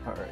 All right.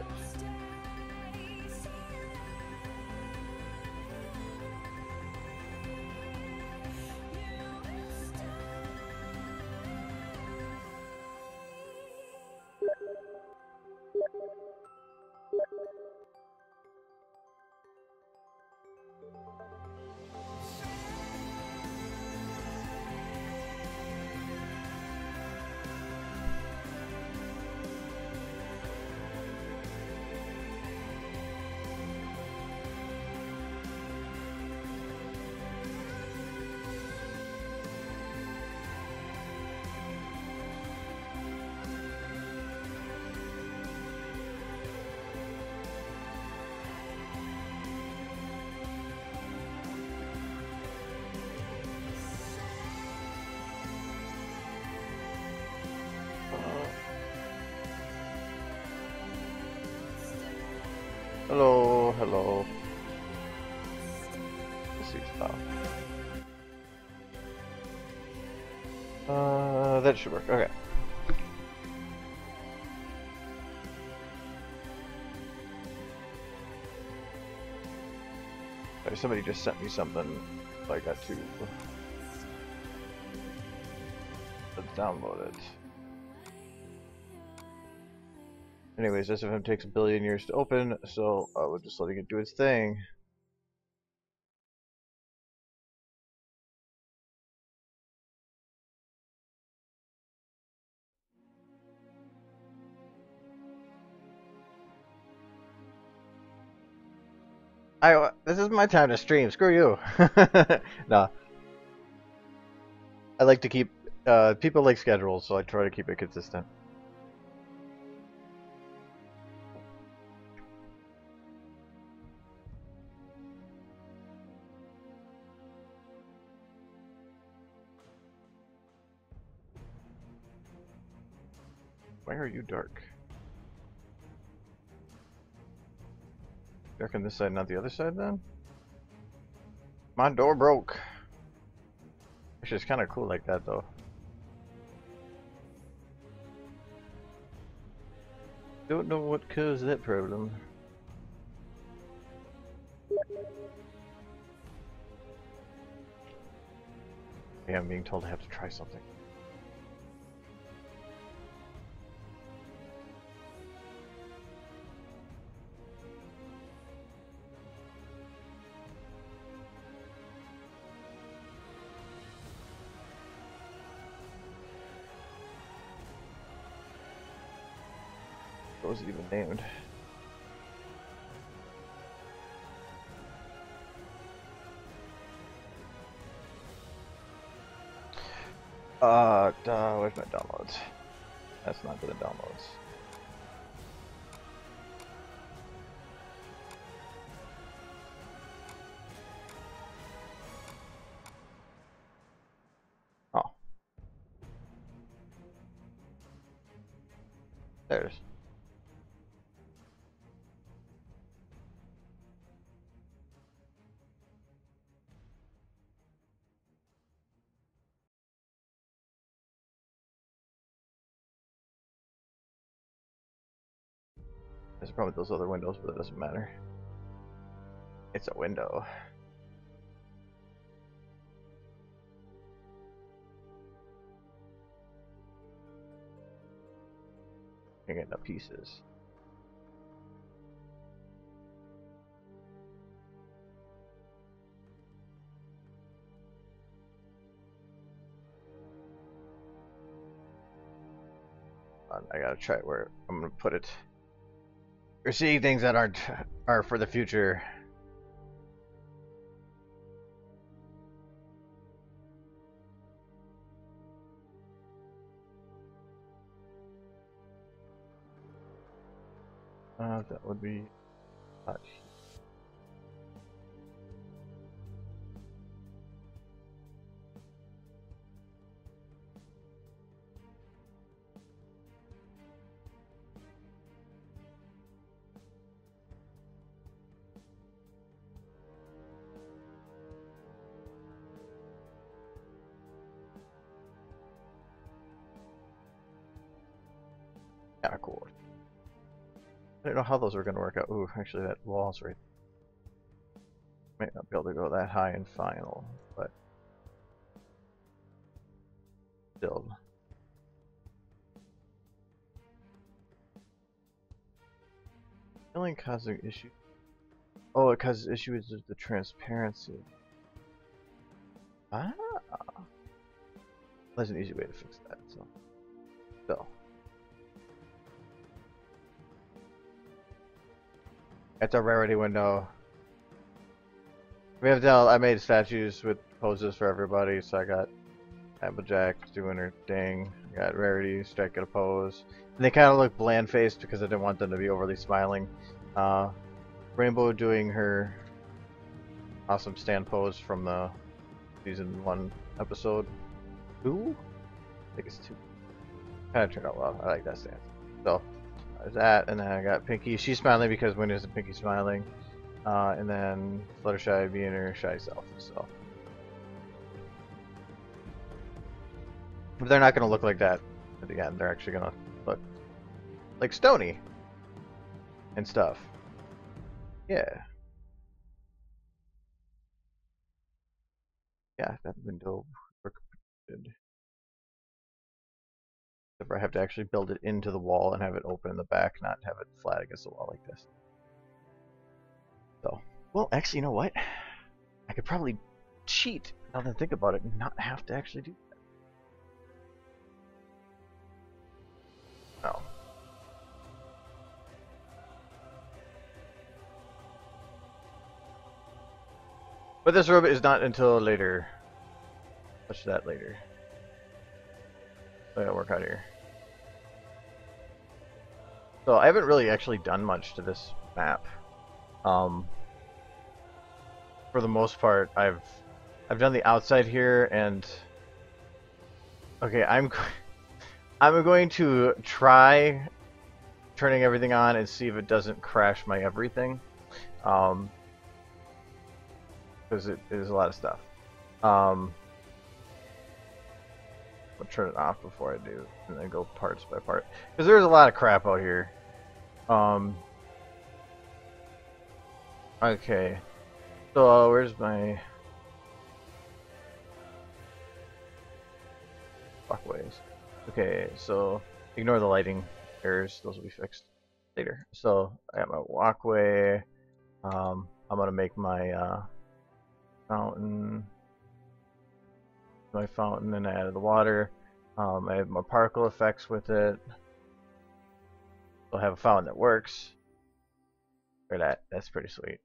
Hello, hello. Let's see stop. That should work. Okay. Sorry, somebody just sent me something, so I got to let's download it. Anyways, SFM takes 1 billion years to open, so we're just letting it do its thing. This is my time to stream. Screw you. Nah. I like to keep people like schedules, so I try to keep it consistent. Why are you dark? Dark on this side, not the other side then? My door broke. Actually, it's kind of cool like that though. Don't know what caused that problem. Yeah, I'm being told I have to try something. What was it even named? Where's my downloads? That's not for the downloads. Oh. There it is. There's a problem with those other windows, but it doesn't matter. It's a window. Can't get enough pieces. I gotta try where I'm gonna put it. You're seeing things that are for the future. That would be hot. Kinda cool. I don't know how those were going to work out. Ooh, actually that wall's right. Might not be able to go that high in final, but still. Filling causing issue. Oh, it causes issues with the transparency. Ah, there's an easy way to fix that. So. It's a rarity window. We have done. I made statues with poses for everybody, so I got Applejack doing her thing. I got Rarity striking a pose. And they kind of look bland-faced because I didn't want them to be overly smiling. Rainbow doing her awesome stand pose from the season 1 episode 2? I think it's 2. Kind of turned out well. I like that stance. So, there's that, and then I got Pinky. She's smiling because when isn't Pinky smiling? And then Fluttershy being her shy self. So, but they're not going to look like that at the end. They're actually going to look like Stony and stuff. Yeah. Yeah, that window worked good. Except I have to actually build it into the wall and have it open in the back, not have it flat against the wall like this. So, well, actually, you know what? I could probably cheat, now that I think about it, and not have to actually do that. No. But this robot is not until later. Touch that later. I gotta work out here. So I haven't really actually done much to this map. For the most part, I've done the outside here, and okay, I'm going to try turning everything on and see if it doesn't crash my everything. Because it is a lot of stuff. I'll turn it off before I do, and then go parts by part. Because there's a lot of crap out here. Okay. So, where's my walkways? Okay, so ignore the lighting errors; those will be fixed later. So I got my walkway. I'm gonna make my fountain. My fountain, and I added the water. I have my particle effects with it. I'll have a fountain that works. Or that's pretty sweet.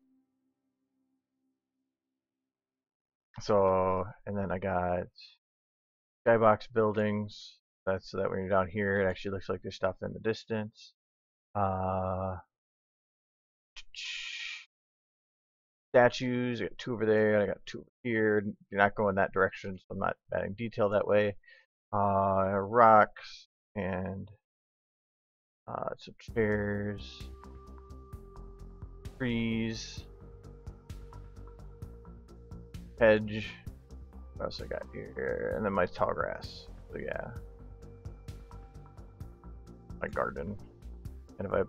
So, and then I got skybox buildings. That's so that when you're down here, it actually looks like there's stuff in the distance. Statues, I got 2 over there, and I got 2 over here. You're not going that direction, so I'm not adding detail that way. Rocks and some chairs, trees, hedge. What else I got here? And then my tall grass. So yeah, my garden. And if I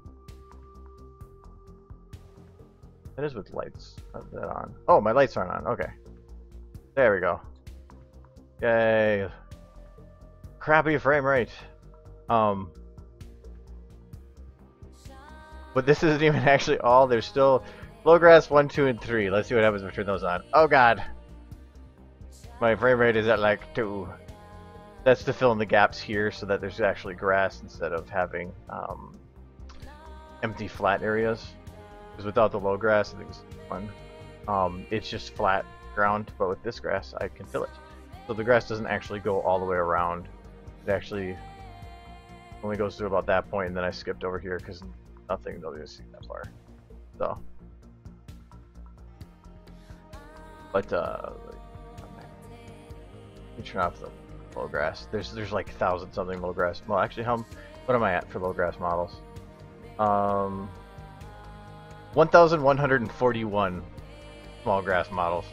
that is with lights. How's that on? Oh, my lights aren't on. Okay. There we go. Yay. Crappy frame rate. But this isn't even actually all. There's still low grass 1, 2, and 3. Let's see what happens if I turn those on. Oh god. My frame rate is at like 2. That's to fill in the gaps here so that there's actually grass instead of having empty flat areas. Because without the low grass, I think it's fun. It's just flat ground, but with this grass, I can fill it. So the grass doesn't actually go all the way around. It actually only goes through about that point, and then I skipped over here because nobody will see that far. So, but let me turn off the low grass. There's like 1,000 something low grass. Well, actually, what am I at for low grass models? 1,141 small grass models.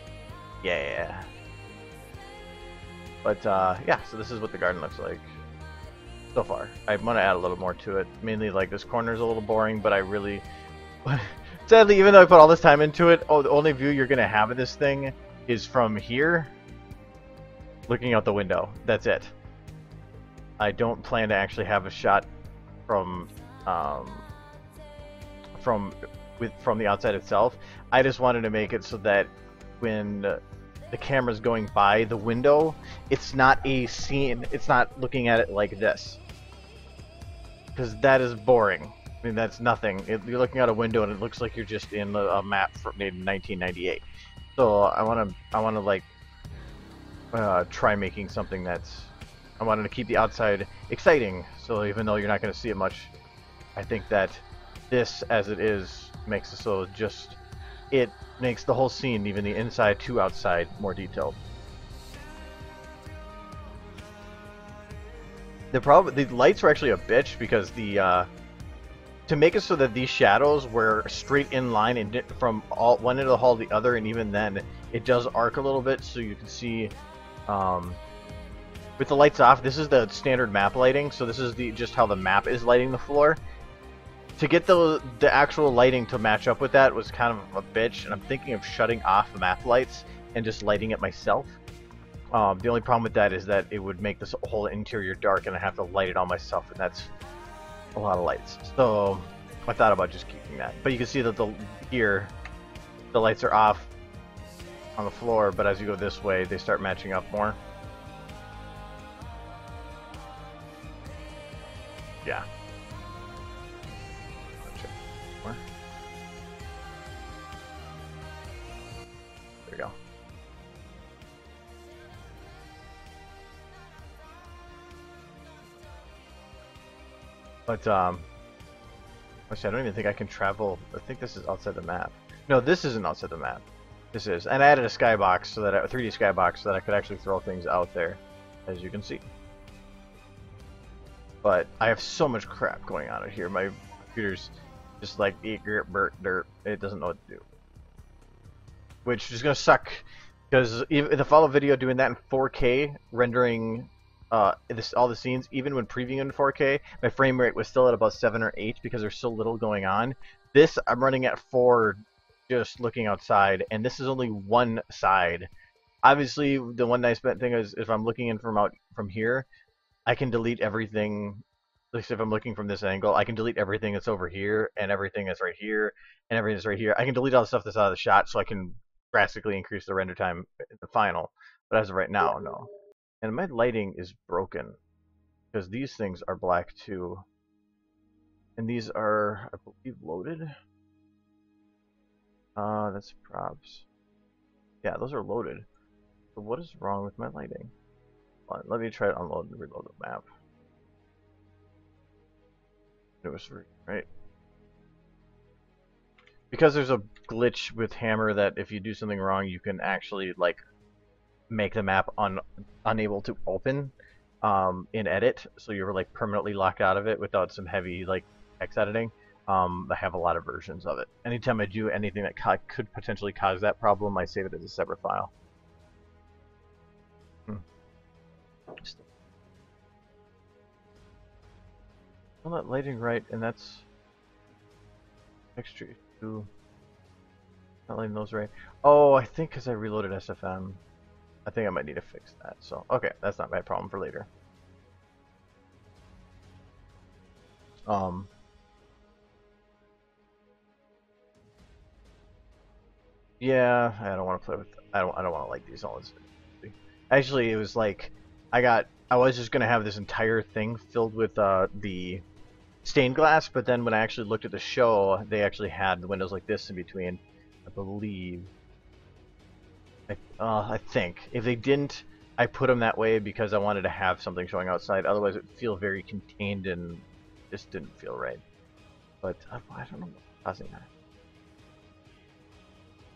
Yeah. But yeah, so this is what the garden looks like. so far. I want to add a little more to it. Mainly, like, this corner is a little boring, but I really... Sadly, even though I put all this time into it, the only view you're going to have of this thing is from here, looking out the window. That's it. I don't plan to actually have a shot from the outside itself. I just wanted to make it so that when the camera's going by the window, it's not a scene. It's not looking at it like this, because that is boring. I mean, that's nothing. You're looking out a window and it looks like you're just in a map from 1998. So I want to like try making something that's. I wanted to keep the outside exciting. So even though you're not going to see it much, I think that this, as it is, makes it so just it makes the whole scene, even the inside to outside, more detailed. The lights were actually a bitch because the to make it so that these shadows were straight in line and from one end of the hall to the other, and even then it does arc a little bit, so you can see with the lights off. This is the standard map lighting, so this is just how the map is lighting the floor. To get the actual lighting to match up with that was kind of a bitch, and I'm thinking of shutting off the map lights and just lighting it myself. The only problem with that is that it would make this whole interior dark, and I have to light it all myself, and that's a lot of lights. So I thought about just keeping that. But you can see that here the lights are off on the floor, but as you go this way, they start matching up more. Yeah. There we go. But actually, I don't even think I can travel. I think this is outside the map. No, this isn't outside the map. This is, and I added a skybox so that a 3D skybox so that I could actually throw things out there, as you can see. But I have so much crap going on out here. My computer's just like it doesn't know what to do, which is gonna suck because in the follow video doing that in 4K, rendering all the scenes, even when previewing in 4K, my frame rate was still at about 7 or 8 because there's so little going on. This I'm running at 4, just looking outside, and this is only one side. Obviously, the one nice thing is if I'm looking in from here, I can delete everything. At least if I'm looking from this angle, I can delete everything that's over here, and everything that's right here, and everything that's right here. I can delete all the stuff that's out of the shot, so I can drastically increase the render time in the final. But as of right now, no. And my lighting is broken because these things are black too, and these are, I believe, loaded. That's props. Yeah, those are loaded. So what is wrong with my lighting? Hold on, let me try to unload and reload the map. It was right. Because there's a glitch with Hammer that if you do something wrong, you can actually like make the map unable to open in edit, so you're like permanently locked out of it without some heavy like text editing. I have a lot of versions of it. Anytime I do anything that could potentially cause that problem, I save it as a separate file. Well, that lighting right, and that's texture 2. Not lighting those right. Oh, I think because I reloaded SFM. I think I might need to fix that. So, okay, that's not my problem for later. Yeah, I don't want to play with. I don't want to like these all. Actually, it was like I was just gonna have this entire thing filled with the stained glass, but then when I actually looked at the show, they actually had the windows like this in between. I believe. I think if they didn't, I put them that way because I wanted to have something showing outside. Otherwise, it would feel very contained and just didn't feel right. But I don't know what's causing that.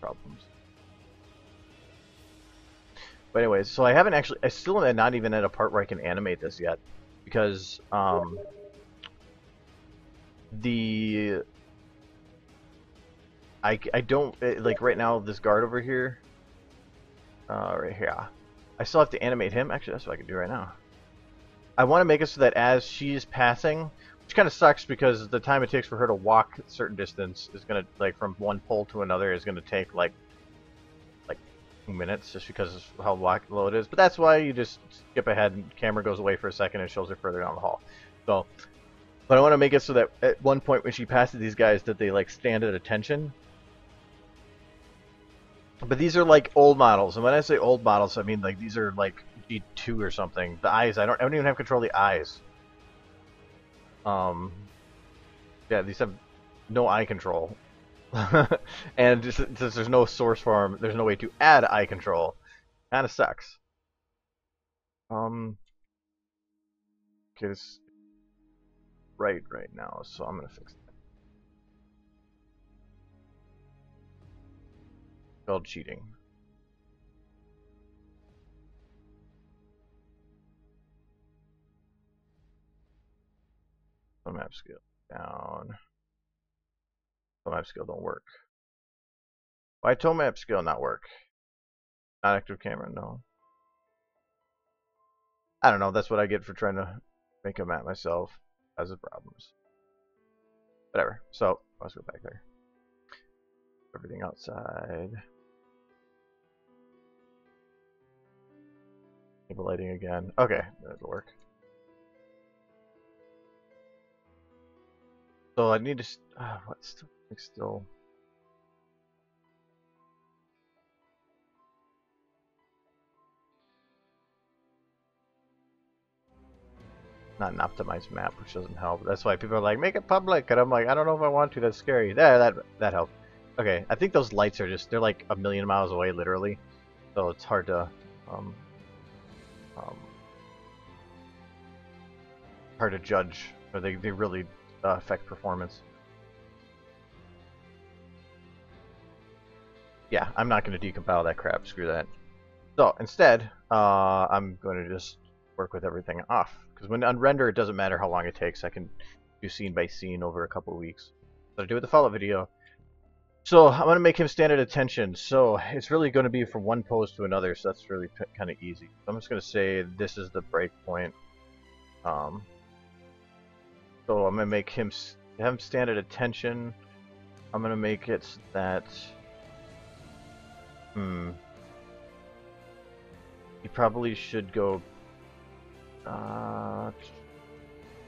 Problems. But anyways, so I still am not even at a part where I can animate this yet, because I don't like right now this guard over here. Right here. I still have to animate him. Actually, that's what I can do right now. I want to make it so that as she's passing, which kind of sucks because the time it takes for her to walk a certain distance is gonna, like, from one pole to another is gonna take like 2 minutes just because of how low it is. But that's why you just skip ahead and camera goes away for a second and shows her further down the hall. So, but I want to make it so that at one point when she passes these guys that they like stand at attention. But these are like old models, and when I say old models, I mean like these are like G2 or something. The eyes, I don't even have control of the eyes. Yeah, these have no eye control. And just, since there's no source for them, there's no way to add eye control. Kind of sucks. Okay, this is right now, so I'm gonna fix that. It's called cheating. So map scale down. So map scale don't work. Why toe map scale not work? Not active camera, no. I don't know, that's what I get for trying to make a map myself. Has its problems. Whatever. So let's go back there. Everything outside. Enable lighting again. Okay, that'll work. So I need to. What's still? Not an optimized map, which doesn't help. That's why people are like, make it public, and I'm like, I don't know if I want to. That's scary. There, that helped. Okay, I think those lights are just—they're like a million miles away, literally. So it's hard to judge, or they really affect performance. Yeah, I'm not going to decompile that crap. Screw that. So instead, I'm going to just work with everything off. Because when on render, it doesn't matter how long it takes. I can do scene by scene over a couple of weeks. So I do with the follow-up video. So I'm going to make him stand at attention. So it's really going to be from one pose to another. So that's really kind of easy. So I'm just going to say this is the break point. So I'm going to make him stand at attention. I'm going to make it that... He probably should go...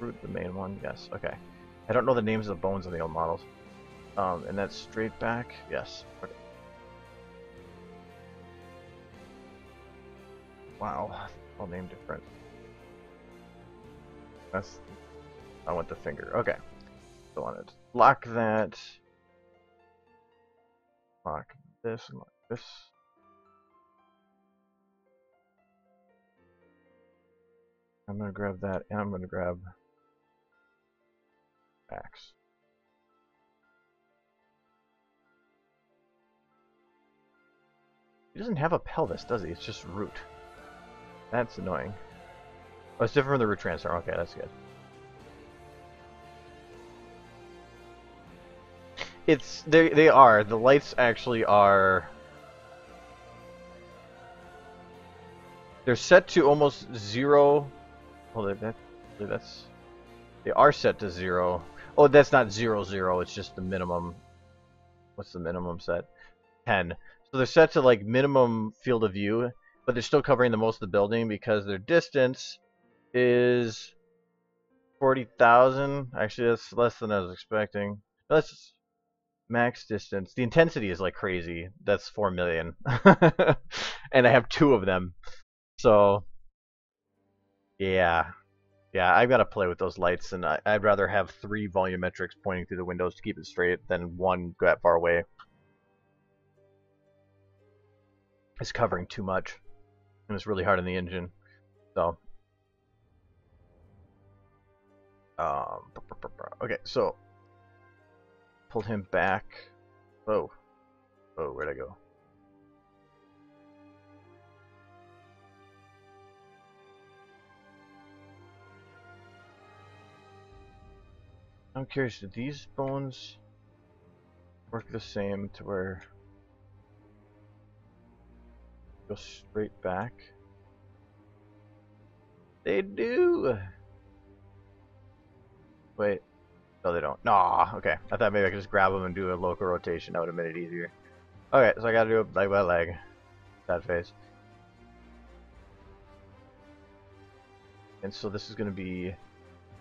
root the main one, yes, okay. I don't know the names of the bones in the old models. And that's straight back, yes, okay. Wow, all named different. I want the finger, okay. So I want to lock that. Lock this and lock this. I'm going to grab that, and I'm going to grab axe. He doesn't have a pelvis, does he? It's just root. That's annoying. Oh, it's different from the root transfer. Okay, that's good. They are. The lights actually are... They're set to almost 0. Well, they are set to 0. Oh, that's not 0, 0. It's just the minimum. What's the minimum set? 10. So they're set to like minimum field of view, but they're still covering the most of the building because their distance is 40,000. Actually, that's less than I was expecting. That's max distance. The intensity is like crazy. That's 4 million. And I have 2 of them. So, yeah. Yeah, I've got to play with those lights, and I'd rather have 3 volumetrics pointing through the windows to keep it straight than 1 go that far away. It's covering too much, and it's really hard on the engine. So, okay, so pulled him back. Oh, where'd I go? I'm curious, do these bones work the same to where go straight back? They do. Wait. No, they don't. Nah. Okay. I thought maybe I could just grab them and do a local rotation. That would have made it easier. Okay, so I gotta do it leg by leg. That face. And so this is gonna be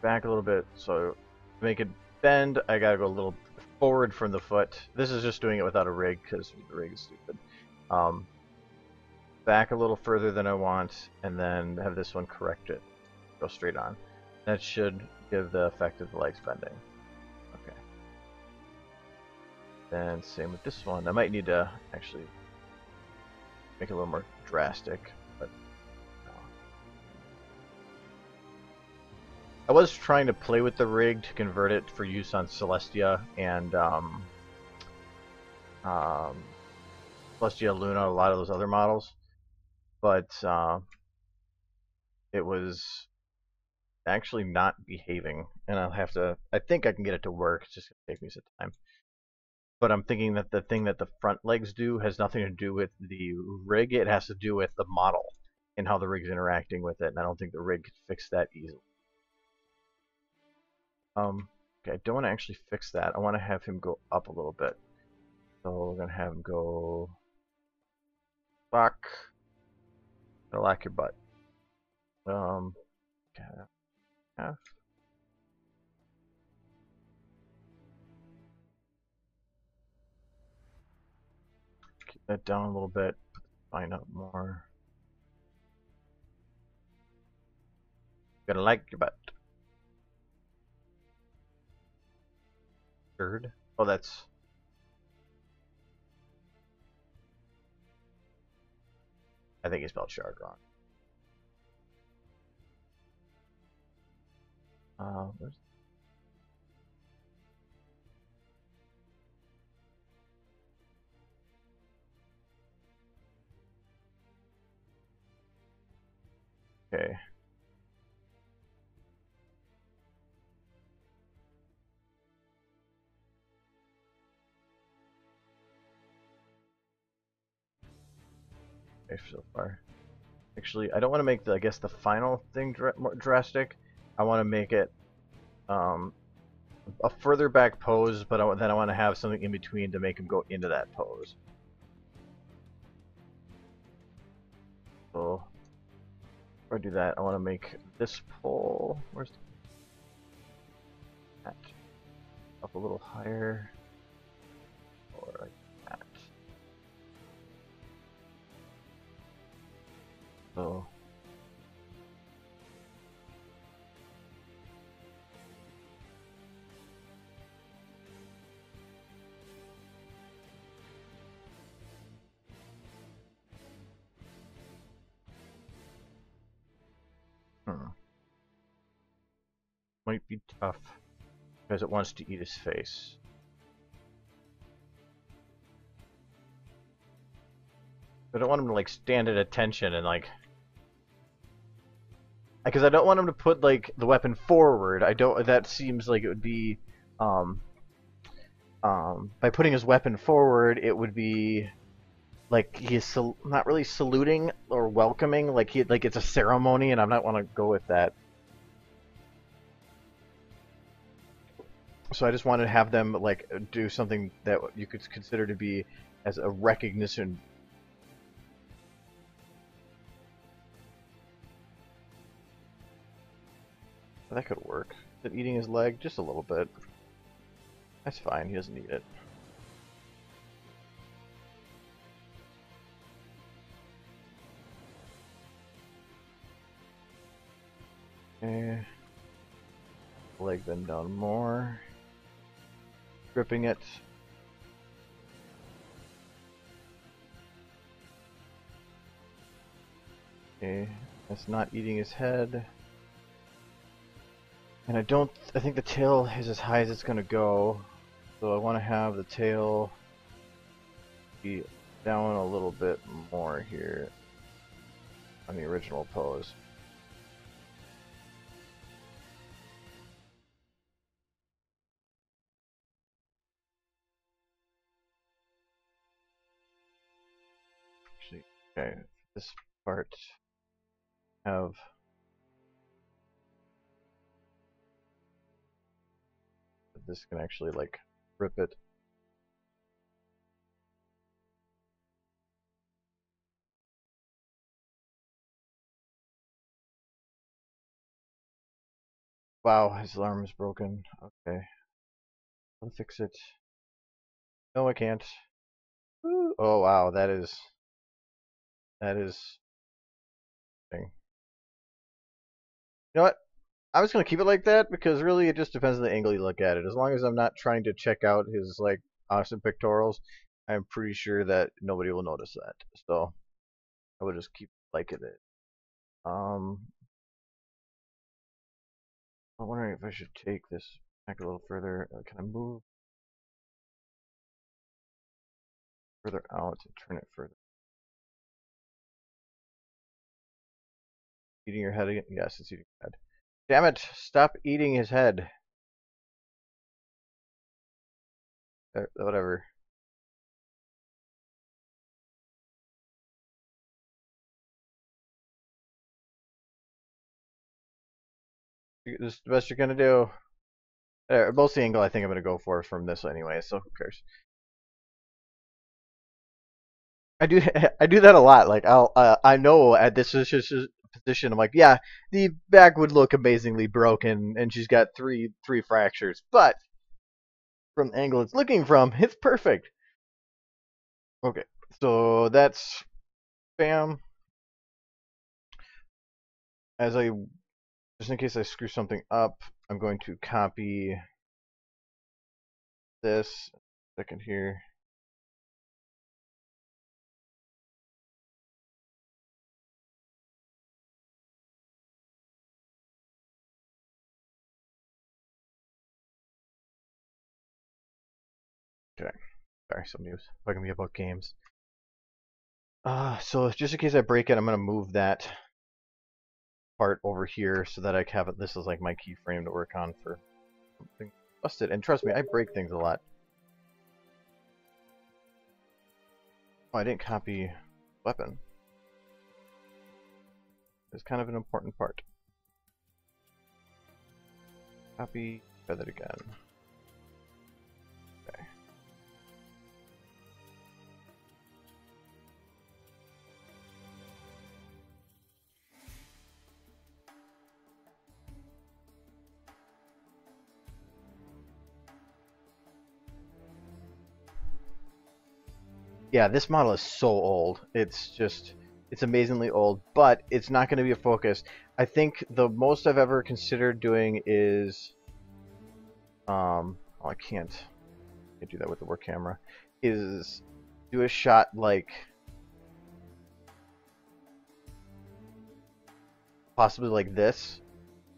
back a little bit. So to make it bend, I gotta go a little forward from the foot. This is just doing it without a rig because the rig is stupid. Back a little further than I want, and then have this one correct it. Go straight on. That should give the effect of the legs bending. Okay. Then same with this one. I might need to actually make it a little more drastic, but no. I was trying to play with the rig to convert it for use on Celestia and Celestia Luna, a lot of those other models, but it was actually not behaving, and I'll have to. I think I can get it to work. It's just gonna take me some time. But I'm thinking that the thing that the front legs do has nothing to do with the rig. It has to do with the model and how the rig's interacting with it. And I don't think the rig could fix that easily. Okay, I don't want to actually fix that. I want to have him go up a little bit. So we're gonna have him go lock. Gonna lock your butt. Okay, half. Keep that down a little bit. Find out more. Gonna like your butt. Third. Oh, that's. I think he spelled shard wrong. Where's... Okay. Okay, so far. Actually, I don't want to make the, I guess, the final thing more drastic. I want to make it a further back pose, but then I want to have something in between to make him go into that pose. So, before I do that, I want to make this pole. Where's that? Up a little higher, or like that. So. Might be tough because it wants to eat his face. I don't want him to like stand at attention and like, because I don't want him to put like the weapon forward. I don't. That seems like it would be, by putting his weapon forward, it would be like he's not really saluting or welcoming. Like it's a ceremony, and I don't want to go with that. So I just wanted to have them like do something that you could consider to be as a recognition. That could work. Is it eating his leg? Just a little bit. That's fine, he doesn't need it. Okay. Leg bend down more. Gripping it. Okay, that's not eating his head. And I think the tail is as high as it's gonna go. So I want to have the tail be down a little bit more here on the original pose. Actually, okay, this part have this can actually like rip it. Wow, his alarm is broken. Okay. I'll fix it. No, I can't. Woo. Oh wow, that is thing. You know what? I was gonna keep it like that because really it just depends on the angle you look at it. As long as I'm not trying to check out his like awesome pictorials, I'm pretty sure that nobody will notice that. So I would just keep liking it. I'm wondering if I should take this back a little further. Can I move further out and turn it further? Eating your head again? Yes, it's eating your head. Damn it! Stop eating his head. Whatever. This is the best you're gonna do. Most of the angle I think I'm gonna go for from this anyway, so who cares? I do I do that a lot. Like I know at this position I'm like, yeah, the back would look amazingly broken, and she's got three fractures, but from the angle it's looking from, it's perfect. Okay, so that's bam. As I just in case I screw something up, I'm going to copy this. Second here. Okay. Sorry, somebody was bugging me about games. So just in case I break it, I'm gonna move that part over here so that I have it. This is like my keyframe to work on for something busted. And trust me, I break things a lot. Oh, I didn't copy weapon. It's kind of an important part. Copy, try that again. Okay. Yeah, this model is so old. It's amazingly old, but it's not going to be a focus. I think the most I've ever considered doing is, oh, I can't do that with the work camera, is do a shot like possibly like this,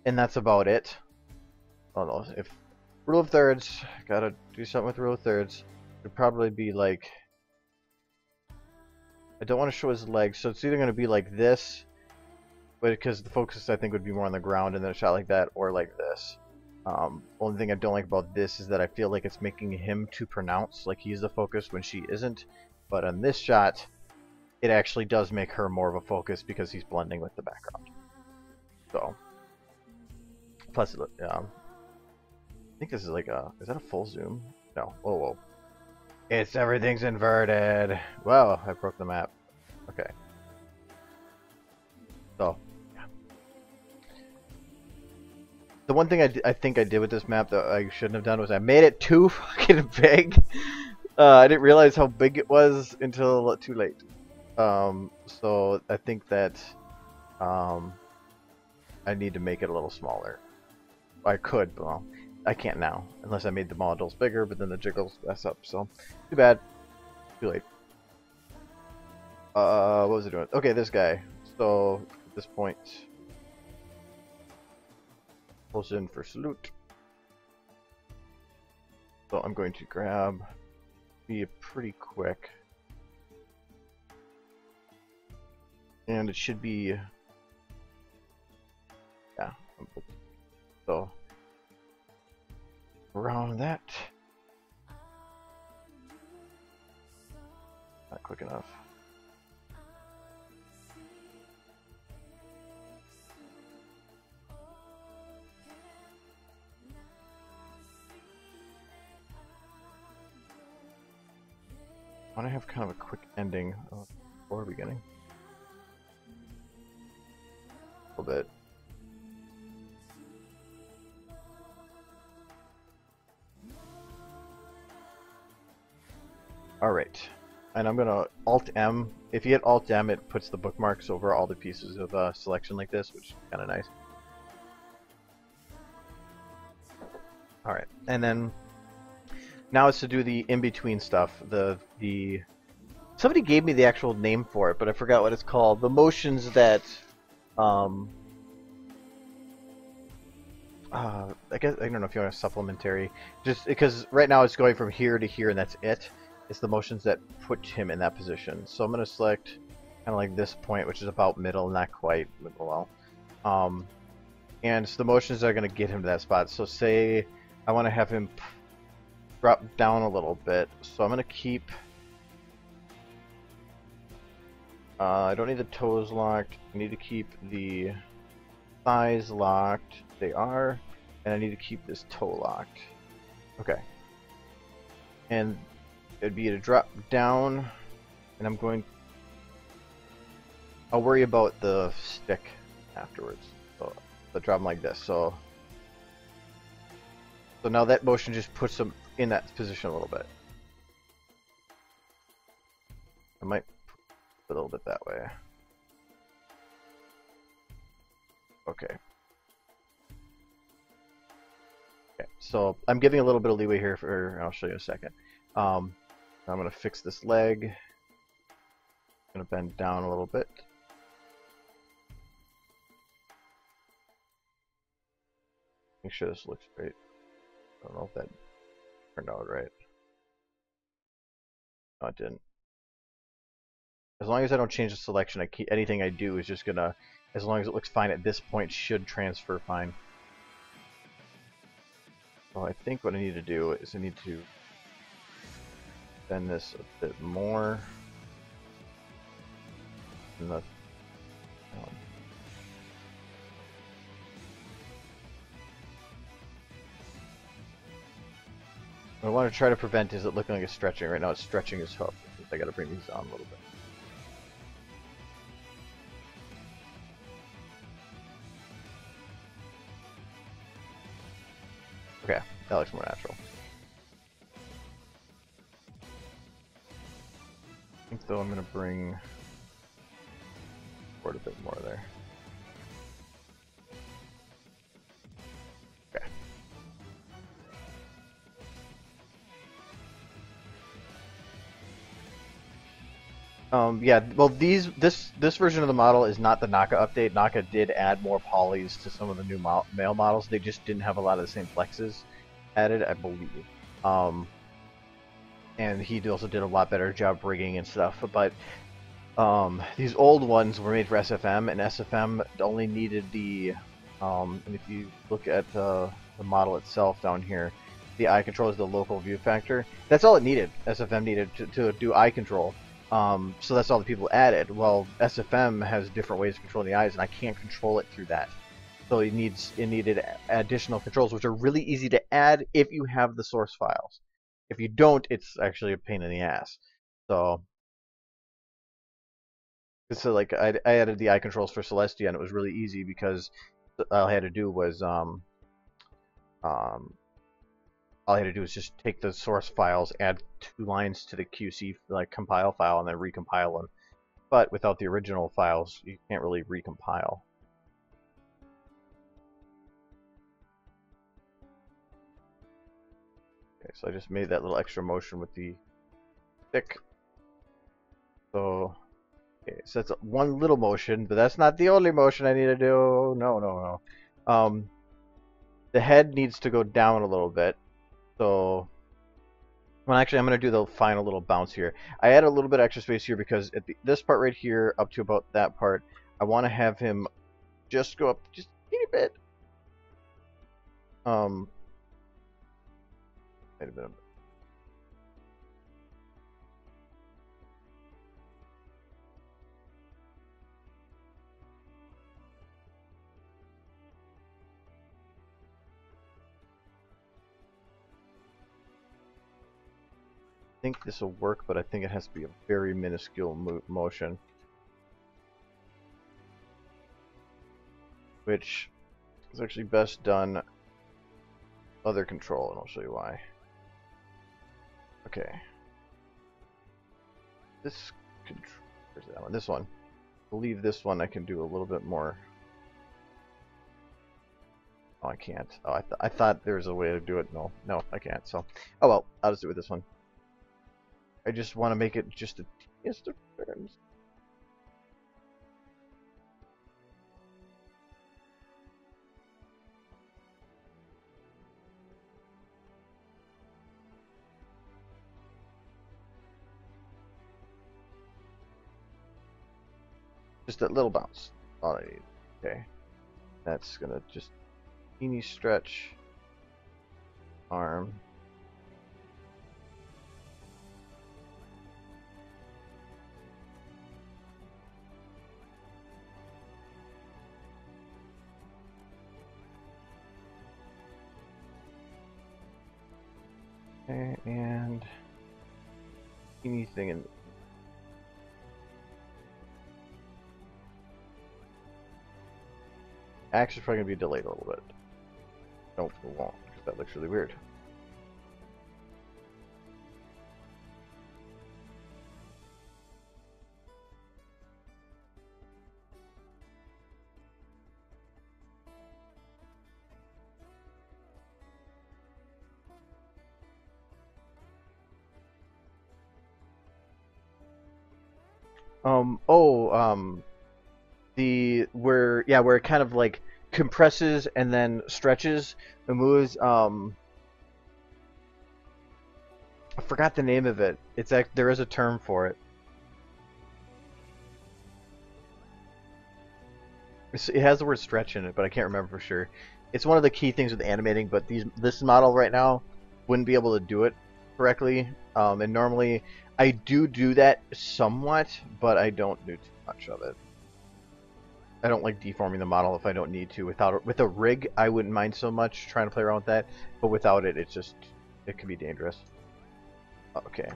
and that's about it. Oh no, if rule of thirds, gotta do something with rule of thirds. It'd probably be like, I don't want to show his legs, so it's either going to be like this, but because the focus I think would be more on the ground, and then a shot like that, or like this. Only thing I don't like about this is that I feel like it's making him too pronounced, like he's the focus when she isn't. But on this shot, it actually does make her more of a focus because he's blending with the background. So, plus, I think this is like is that a full zoom? No. Oh, whoa. It's everything's inverted. Well, I broke the map. Okay. So, yeah. The one thing I think I did with this map that I shouldn't have done was I made it too fucking big. I didn't realize how big it was until too late. So I think that I need to make it a little smaller. I could, but well, I can't now unless I made the models bigger, but then the jiggles mess up. So too bad. Too late. What was it doing? Okay, this guy. So at this point, pulls in for salute. So I'm going to grab, be pretty quick, and it should be, yeah. So around that, not quick enough. I want to have kind of a quick ending or beginning. A little bit. Alright. And I'm gonna Alt-M. If you hit Alt-M, it puts the bookmarks over all the pieces of selection like this, which is kind of nice. Alright. And then now it's to do the in-between stuff. Somebody gave me the actual name for it, but I forgot what it's called. The motions that I guess I don't know if you want a supplementary, just because right now it's going from here to here and that's it. It's the motions that put him in that position. So I'm gonna select kind of like this point, which is about middle, not quite middle well. And it's the motions that are gonna get him to that spot. So say I want to have him drop down a little bit, so I'm gonna keep. I don't need the toes locked. I need to keep the thighs locked. They are. And I need to keep this toe locked. Okay. And it'd be to drop down. And I'm going... I'll worry about the stick afterwards. So drop them like this. So now that motion just puts them in that position a little bit. I might a little bit that way. Okay. Okay, so I'm giving a little bit of leeway here for, I'll show you in a second. I'm going to fix this leg. I'm going to bend down a little bit. Make sure this looks great. I don't know if that turned out right. No, it didn't. As long as I don't change the selection, anything I do is just gonna, as long as it looks fine at this point, should transfer fine. So I think what I need to do is I need to bend this a bit more. And what I want to try to prevent is it looking like it's stretching. Right now it's stretching his hoof. I gotta bring these down a little bit. Okay, that looks more natural. I think though I'm gonna bring forward a bit more there. Okay. Yeah, well this version of the model is not the Naka update. Naka did add more polys to some of the new male models. They just didn't have a lot of the same flexes added, I believe. And he also did a lot better job rigging and stuff. But these old ones were made for SFM, and SFM only needed the. And if you look at the model itself down here, the eye control is the local view factor. That's all it needed. SFM needed to do eye control. So that's all the people added. Well, SFM has different ways of controlling the eyes, and I can't control it through that. So it needed additional controls, which are really easy to add if you have the source files. If you don't, it's actually a pain in the ass. So like I added the eye controls for Celestia, and it was really easy because all I had to do was all I had to do is just take the source files, add 2 lines to the QC compile file, and then recompile them. But without the original files, you can't really recompile. Okay, so I just made that little extra motion with the stick. So, okay, so that's one little motion, but that's not the only motion I need to do. No. The head needs to go down a little bit. So, well, actually, I'm going to do the final little bounce here. I add a little bit of extra space here because at this part right here, up to about that part, I want to have him just go up just a teeny bit. Wait a minute. think this will work, but I think it has to be a very minuscule motion. Which is actually best done other control, and I'll show you why. Okay. This control, where's that one? This one. I believe this one I can do a little bit more. Oh, I can't. Oh, I thought there was a way to do it. No, I can't. So, oh well, I'll just do it with this one. I just want to make it just a teeniest difference. Just a little bounce. All I need. Okay. That's gonna just teeny stretch arm. Okay, and anything in. Axe is probably going to be delayed a little bit. Nope, it won't, because that looks really weird. Where it kind of like compresses and then stretches and moves. I forgot the name of it. There is a term for it. It has the word stretch in it, but I can't remember for sure. It's one of the key things with animating, but this model right now wouldn't be able to do it correctly. And normally I do that somewhat, but I don't do too much of it. I don't like deforming the model if I don't need to. With a rig, I wouldn't mind so much trying to play around with that, but without it, it can be dangerous. Okay.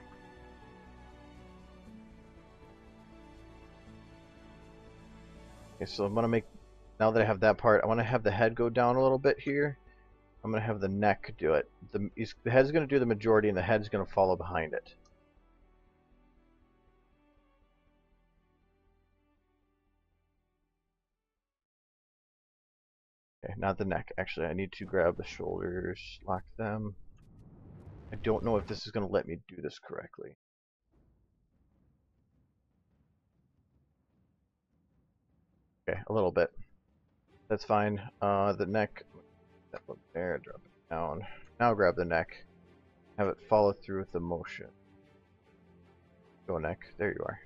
Okay, so I'm gonna make, now that I have that part, I want to have the head go down a little bit here. I'm gonna have the neck do it. The head's gonna do the majority, and the head's gonna follow behind it. Okay, not the neck. Actually, I need to grab the shoulders, lock them. I don't know if this is going to let me do this correctly. Okay, a little bit. That's fine. The neck, that one there, drop it down. Now grab the neck. Have it follow through with the motion. Go neck. There you are.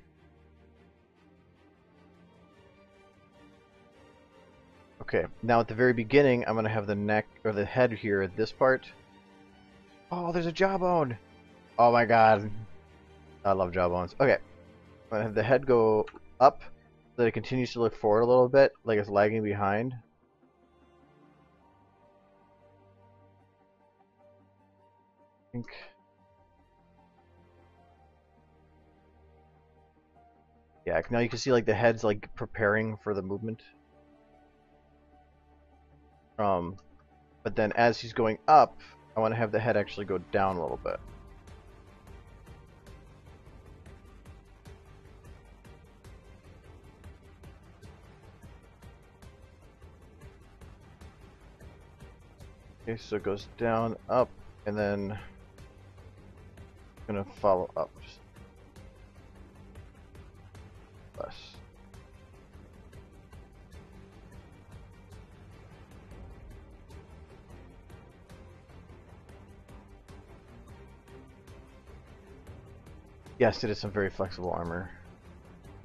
Okay, now at the very beginning, I'm going to have the neck, or the head here at this part. Oh, there's a jawbone! Oh my god. I love jawbones. Okay. I'm going to have the head go up so that it continues to look forward a little bit, like it's lagging behind. I think. Yeah, now you can see like the head's like preparing for the movement. But then as he's going up, I want to have the head actually go down a little bit. Okay, so it goes down, up, and then I'm gonna follow up. Less. Yes, it is some very flexible armor.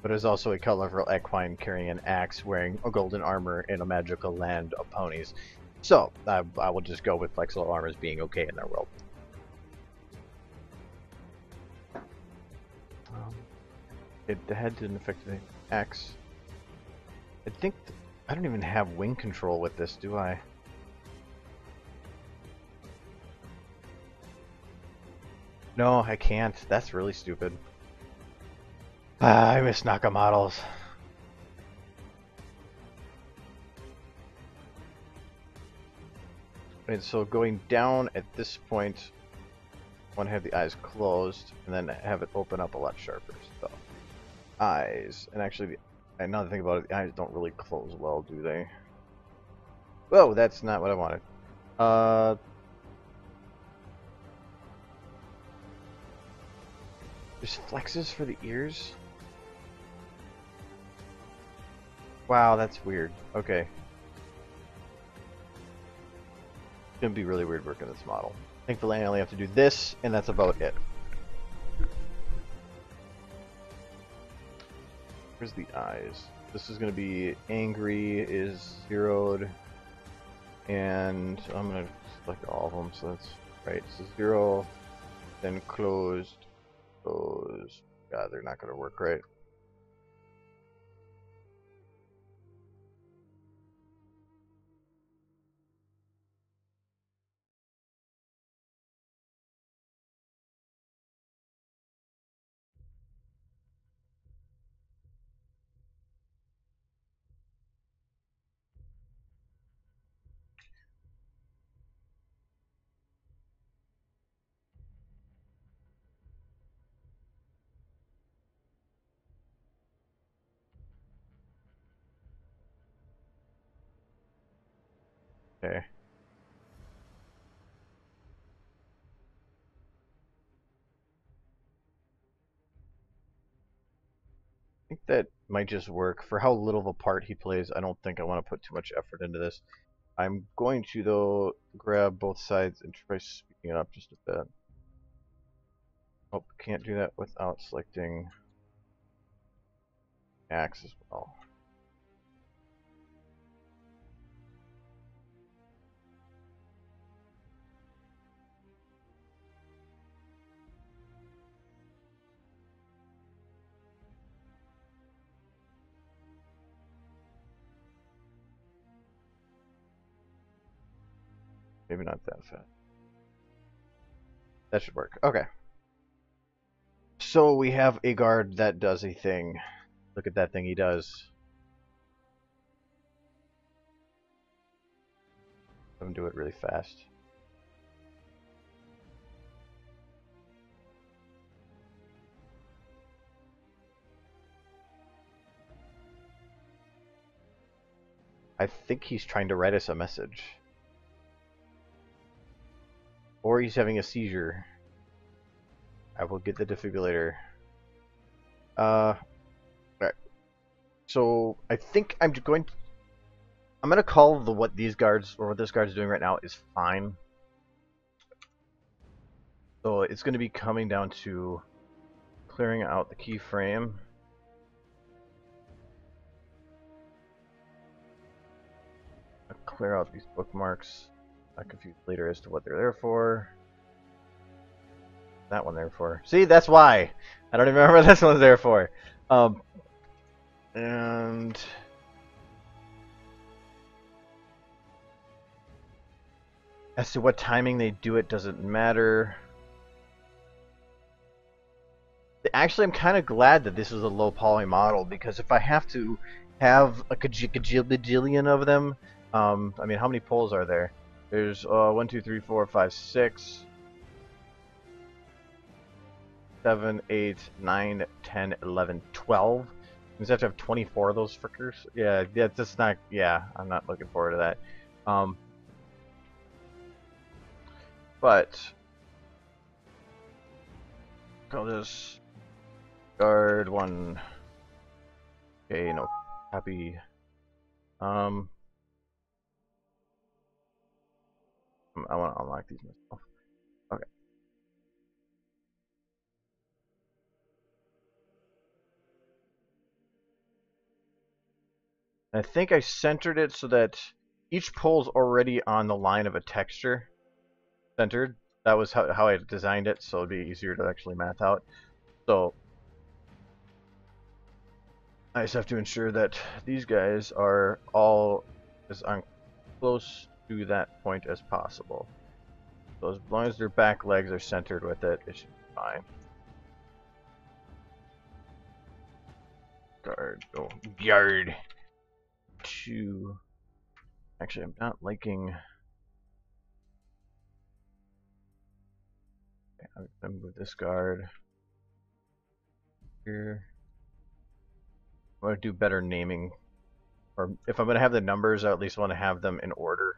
But it is also a colorful equine carrying an axe, wearing a golden armor in a magical land of ponies. So, I will just go with flexible armor as being okay in their world. The head didn't affect the axe. I think I don't even have wing control with this, do I? No, I can't. That's really stupid. I miss Naka models. And so going down at this point, I want to have the eyes closed and then have it open up a lot sharper. So eyes, and actually, another thing about it, the eyes don't really close well, do they? Whoa, that's not what I wanted. There's flexes for the ears? Wow, that's weird. Okay. It's gonna be really weird working this model. Thankfully, I only have to do this, and that's about it. Where's the eyes? This is gonna be angry is zeroed, and I'm gonna select all of them, so that's right. So 0, then closed, closed. God, they're not gonna work right. Okay. I think that might just work. For how little of a part he plays, I don't think I want to put too much effort into this. I'm going to, though, grab both sides and try speeding it up just a bit. Oh, can't do that without selecting axe as well. Maybe not that fast. That should work. Okay. So we have a guard that does a thing. Look at that thing he does. Have him do it really fast. I think he's trying to write us a message. Or he's having a seizure. I will get the defibrillator. Alright. So I think I'm going to call what these guards or what this guard's doing right now is fine. So it's going to be coming down to clearing out the keyframe. Clear out these bookmarks. I'm confused later as to what they're there for. That one there for. See, that's why. I don't even remember what this one's there for. And as to what timing they do it doesn't matter. Actually, I'm kind of glad that this is a low poly model, because if I have to have a bajillion of them, I mean, how many poles are there? There's 1, 2, 3, 4, 5, 6, 7, 8, 9, 10, 11, 12. You have to have 24 of those frickers. Yeah, that's just not. Yeah, I'm not looking forward to that. But call this guard 1. Okay, no, happy. I want to unlock these myself. Okay. I think I centered it so that each pole's already on the line of a texture centered. That was how I designed it, so it'd be easier to actually math out. So I just have to ensure that these guys are all as close to that point as possible. So as long as their back legs are centered with it, it should be fine. Guard. Oh, guard. 2. Actually, I'm not liking. Okay, I'm gonna move this guard here. I want to do better naming, or if I'm gonna have the numbers, I at least want to have them in order.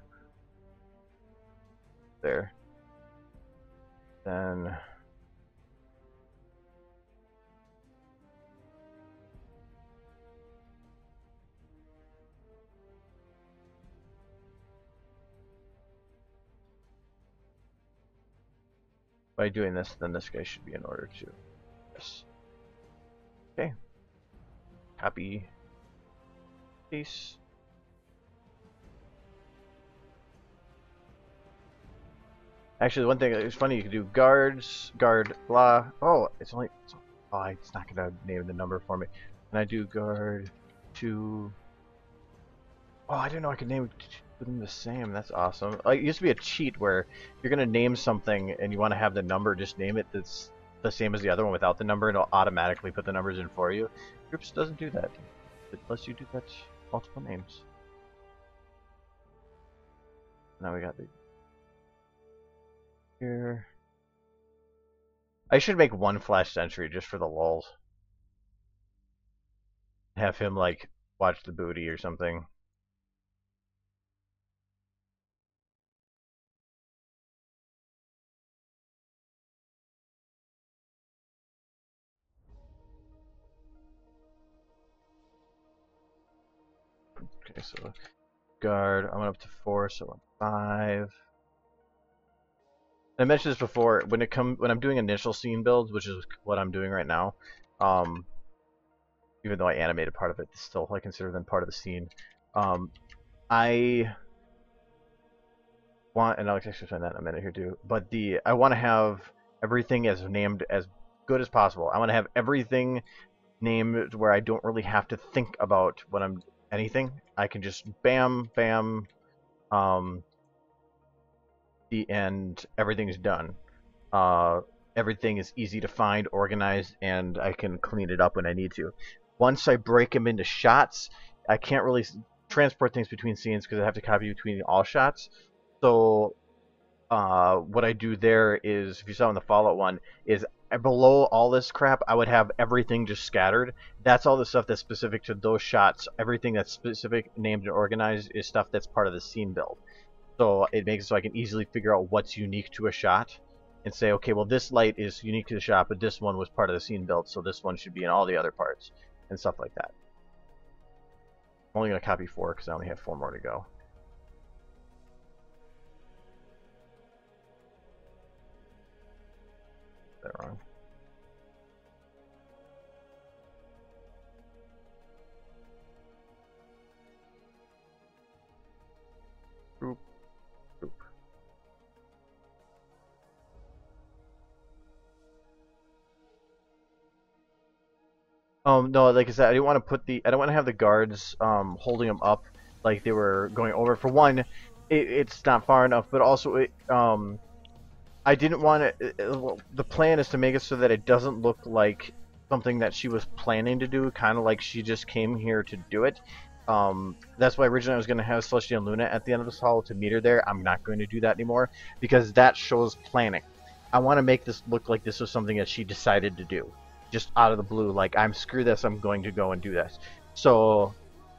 There. Then. By doing this, then this guy should be in order too. Yes. Okay. Copy. Paste. Actually, one thing it's funny, you can do guards, guard, blah. Oh, it's only. Oh, it's not gonna name the number for me. And I do guard 2. Oh, I didn't know I could name them the same. That's awesome. It used to be a cheat where you're gonna name something and you want to have the number, just name it that's the same as the other one without the number, and it'll automatically put the numbers in for you. Groups doesn't do that. It lets you do that multiple names. Now we got the here. I should make one flash sentry just for the lulz. Have him like watch the booty or something. Okay, so guard, I went up to 4, so I'm 5. I mentioned this before, when I'm doing initial scene builds, which is what I'm doing right now, even though I animated part of it, still I consider them part of the scene. I want, and I'll actually explain that in a minute here too, but I want to have everything as named as good as possible. I want to have everything named where I don't really have to think about when I'm anything. I can just bam, bam, the end, everything's done. Everything is easy to find, organized, and I can clean it up when I need to. Once I break them into shots, I can't really transport things between scenes because I have to copy between all shots. So what I do there is, if you saw in the Fallout one, is below all this crap, I would have everything just scattered. That's all the stuff that's specific to those shots. Everything that's specific, named, and organized is stuff that's part of the scene build. So it makes it so I can easily figure out what's unique to a shot and say, okay, well, this light is unique to the shot, but this one was part of the scene build, so this one should be in all the other parts and stuff like that. I'm only going to copy 4 because I only have 4 more to go. That wrong. Group. Group. No, like I said, I didn't want to have the guards holding them up like they were going over. For one, it's not far enough, but also I didn't want to. The plan is to make it so that it doesn't look like something that she was planning to do, kind of like she just came here to do it. That's why originally I was going to have Celestia and Luna at the end of this hall to meet her there. I'm not going to do that anymore because that shows planning. I want to make this look like this was something that she decided to do, just out of the blue. Like, I'm screw this, I'm going to go and do this. So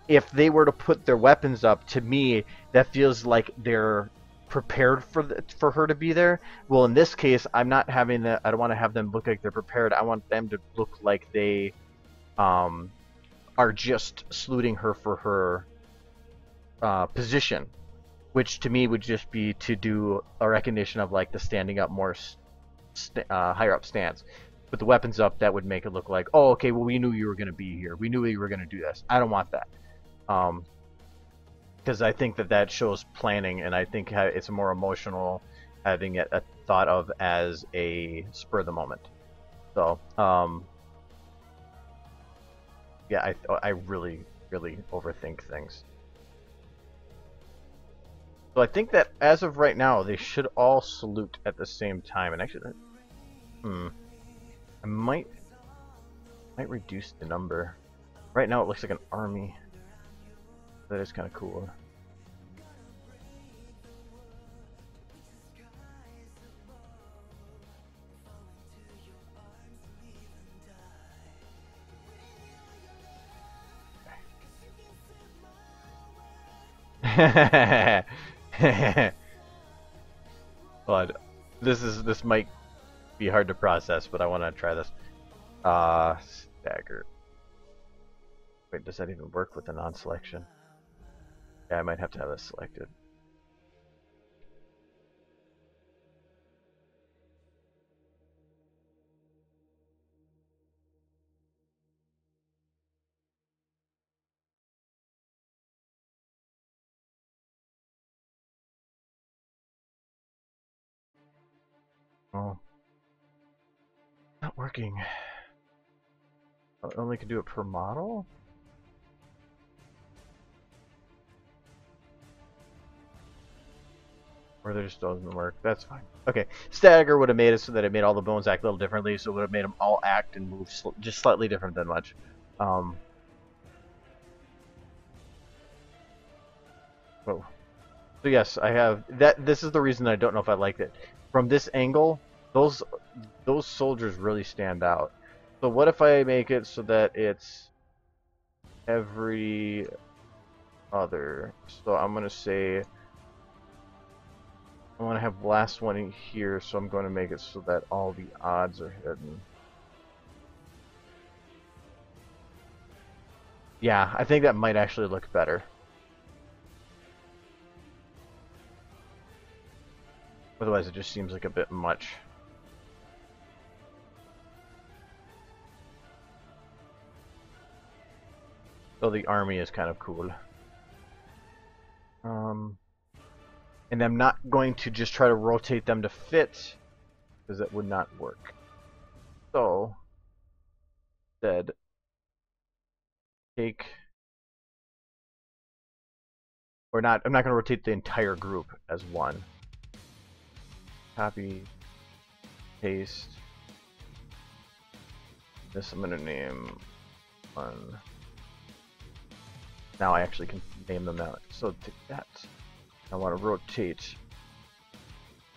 if they were to put their weapons up, to me, that feels like they're prepared for her to be there. Well, in this case, I'm not having that. I don't want to have them look like they're prepared. I want them to look like they are just saluting her for her position, which to me would just be to do a recognition of like the standing up more higher up stance. Put the weapons up, that would make it look like, oh, okay, well, we knew you were going to be here. We knew you were going to do this. I don't want that. Because I think that shows planning, and I think it's more emotional having it thought of as a spur of the moment. So, yeah, I really, really overthink things. So I think that as of right now, they should all salute at the same time. And actually, might reduce the number. Right now it looks like an army. That is kind of cool. But this might be hard to process, but I want to try this. Stagger. Wait, does that even work with the non-selection? Yeah, I might have to have this selected. Oh, not working. I only can do it per model? Or there just doesn't work. That's fine. Okay, stagger would have made it so that it made all the bones act a little differently, so it would have made them all act and move just slightly different than much. Whoa. So yes, I have that. This is the reason I don't know if I liked it. From this angle, those soldiers really stand out. So what if I make it so that it's every other? So I'm gonna say I want to have the last one in here, so I'm going to make it so that all the odds are hidden. Yeah, I think that might actually look better. Otherwise, it just seems like a bit much. So the army is kind of cool. And I'm not going to just try to rotate them to fit, because that would not work. So, instead, take, or not, I'm not going to rotate the entire group as one. Copy, paste. This I'm going to name one. Now I actually can name them now. So take that. I want to rotate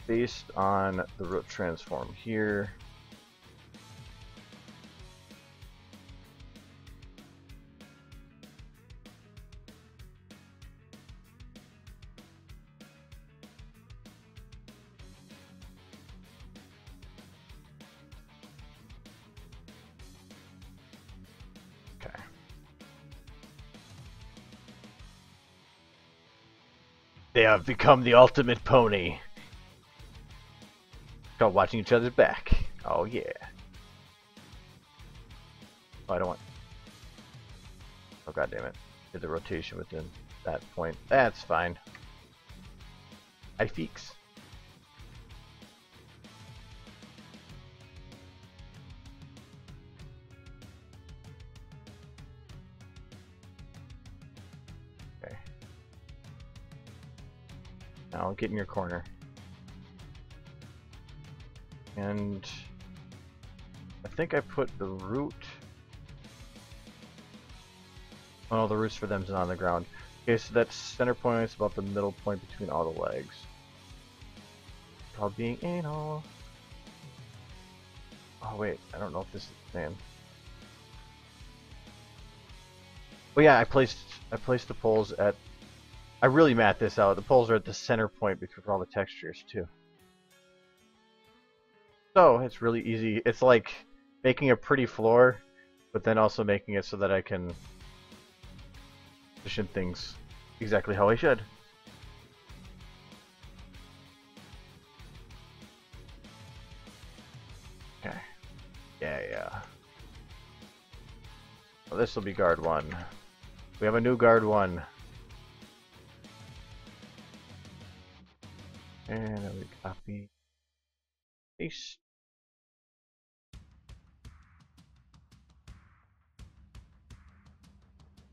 based on the root transform here. Okay. They have become the ultimate pony. Start watching each other's back. Oh yeah. Oh, I don't want. Oh god damn it! Did the rotation within that point? That's fine. I fix. Okay. Now get in your corner. And I think I put the root. Oh, the roots for them is on the ground. Okay, so that center point is about the middle point between all the legs. Called being anal. Oh wait, I don't know if this is the same. Oh yeah, I placed the poles at. I really mapped this out. The poles are at the center point between all the textures too. So it's really easy. It's like making a pretty floor, but then also making it so that I can position things exactly how I should. Okay. Yeah. Well, this will be guard 1. We have a new guard 1. And then we copy, paste.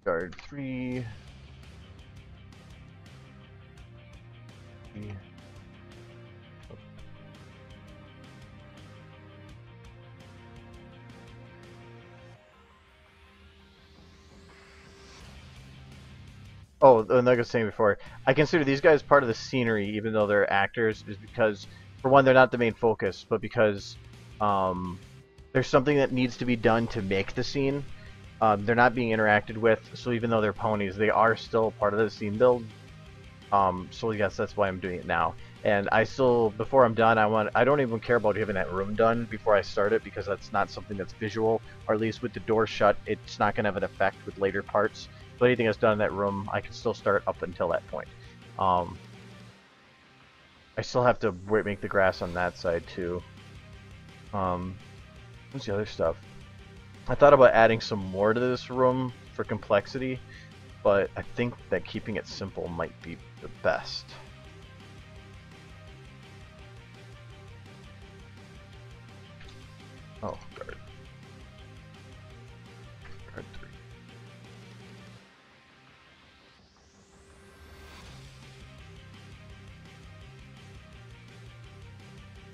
Guard 3. Oh, and like I was saying before, I consider these guys part of the scenery, even though they're actors, is because, for one, they're not the main focus, but because um, there's something that needs to be done to make the scene. They're not being interacted with, so even though they're ponies, they are still part of the scene build. So yes, that's why I'm doing it now. And I still, before I'm done, I don't even care about having that room done before I start it because that's not something that's visual, or at least with the door shut, it's not going to have an effect with later parts. So anything that's done in that room, I can still start up until that point. Um, I still have to make the grass on that side too. What's the other stuff? I thought about adding some more to this room for complexity, but I think that keeping it simple might be the best. Oh, guard. Guard 3.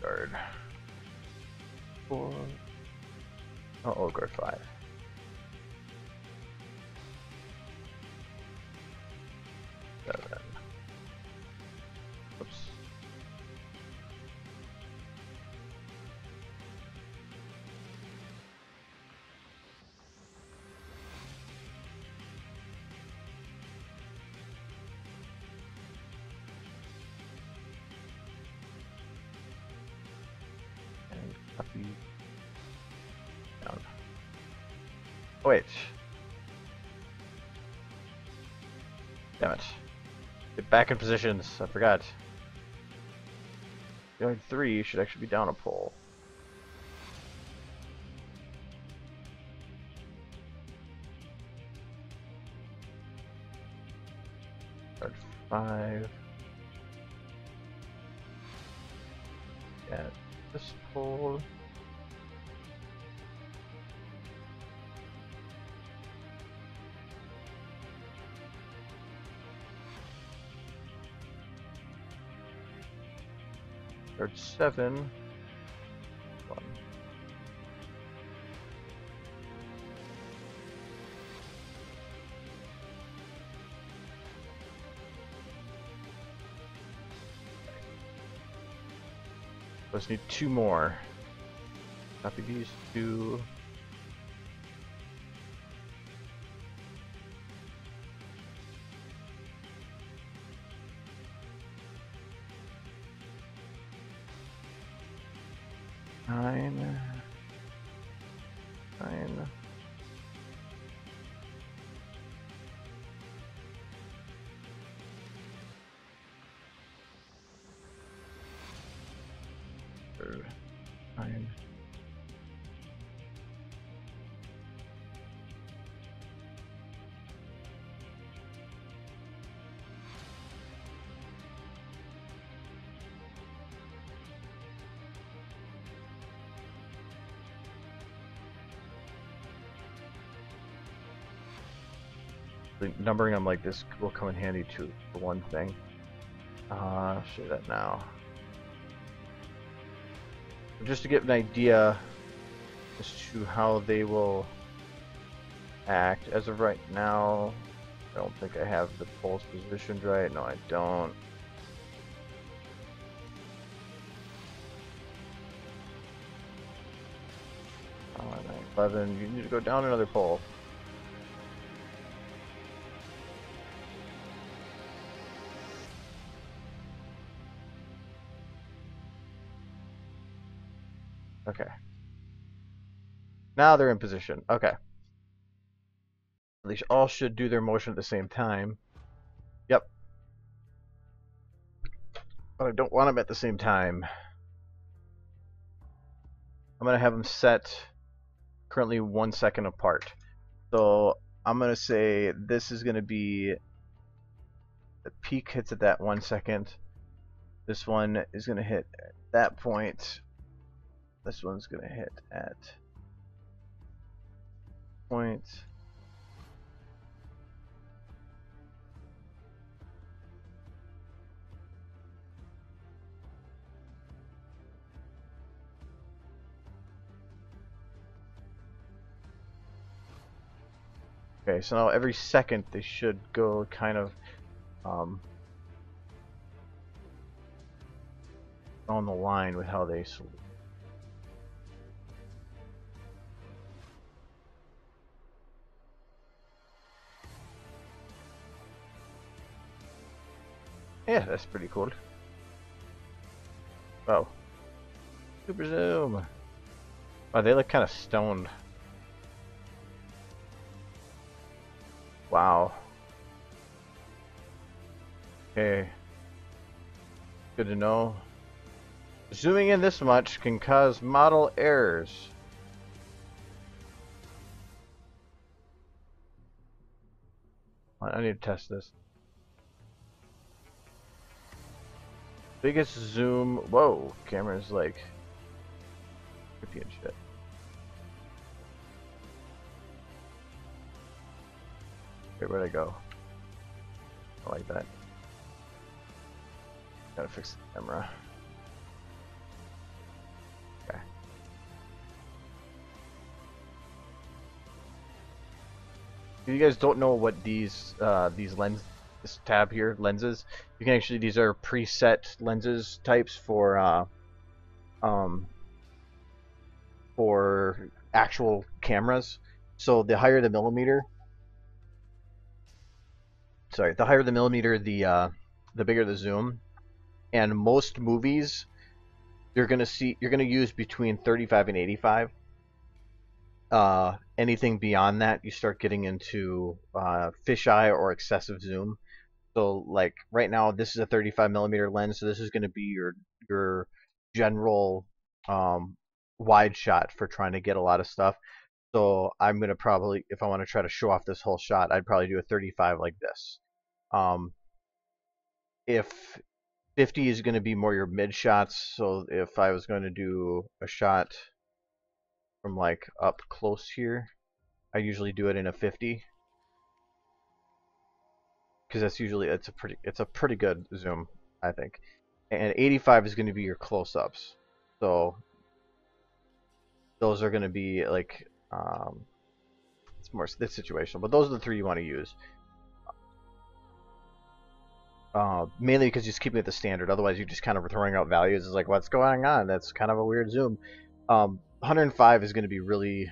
Guard 4. Oh, guard 5. Seven. Oops. And copy down. Oh, wait. Damn it. Get back in positions. I forgot. Guard 3 should actually be down a pole. Guard 5. At this pole. Guard 7. 1. Let's need 2 more. Copy these 2. Nine. Third. 9. The numbering them like this will come in handy too, for one thing. Show that now. Just to get an idea as to how they will act. As of right now, I don't think I have the poles positioned right. No, I don't. Oh, 9, 11. You need to go down another pole. Okay. Now they're in position. Okay. They all should do their motion at the same time. Yep. But I don't want them at the same time. I'm going to have them set currently 1 second apart. So I'm going to say this is going to be the peak hits at that 1 second. This one is going to hit at that point. This one's going to hit at point. Okay, so now every second they should go kind of on the line with how they salute. Yeah, that's pretty cool. Oh, super zoom. Oh, they look kind of stoned. Wow. Okay. Good to know. Zooming in this much can cause model errors. I need to test this. Biggest zoom. Whoa, camera's like creepy and shit. Okay, where'd I go? I like that. Gotta fix the camera. Okay. If you guys don't know what these this tab here, lenses, you can actually, these are preset lenses types for actual cameras. So the higher the millimeter, the bigger the zoom. And most movies, you're gonna use between 35 and 85. Anything beyond that, you start getting into fisheye or excessive zoom. So like right now, this is a 35 millimeter lens, so this is going to be your general wide shot for trying to get a lot of stuff. So I'm going to probably, if I want to try to show off this whole shot, I'd probably do a 35 like this. If 50 is going to be more your mid shots, so if I was going to do a shot from like up close here, I usually do it in a 50 because that's usually it's a pretty good zoom, I think. And 85 is going to be your close-ups. So those are going to be like it's more this situational, but those are the three you want to use. Mainly because you're just keeping it the standard. Otherwise, you're just kind of throwing out values. It's like, what's going on? That's kind of a weird zoom. 105 is going to be really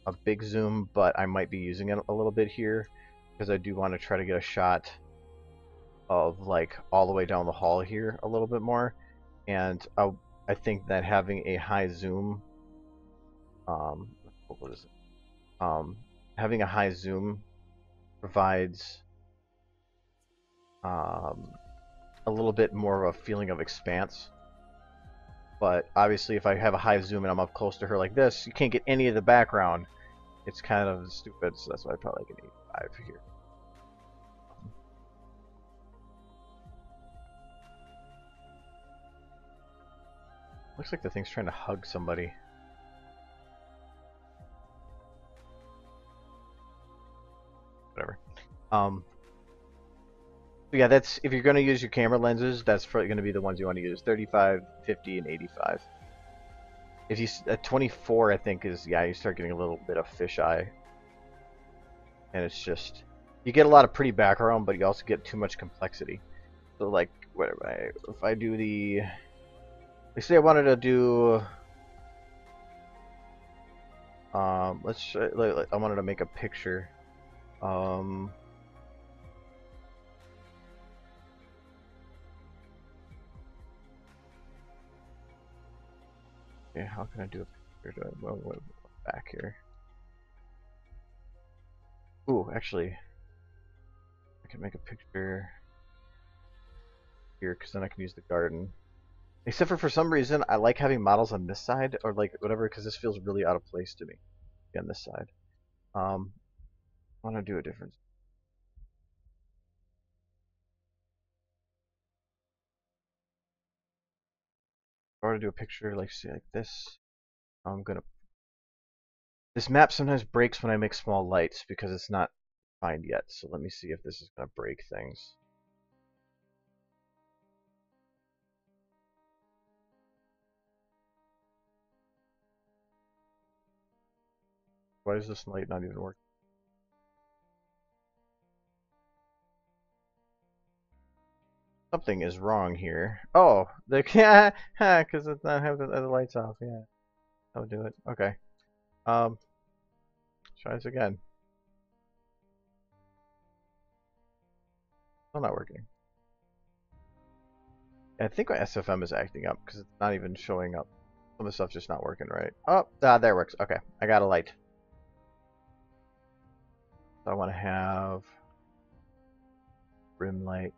a big zoom, but I might be using it a little bit here because I do want to try to get a shot of like all the way down the hall here a little bit more. And I think that having a high zoom, what is it? Having a high zoom provides a little bit more of a feeling of expanse. But obviously, if I have a high zoom and I'm up close to her like this, you can't get any of the background. It's kind of stupid, so that's why I probably like an 85 here. Looks like the thing's trying to hug somebody. Whatever. Yeah, that's, if you're going to use your camera lenses, that's probably going to be the ones you want to use: 35, 50, and 85. If you at 24, I think is, yeah, you start getting a little bit of fisheye, and it's just, you get a lot of pretty background, but you also get too much complexity. So like, whatever, if I do the, let's say I wanted to do, let's try, I wanted to make a picture. Yeah, how can I do a picture? What back here? Ooh, actually, I can make a picture here because then I can use the garden. Except for some reason, I like having models on this side, or like whatever, because this feels really out of place to me on this side. I want to do a difference. I want to do a picture like, say, like this. I'm gonna. This map sometimes breaks when I make small lights because it's not defined yet. So let me see if this is gonna break things. Why is this light not even working? Something is wrong here. Oh, the yeah, because it's not have the lights off. Yeah, I'll do it. Okay. Um, try this again. Still not working. I think my SFM is acting up because it's not even showing up. Some of the stuff's just not working right. Oh, there it works. Okay, I got a light. So I want to have rim light.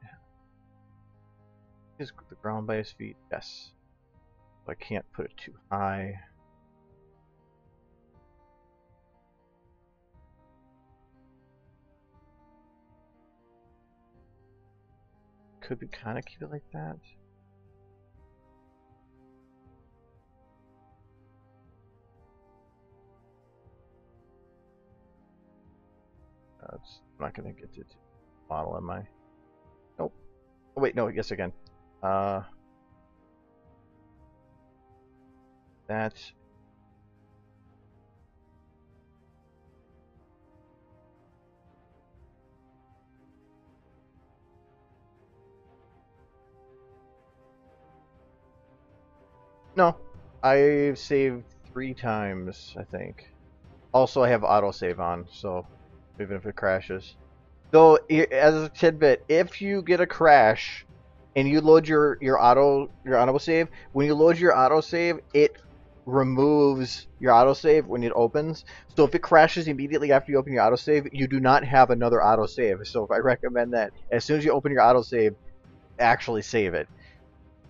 Is the ground by his feet? Yes. So I can't put it too high. Could we kind of keep it like that? I'm not gonna get to model, am I? Nope. Oh wait, no. Yes, again. That's no. I've saved 3 times, I think. Also, I have autosave on, so even if it crashes. Though, as a tidbit, if you get a crash and you load your autosave, when you load your autosave, it removes your autosave when it opens. So if it crashes immediately after you open your autosave, you do not have another autosave. So if I recommend that as soon as you open your autosave, actually save it.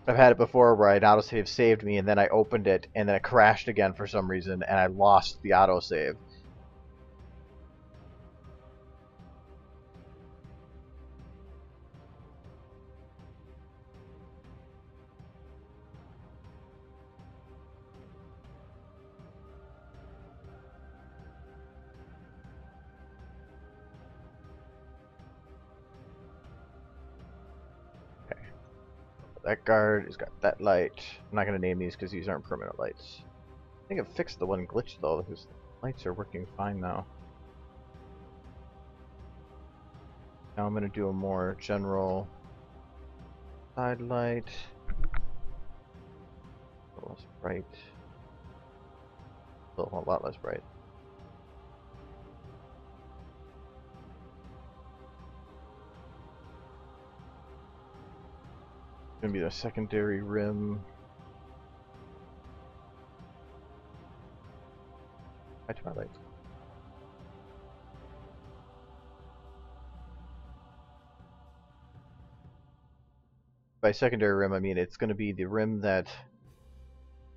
I've had it before where an autosave saved me and then I opened it and then it crashed again for some reason and I lost the autosave. That guard has got that light. I'm not going to name these because these aren't permanent lights. I think I've fixed the one glitch though, because the lights are working fine now. Now I'm going to do a more general side light. A little less bright. A lot less bright. It's going to be the secondary rim. Back to my light. By secondary rim, I mean it's going to be the rim that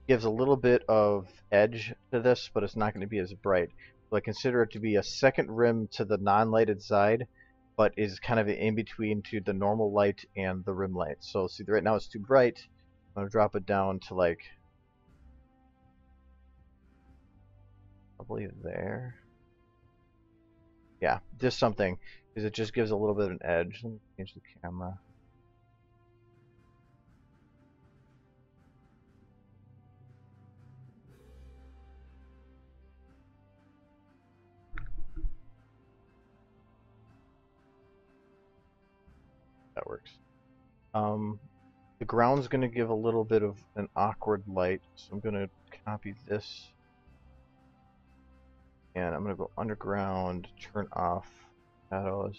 gives a little bit of edge to this, but it's not going to be as bright. So I consider it to be a second rim to the non-lighted side, but is kind of in between to the normal light and the rim light. So see, right now it's too bright. I'm going to drop it down to like probably there. Yeah, just something, because it just gives a little bit of an edge. Let me change the camera. That works. The ground's going to give a little bit of an awkward light, so I'm going to copy this. And I'm going to go underground, turn off shadows.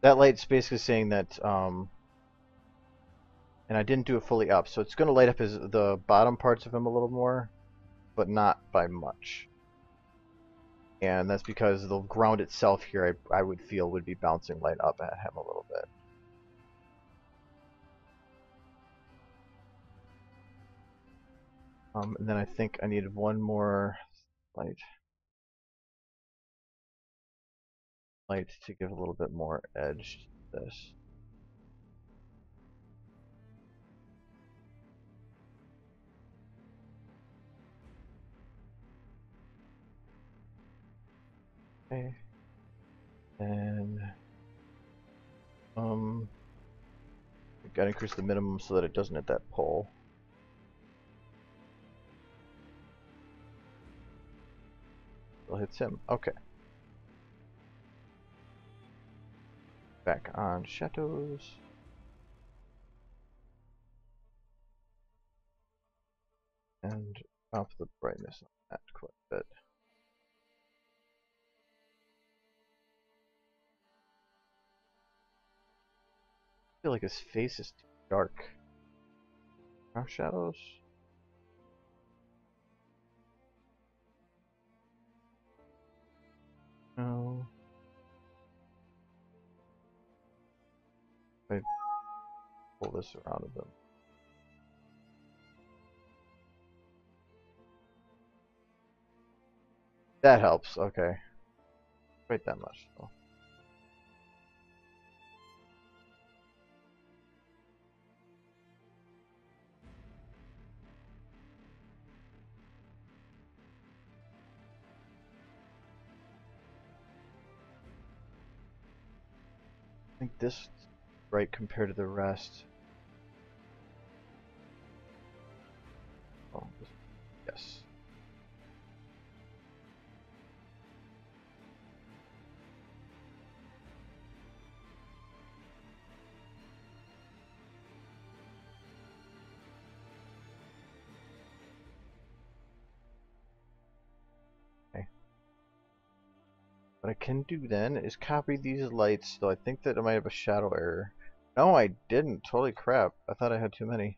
That light's basically saying that, and I didn't do it fully up, so it's going to light up the bottom parts of him a little more, but not by much. And that's because the ground itself here, I would feel, would be bouncing light up at him a little bit. And then I think I needed one more light to give a little bit more edge to this. Okay. And we gotta increase the minimum so that it doesn't hit that pole. Still hits him. Okay. Back on shadows. And up the brightness on that quite a bit. I feel like his face is too dark. Our shadows? No. I pull this around a bit. That helps, okay. Quite that much though. I think this is right compared to the rest. Oh, yes. What I can do then is copy these lights, though I think that I might have a shadow error. No, I didn't. Totally crap. I thought I had too many.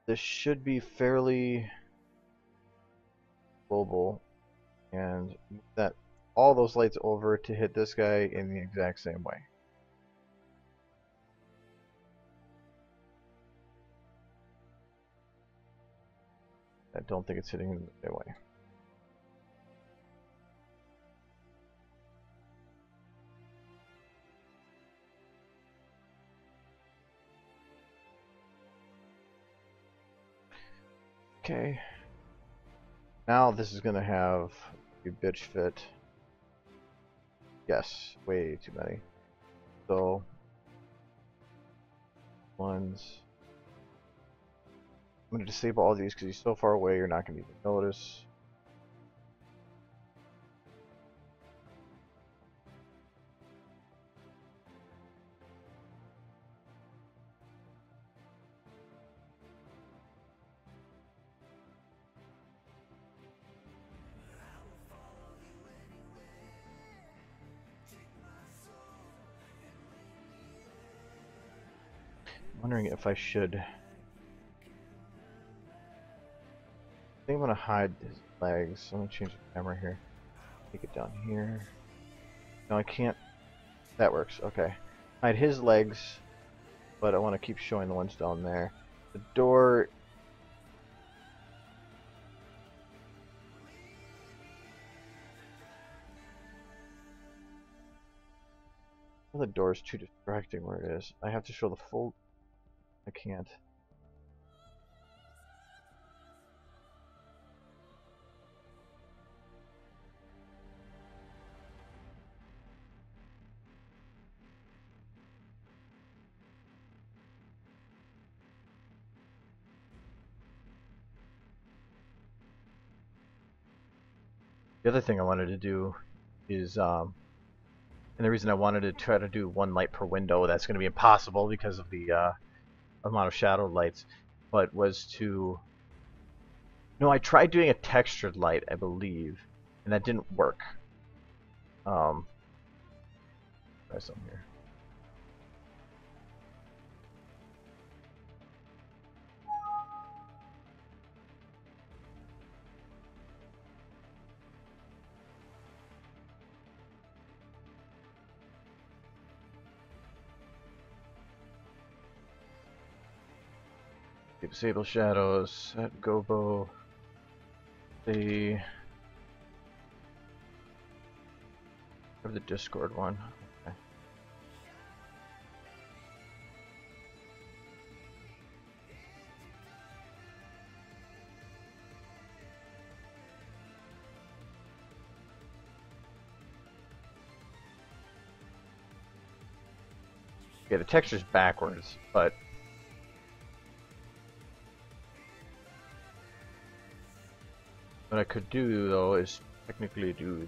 This should be fairly global, and that all those lights over to hit this guy in the exact same way. I don't think it's hitting in the same way. Okay. Now this is gonna have a bitch fit. Yes, way too many. So ones. I'm gonna disable all these because he's so far away you're not gonna even notice. I'm wondering if I should. I think I'm gonna hide his legs. I'm gonna change the camera here. Take it down here. No, I can't. That works. Okay. Hide his legs, but I want to keep showing the ones down there. The door. The door is too distracting where it is. I have to show the full. I can't. The other thing I wanted to do is, and the reason I wanted to try to do one light per window, that's going to be impossible because of the amount of shadow lights, but was to. No, I tried doing a textured light, I believe, and that didn't work. Try some here. Disable shadows, set gobo, the Discord one. Okay. Okay, the texture's backwards, but what I could do though is technically do.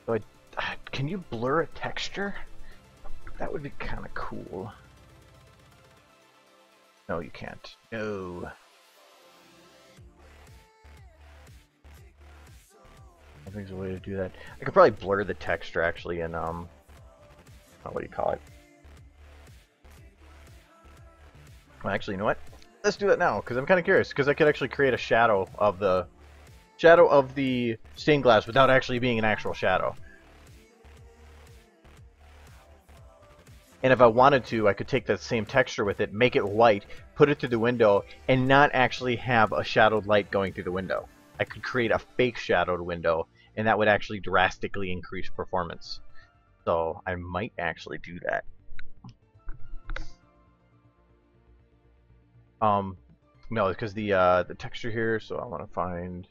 So can you blur a texture? That would be kind of cool. No, you can't. No. I think there's a way to do that. I could probably blur the texture actually in what do you call it? Well, actually, you know what? Let's do that now because I'm kind of curious because I could actually create a shadow of the stained glass without actually being an actual shadow. And if I wanted to, I could take that same texture with it, make it white, put it through the window, and not actually have a shadowed light going through the window. I could create a fake shadowed window, and that would actually drastically increase performance. So I might actually do that. No, because the texture here. So I want to find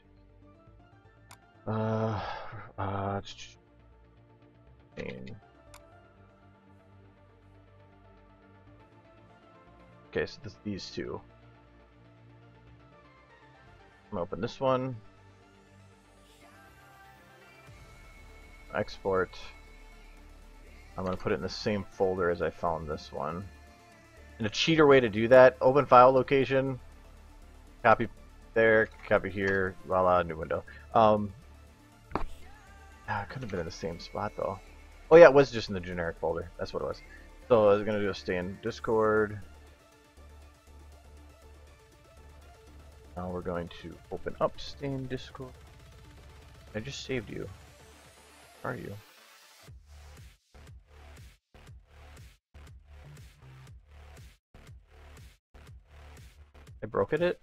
okay, so these two. I'm gonna open this one. Export. I'm gonna put it in the same folder as I found this one. And a cheater way to do that: open file location, copy there, copy here, voila, new window. It could have been in the same spot though. Oh yeah, it was just in the generic folder. That's what it was. So I was gonna do a stay in Discord. Now we're going to open up stay in Discord. I just saved you. Where are you? I broke it? Is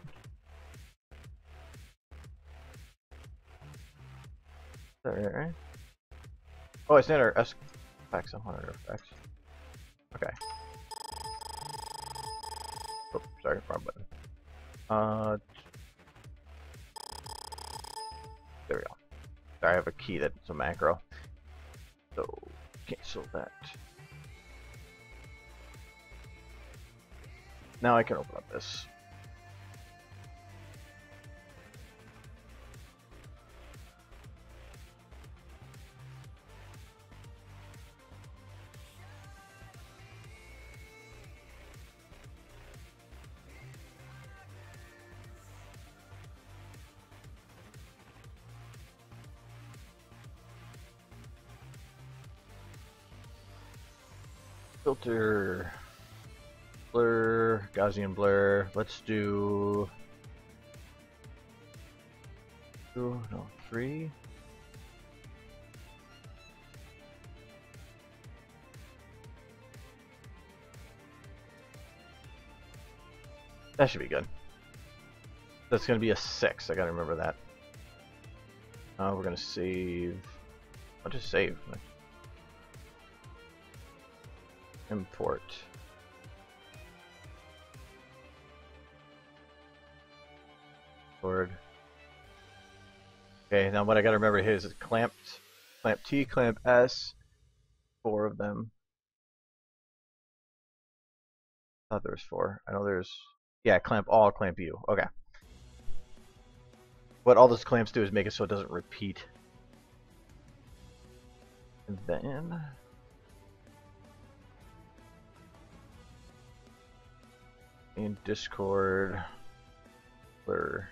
that right? Oh, it's not our effects. I wanted our effects. Okay. Oh, sorry, wrong button. There we go. Sorry, I have a key that's a macro. So, cancel that. Now I can open up this. Filter, blur, Gaussian blur. Let's do 3. That should be good. That's going to be a 6. I got to remember that. We're going to save. I'll just save. Import. Word. Okay, now what I gotta remember here is clamp T, clamp S, 4 of them. I thought there was 4. I know there's, yeah, clamp all, clamp U. Okay. What all those clamps do is make it so it doesn't repeat. And then in Discord, blur.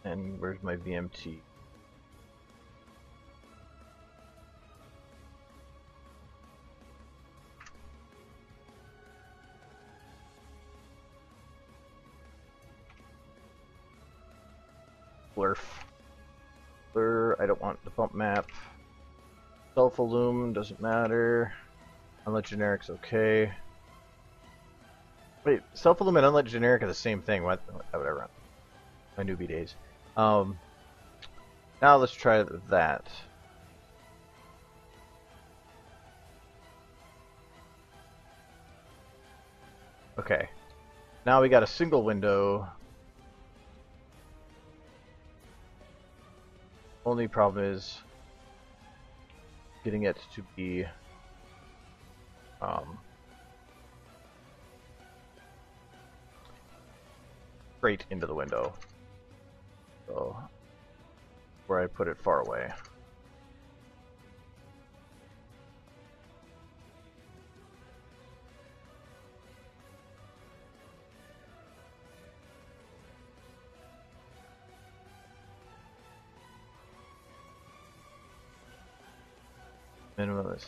And where's my VMT? Blur. Blur, I don't want the bump map. Self-illum, doesn't matter. Unlit generic's okay. Wait, self-illum and unlit generic are the same thing. What would I run? My newbie days. Now let's try that. Okay. Now we got a single window. Only problem is getting it to be straight into the window. So where I put it far away. Minimalist.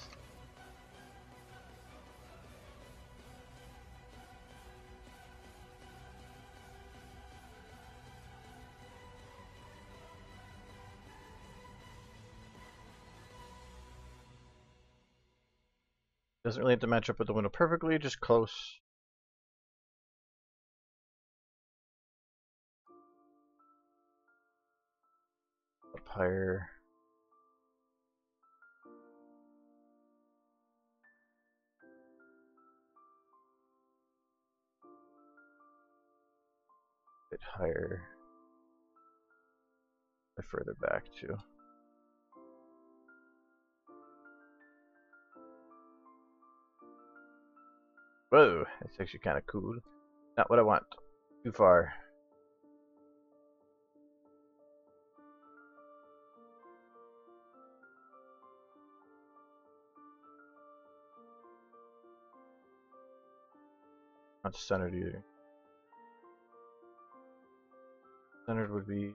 Doesn't really have to match up with the window perfectly, just close. Up higher. Bit higher. Or further back too. Whoa, that's actually kind of cool. Not what I want. Too far. Not centered either. Centered would be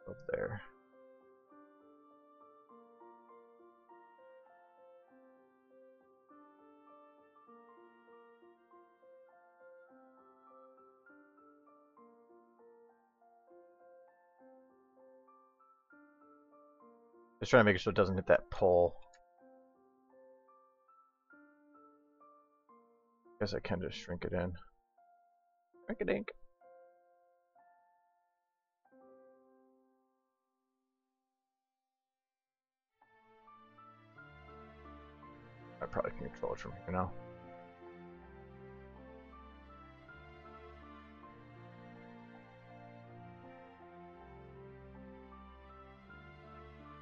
up there. Just trying to make sure it doesn't hit that pole. Guess I can just shrink it in. Shrink a dink. I probably can control it from here now.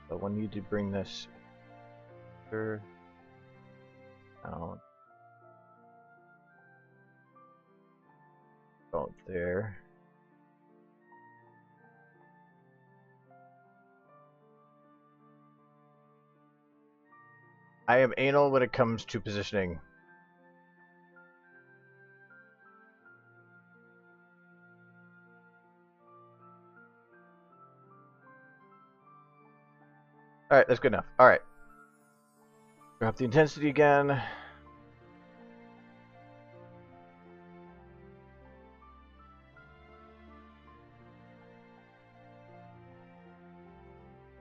So we'll need to bring this here down. About there. I am anal when it comes to positioning. Alright, that's good enough. Alright. Drop the intensity again.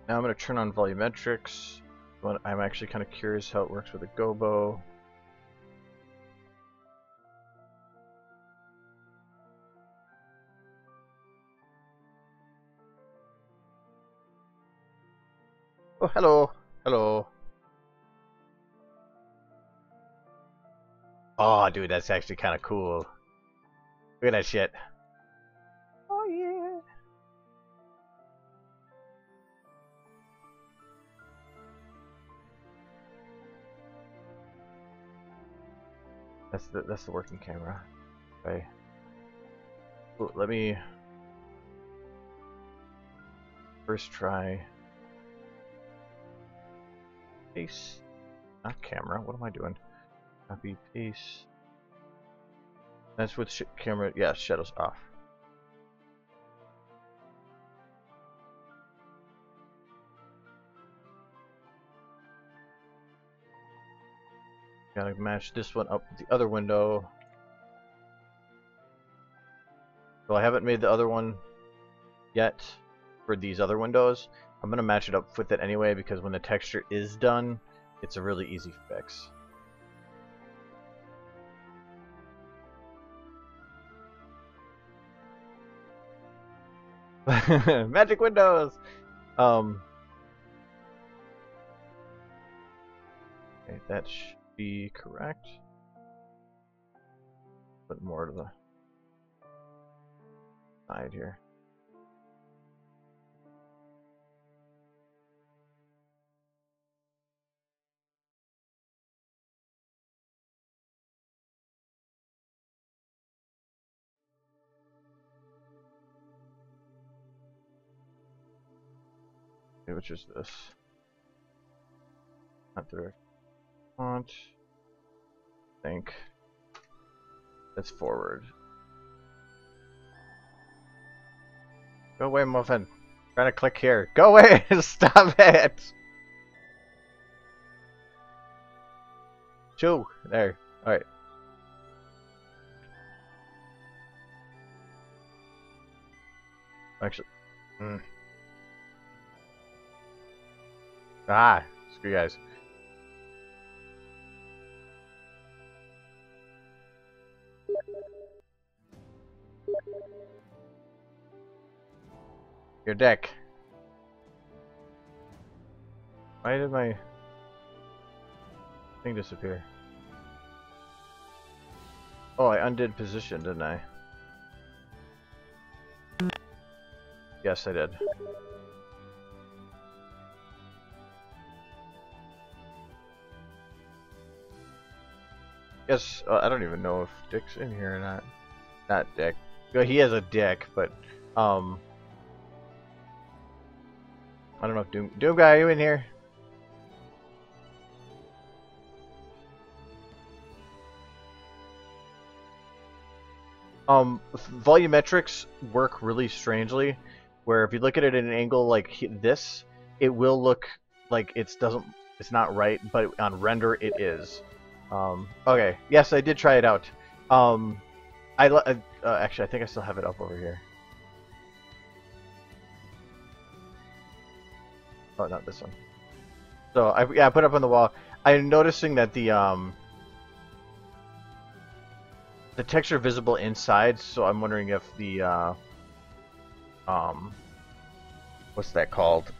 Now I'm going to turn on volumetrics. But I'm actually kind of curious how it works with a gobo. Oh, hello. Hello. Oh, dude, that's actually kind of cool. Look at that shit. Oh, yeah. That's the working camera. Okay. Ooh, let me first try paste. Not camera. What am I doing? Copy paste. That's with camera. Yeah, shadows off. Gotta match this one up with the other window. So I haven't made the other one yet for these other windows. I'm gonna match it up with it anyway because when the texture is done, it's a really easy fix. Magic windows! Okay, that's be correct. Put more to the side here. Okay, which is this? Not the font. I think it's forward. Go away, muffin. I'm trying to click here. Go away! Stop it! Shoo! There. Alright. Actually. Ah! Screw you guys. Your deck. Why did my thing disappear? Oh, I undid position, didn't I? Yes, I did. Yes, I don't even know if Dick's in here or not. Not Dick. Well, he has a dick, but I don't know if Doom Guy, are you in here? Volumetrics work really strangely, where if you look at it at an angle like this, it will look like it's not right, but on render it is. Okay, yes, I did try it out. Actually, I think I still have it up over here. Oh, not this one. So I put it up on the wall. I'm noticing that the texture visible inside, so I'm wondering if the what's that called?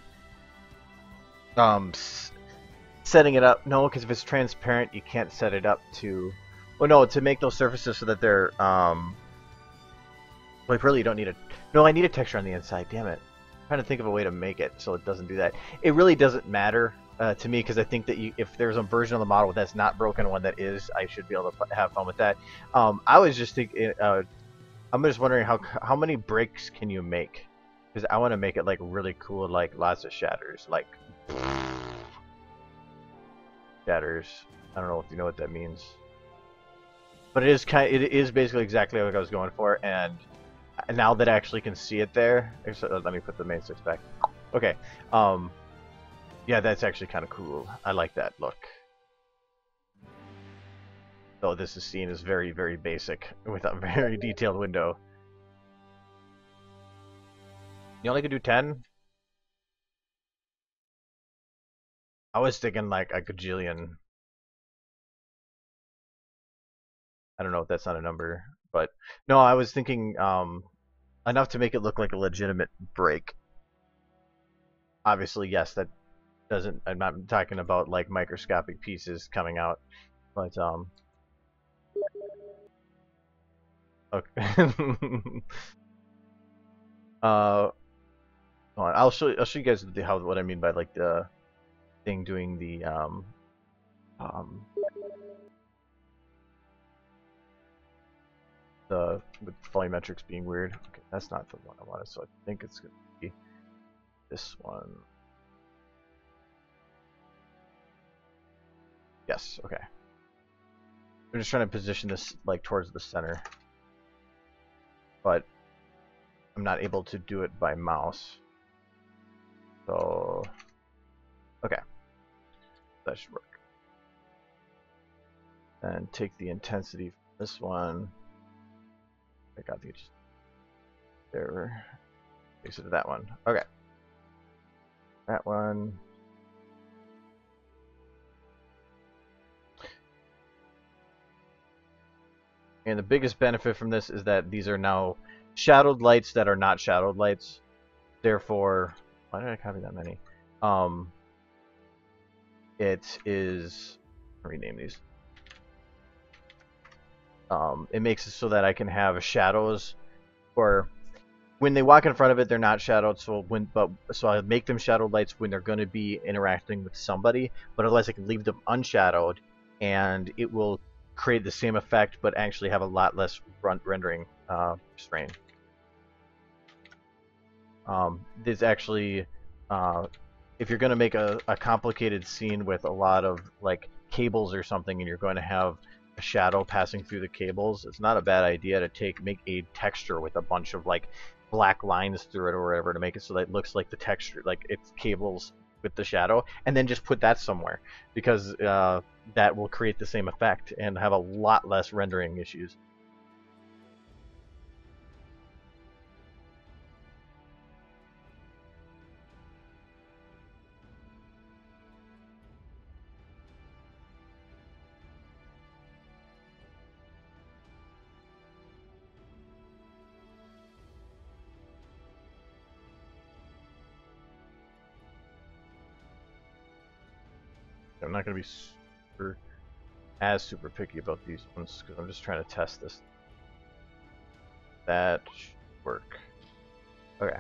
Setting it up. No, because if it's transparent, you can't set it up to. Well, no, to make those surfaces so that they're like really you don't need a. No, I need a texture on the inside. Damn it! I'm trying to think of a way to make it so it doesn't do that. It really doesn't matter to me because I think that if there's a version of the model that's not broken, one that is, I should be able to have fun with that. I was just thinking. I'm just wondering how many breaks can you make? Because I want to make it like really cool, like lots of shatters, like shatters. I don't know if you know what that means, but it is basically exactly what I was going for. And now that I actually can see it there, let me put the main six back. Okay, yeah, that's actually kind of cool. I like that look. Though this is seen as very, very basic with a very detailed window. You only could do 10? I was thinking like a gajillion. I don't know if that's not a number, but no, I was thinking enough to make it look like a legitimate break. Obviously, yes, that doesn't. I'm not talking about like microscopic pieces coming out, but okay. Hold on. I'll show you guys what I mean by like the thing doing the with volumetrics being weird. Okay, that's not the one I wanted, so I think it's gonna be this one. Yes, okay. I'm just trying to position this like towards the center, but I'm not able to do it by mouse. So, okay, that should work. And take the intensity from this one. I got the there. Fix it to that one. Okay, that one. And the biggest benefit from this is that these are now shadowed lights that are not shadowed lights. Therefore, why did I copy that many? It is rename these. It makes it so that I can have shadows, or when they walk in front of it, they're not shadowed. So I make them shadowed lights when they're going to be interacting with somebody, but otherwise I can leave them unshadowed, and it will create the same effect, but actually have a lot less rendering strain. This actually, if you're going to make a complicated scene with a lot of like cables or something, and you're going to have a shadow passing through the cables, it's not a bad idea to make a texture with a bunch of like black lines through it or whatever to make it so that it looks like the texture, like it's cables with the shadow, and then just put that somewhere, because that will create the same effect and have a lot less rendering issues. I'm not going to be super picky about these ones because I'm just trying to test this. That should work. Okay.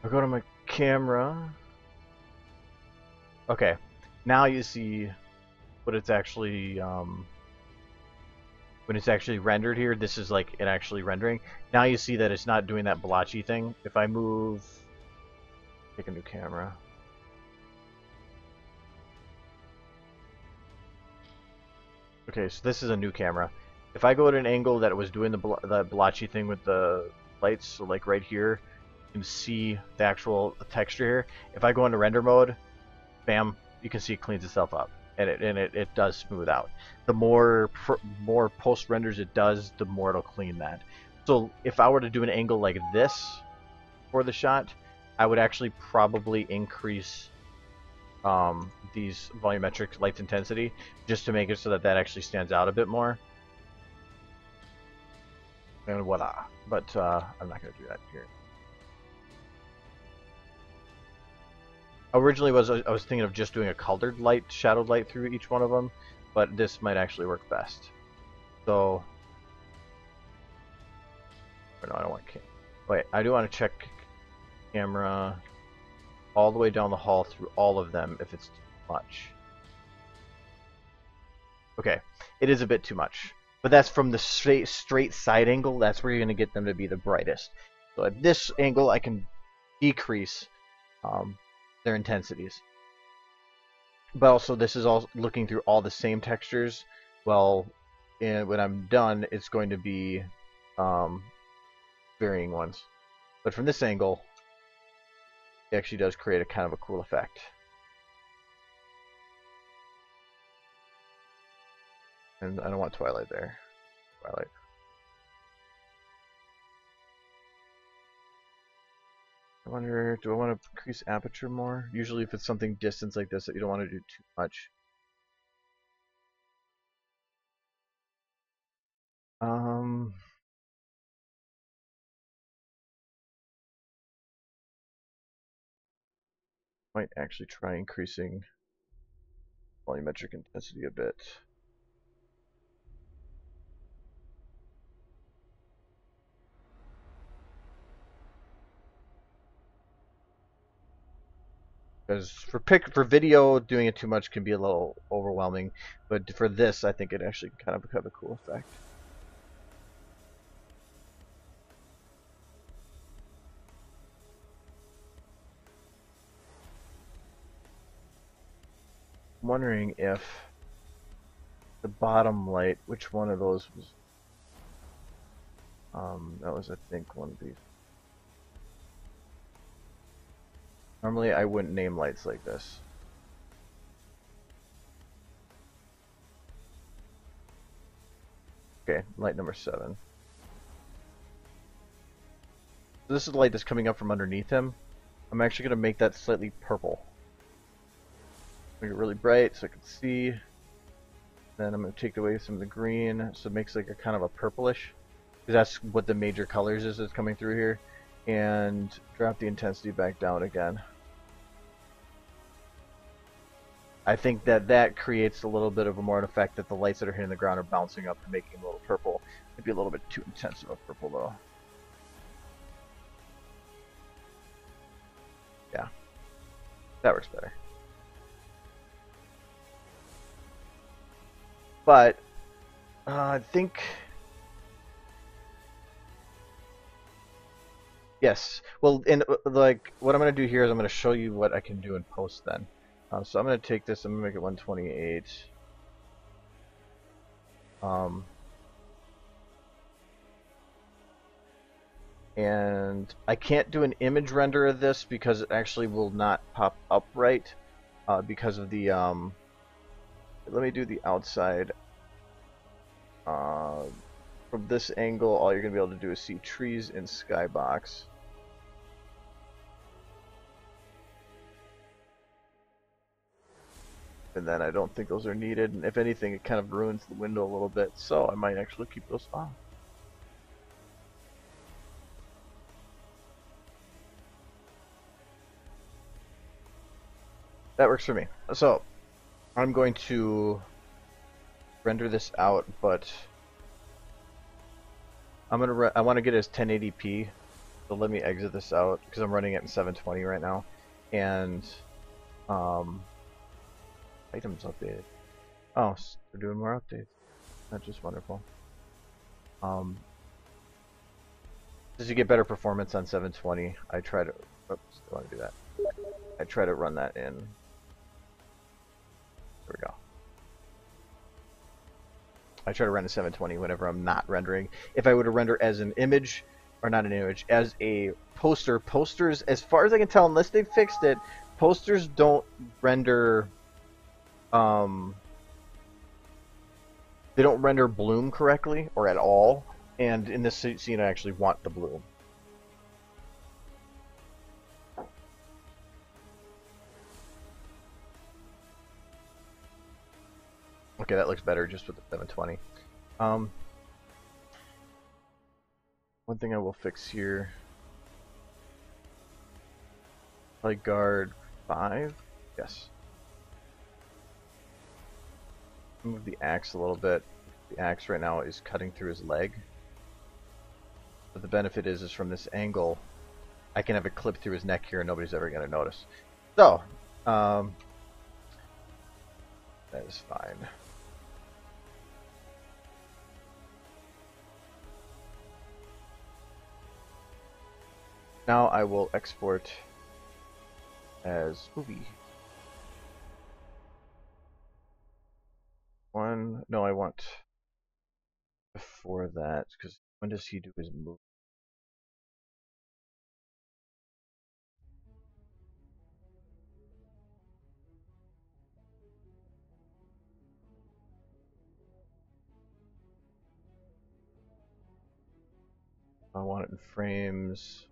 I'll go to my camera. Okay. Now you see what it's actually when it's actually rendered here. This is like it actually rendering. Now you see that it's not doing that blotchy thing. If I move, take a new camera. Okay, so this is a new camera. If I go at an angle that it was doing the blotchy thing with the lights, so like right here, you can see the actual texture here. If I go into render mode, bam, you can see it cleans itself up, and it does smooth out. The more post renders it does, the more it'll clean that. So if I were to do an angle like this for the shot, I would actually probably increase these volumetric light intensity just to make it so that that actually stands out a bit more. And voila. But I'm not going to do that here. Originally I was thinking of just doing a colored light, shadowed light through each one of them, but this might actually work best. So, no, I don't want. Wait, I do want to check camera all the way down the hall through all of them if it's too much. Okay, it is a bit too much, but that's from the straight side angle. That's where you're going to get them to be the brightest. So at this angle, I can decrease their intensities. But also, this is all looking through all the same textures. Well, when I'm done, it's going to be varying ones. But from this angle, it actually does create a kind of a cool effect. And I don't want twilight there. Twilight. I wonder, do I want to increase aperture more? Usually if it's something distance like this, that you don't want to do too much. Might actually try increasing volumetric intensity a bit. Because for video, doing it too much can be a little overwhelming, but for this, I think it actually kind of have a cool effect. I'm wondering if the bottom light, which one of those was? That was, I think, one of these. Normally, I wouldn't name lights like this. Okay, light number 7. So this is the light that's coming up from underneath him. I'm actually going to make that slightly purple. Make it really bright so I can see. Then I'm going to take away some of the green, so it makes like a kind of a purplish. Because that's what the major colors is that's coming through here. And drop the intensity back down again. I think that creates a little bit of a more an effect that the lights that are hitting the ground are bouncing up and making a little purple. Maybe a little bit too intense of a purple though. Yeah, that works better. But I think yes. Well, and like what I'm gonna do here is I'm gonna show you what I can do in post then. So I'm gonna take this. I'm gonna make it 128. And I can't do an image render of this because it actually will not pop up right because of the let me do the outside. From this angle, all you're gonna be able to do is see trees in skybox. And then I don't think those are needed, and if anything, it kind of ruins the window a little bit, so I might actually keep those on. That works for me. So I'm going to render this out, but I want to get it as 1080p. So let me exit this out because I'm running it in 720 right now, and items updated. Oh, they're doing more updates. That's just wonderful. As you get better performance on 720, I try to. Oops, don't want to do that. I try to run that in. There we go. I try to run a 720 whenever I'm not rendering. If I were to render as an image, or not an image, as a poster, posters, as far as I can tell, unless they fixed it, posters don't render. They don't render bloom correctly or at all. And in this scene, I actually want the bloom. Okay, that looks better just with the 720. One thing I will fix here. Play guard 5. Yes. Move the axe a little bit. The axe right now is cutting through his leg. But the benefit is from this angle, I can have it clip through his neck here and nobody's ever going to notice. So, that is fine. Now I will export as movie. No, I want before that, because when does he do his move? I want it in frames.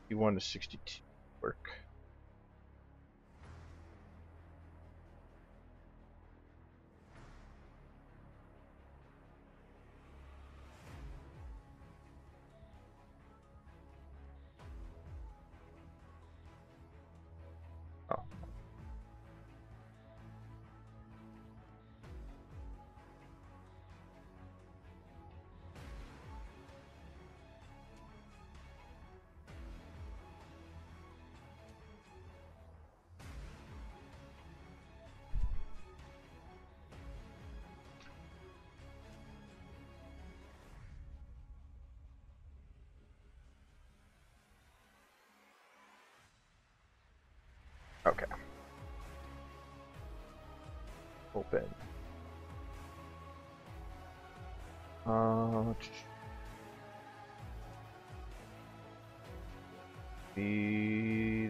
You want a 62 work. Oh. Okay. Open.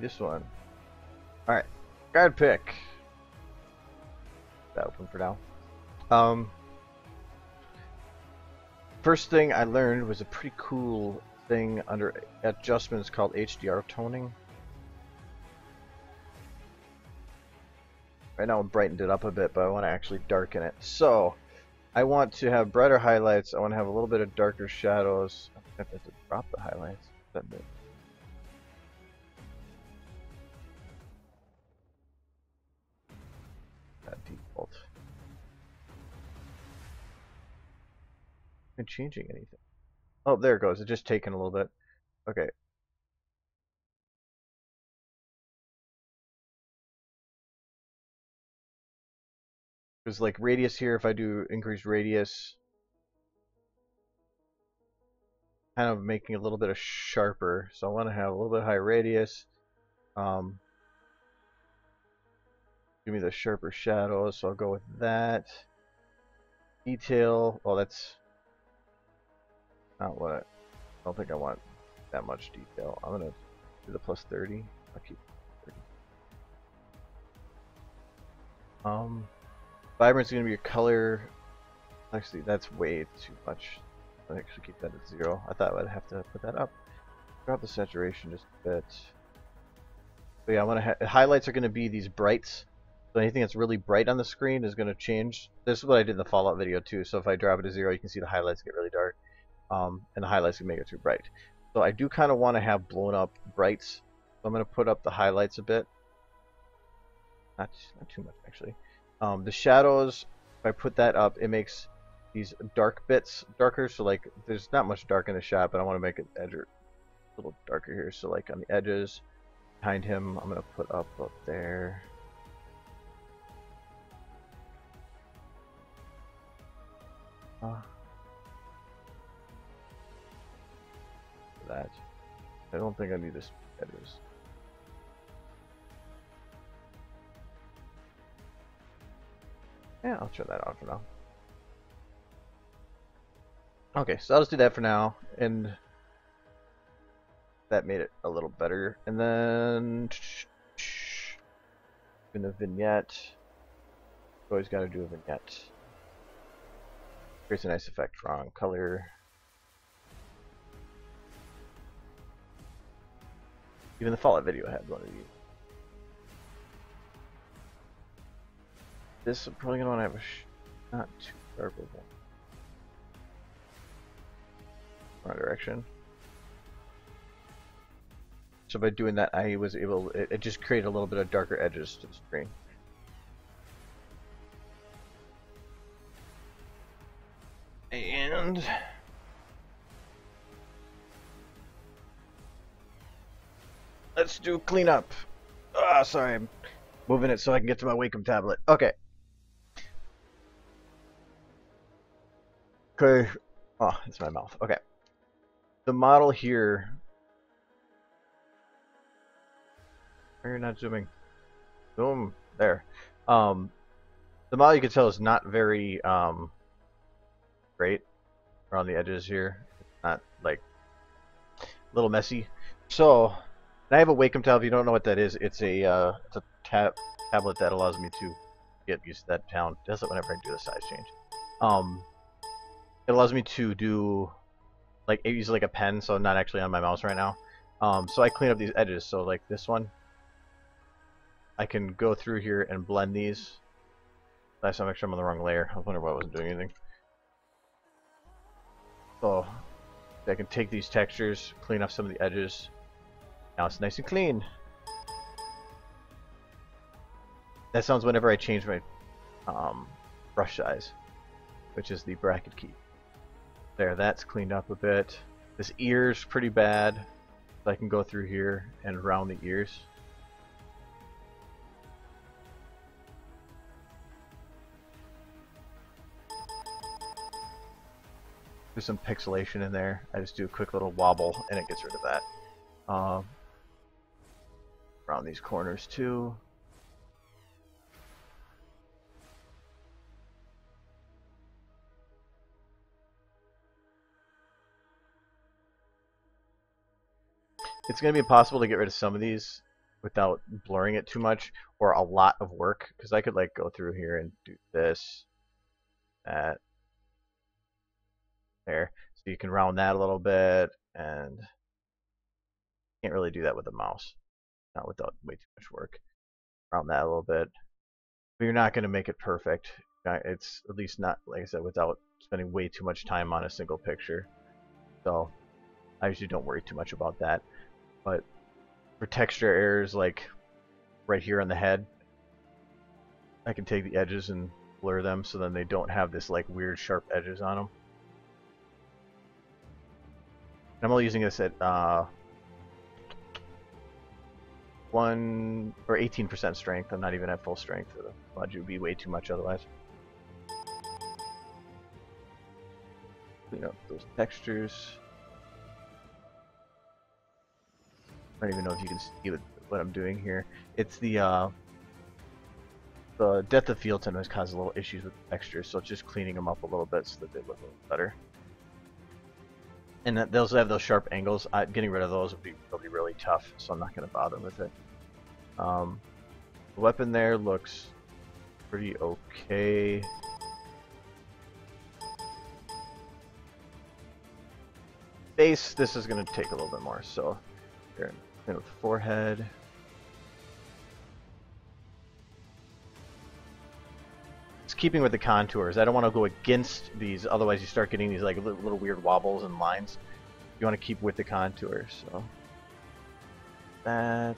This one. All right, guard pick. That open for now. First thing I learned was a pretty cool thing under adjustments called HDR toning. Right now I brightened it up a bit, but I want to actually darken it. So I want to have brighter highlights. I want to have a little bit of darker shadows. I have to drop the highlights. am changing anything? Oh, there it goes. It's just taking a little bit. Okay. There's like radius here. If I do increase radius, kind of making it a little bit of sharper. So I want to have a little bit higher radius. Give me the sharper shadows, so I'll go with that. Detail. Oh, that's not what I don't think I want that much detail. I'm gonna do the plus 30. I'll keep 30. Vibrance is gonna be your color. Actually, that's way too much. I'll actually keep that at 0. I thought I'd have to put that up. Drop the saturation just a bit. But yeah, I want to highlights are gonna be these brights. So anything that's really bright on the screen is gonna change. This is what I did in the Fallout video too. So if I drop it to 0, you can see the highlights get really dark. And the highlights can make it too bright. So I do kind of want to have blown up brights. So I'm going to put up the highlights a bit. Not too much, actually. The shadows, if I put that up, it makes these dark bits darker. So like, there's not much dark in the shot, but I want to make it a little darker here. So like on the edges, behind him, I'm going to put up there. That. I don't think I need this edges. Yeah, I'll turn that on for now. Okay, so I'll just do that for now, and that made it a little better. And then in the vignette, always got to do a vignette. Creates a nice effect. Wrong color. Even the Fallout video had one of these. This I'm probably gonna want to have a not too sharp of one. Wrong direction. So by doing that, I was able. It just created a little bit of darker edges to the screen. And let's do cleanup. Ah, sorry, I'm moving it so I can get to my Wacom tablet. Okay. Okay. Oh, it's my mouth. Okay. The model here. Why are you not zooming? Zoom. There. The model you can tell is not very great around the edges here. It's not like a little messy. So I have a Wacom tablet. If you don't know what that is, it's a tablet that allows me to get used to that sound. It does it whenever I do the size change. It allows me to do like use like a pen, so I'm not actually on my mouse right now. So I clean up these edges. So like this one, I can go through here and blend these. Last time, make sure I'm on the wrong layer. I was wondering why I wasn't doing anything. So I can take these textures, clean off some of the edges. Now it's nice and clean. That sounds whenever I change my brush size, which is the bracket key. There, that's cleaned up a bit. This ear's pretty bad. So I can go through here and round the ears. There's some pixelation in there. I just do a quick little wobble and it gets rid of that. Around these corners too. It's going to be impossible to get rid of some of these without blurring it too much or a lot of work, because I could like go through here and do this, that, there. So you can round that a little bit, and can't really do that with a mouse, not without way too much work. Round that a little bit, but you're not going to make it perfect. It's at least not, like I said, without spending way too much time on a single picture. So I usually don't worry too much about that. But for texture errors, like right here on the head, I can take the edges and blur them so then they don't have this like weird sharp edges on them. I'm only using this at 1 or 18% strength. I'm not even at full strength. The smudge would be way too much otherwise. Clean up those textures. I don't even know if you can see what I'm doing here. It's the depth of field sometimes causes a little issues with the textures, so it's just cleaning them up a little bit so that they look a little better. And they also have those sharp angles. Getting rid of those would be really tough, so I'm not going to bother with it. The weapon there looks pretty okay. Face, this is going to take a little bit more, so here, clean up the forehead. It's keeping with the contours. I don't want to go against these, otherwise you start getting these like little weird wobbles and lines. You want to keep with the contours, so that.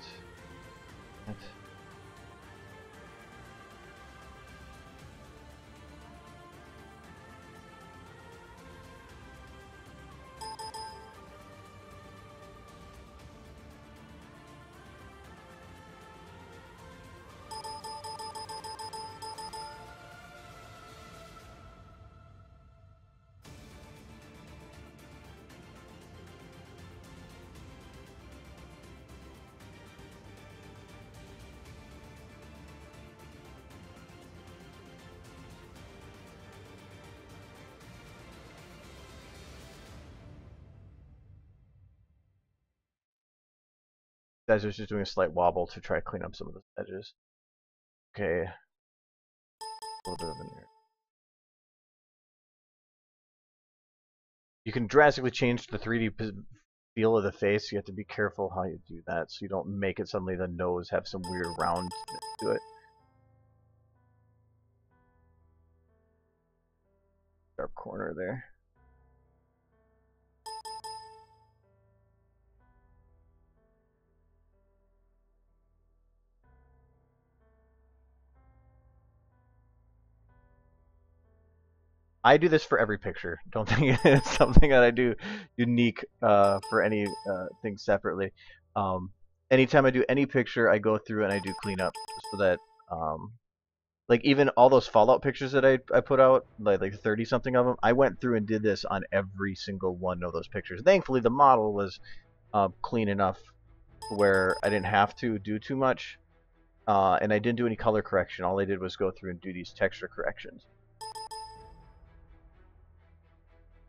Guys, I was just doing a slight wobble to try to clean up some of the edges. Okay. A little bit of an error. You can drastically change the 3D feel of the face. You have to be careful how you do that, so you don't make it suddenly the nose have some weird round to it. Sharp corner there. I do this for every picture. Don't think it's something that I do unique for any thing separately. Anytime I do any picture, I go through and I do cleanup so that, like even all those Fallout pictures that I put out, like 30 something of them, I went through and did this on every single one of those pictures. Thankfully, the model was clean enough where I didn't have to do too much, and I didn't do any color correction. All I did was go through and do these texture corrections.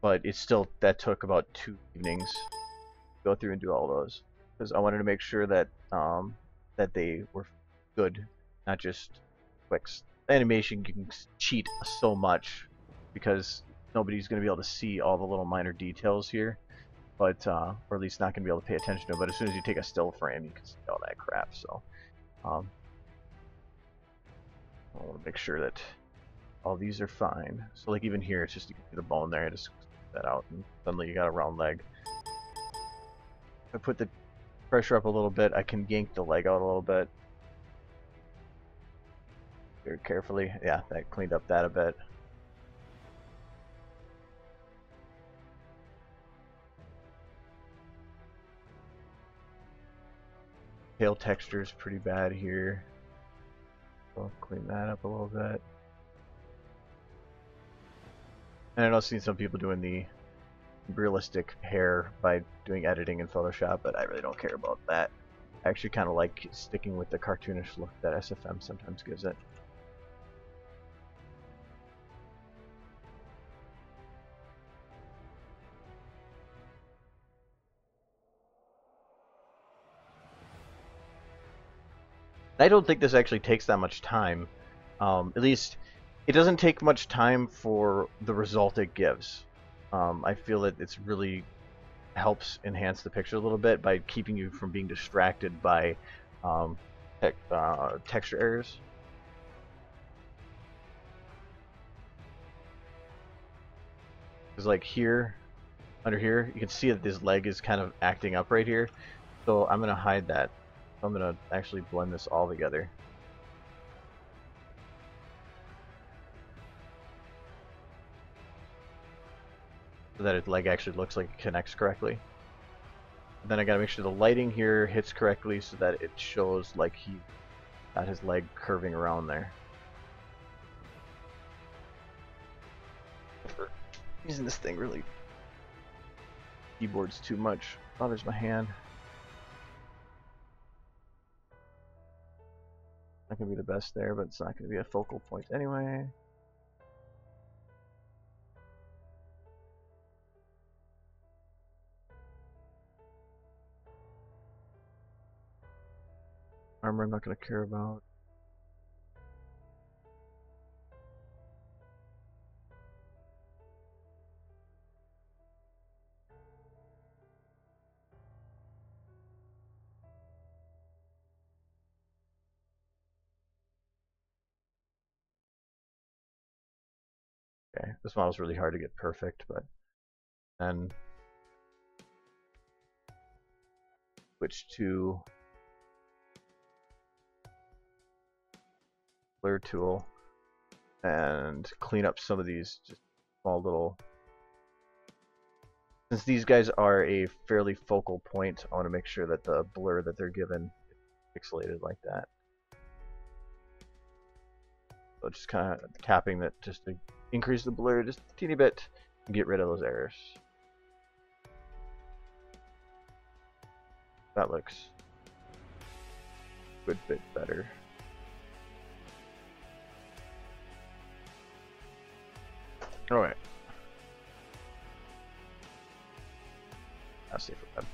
But it's still, that took about 2 evenings to go through and do all those, because I wanted to make sure that that they were good, not just quick. Animation, you can cheat so much because nobody's going to be able to see all the little minor details here, but or at least not going to be able to pay attention to it. But as soon as you take a still frame, you can see all that crap. So I want to make sure that all these are fine. So like even here, it's just you can see the bone there. Just that out, and suddenly you got a round leg. If I put the pressure up a little bit, I can yank the leg out a little bit. Very carefully. Yeah, that cleaned up that a bit. Tail texture is pretty bad here. So I'll clean that up a little bit. And I know I've seen some people doing the realistic hair by doing editing in Photoshop, but I really don't care about that. I actually kind of like sticking with the cartoonish look that SFM sometimes gives it. I don't think this actually takes that much time. At least, it doesn't take much time for the result it gives. I feel that it's really helps enhance the picture a little bit by keeping you from being distracted by texture errors. Because like here, under here, you can see that this leg is kind of acting up right here. So I'm going to hide that. I'm going to actually blend this all together. So that its leg actually looks like it connects correctly. Then I gotta make sure the lighting here hits correctly so that it shows like he got his leg curving around there. Using this thing really keyboards too much. Bothers my hand. Not gonna be the best there, but it's not gonna be a focal point anyway. Armor I'm not gonna care about. Okay, this model's really hard to get perfect, but then switch to blur tool and clean up some of these just small little. Since these guys are a fairly focal point, I want to make sure that the blur that they're given is pixelated like that. So just kind of tapping that just to increase the blur just a teeny bit and get rid of those errors. That looks a good bit better. Alright. I'll see for that.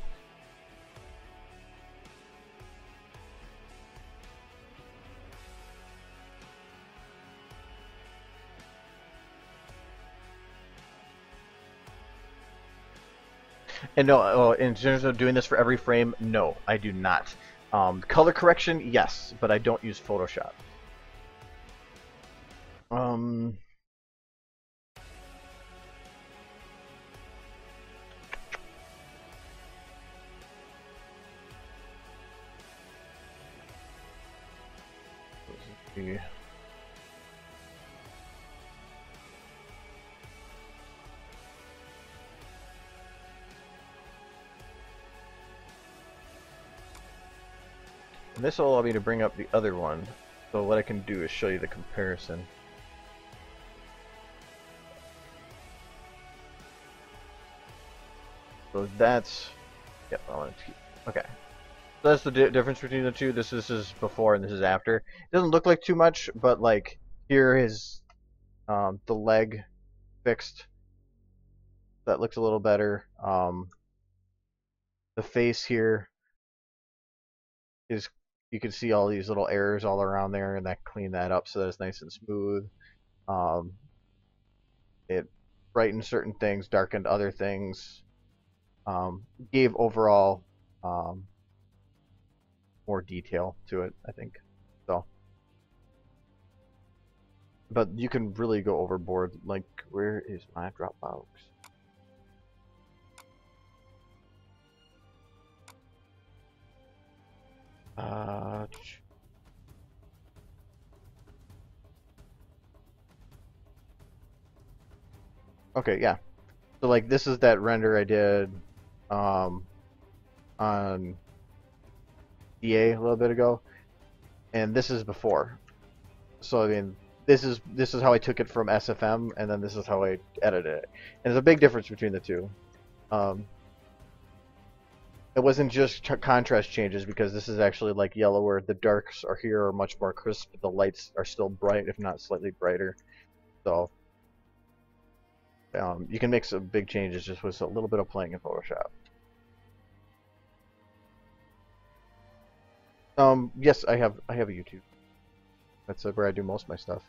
And no, in terms of doing this for every frame, no, I do not. Color correction, yes, but I don't use Photoshop. Yeah. And this will allow me to bring up the other one. So what I can do is show you the comparison. So that's, yep, I want to keep, okay. So that's the difference between the two. This is before and this is after. It doesn't look like too much, but like here is the leg fixed. That looks a little better. The face here is, you can see all these little errors all around there, and that cleaned that up so that it's nice and smooth. It brightened certain things, darkened other things. Gave overall more detail to it, I think. So, but you can really go overboard. Like, where is my Dropbox? Okay, yeah. So like this is that render I did on EA a little bit ago, and this is before. So I mean, this is how I took it from SFM, and then this is how I edited it. And there's a big difference between the two. It wasn't just contrast changes, because this is actually like yellow, where the darks are here are much more crisp, the lights are still bright, if not slightly brighter. So you can make some big changes just with a little bit of playing in Photoshop. Yes, I have a YouTube. That's where I do most of my stuff.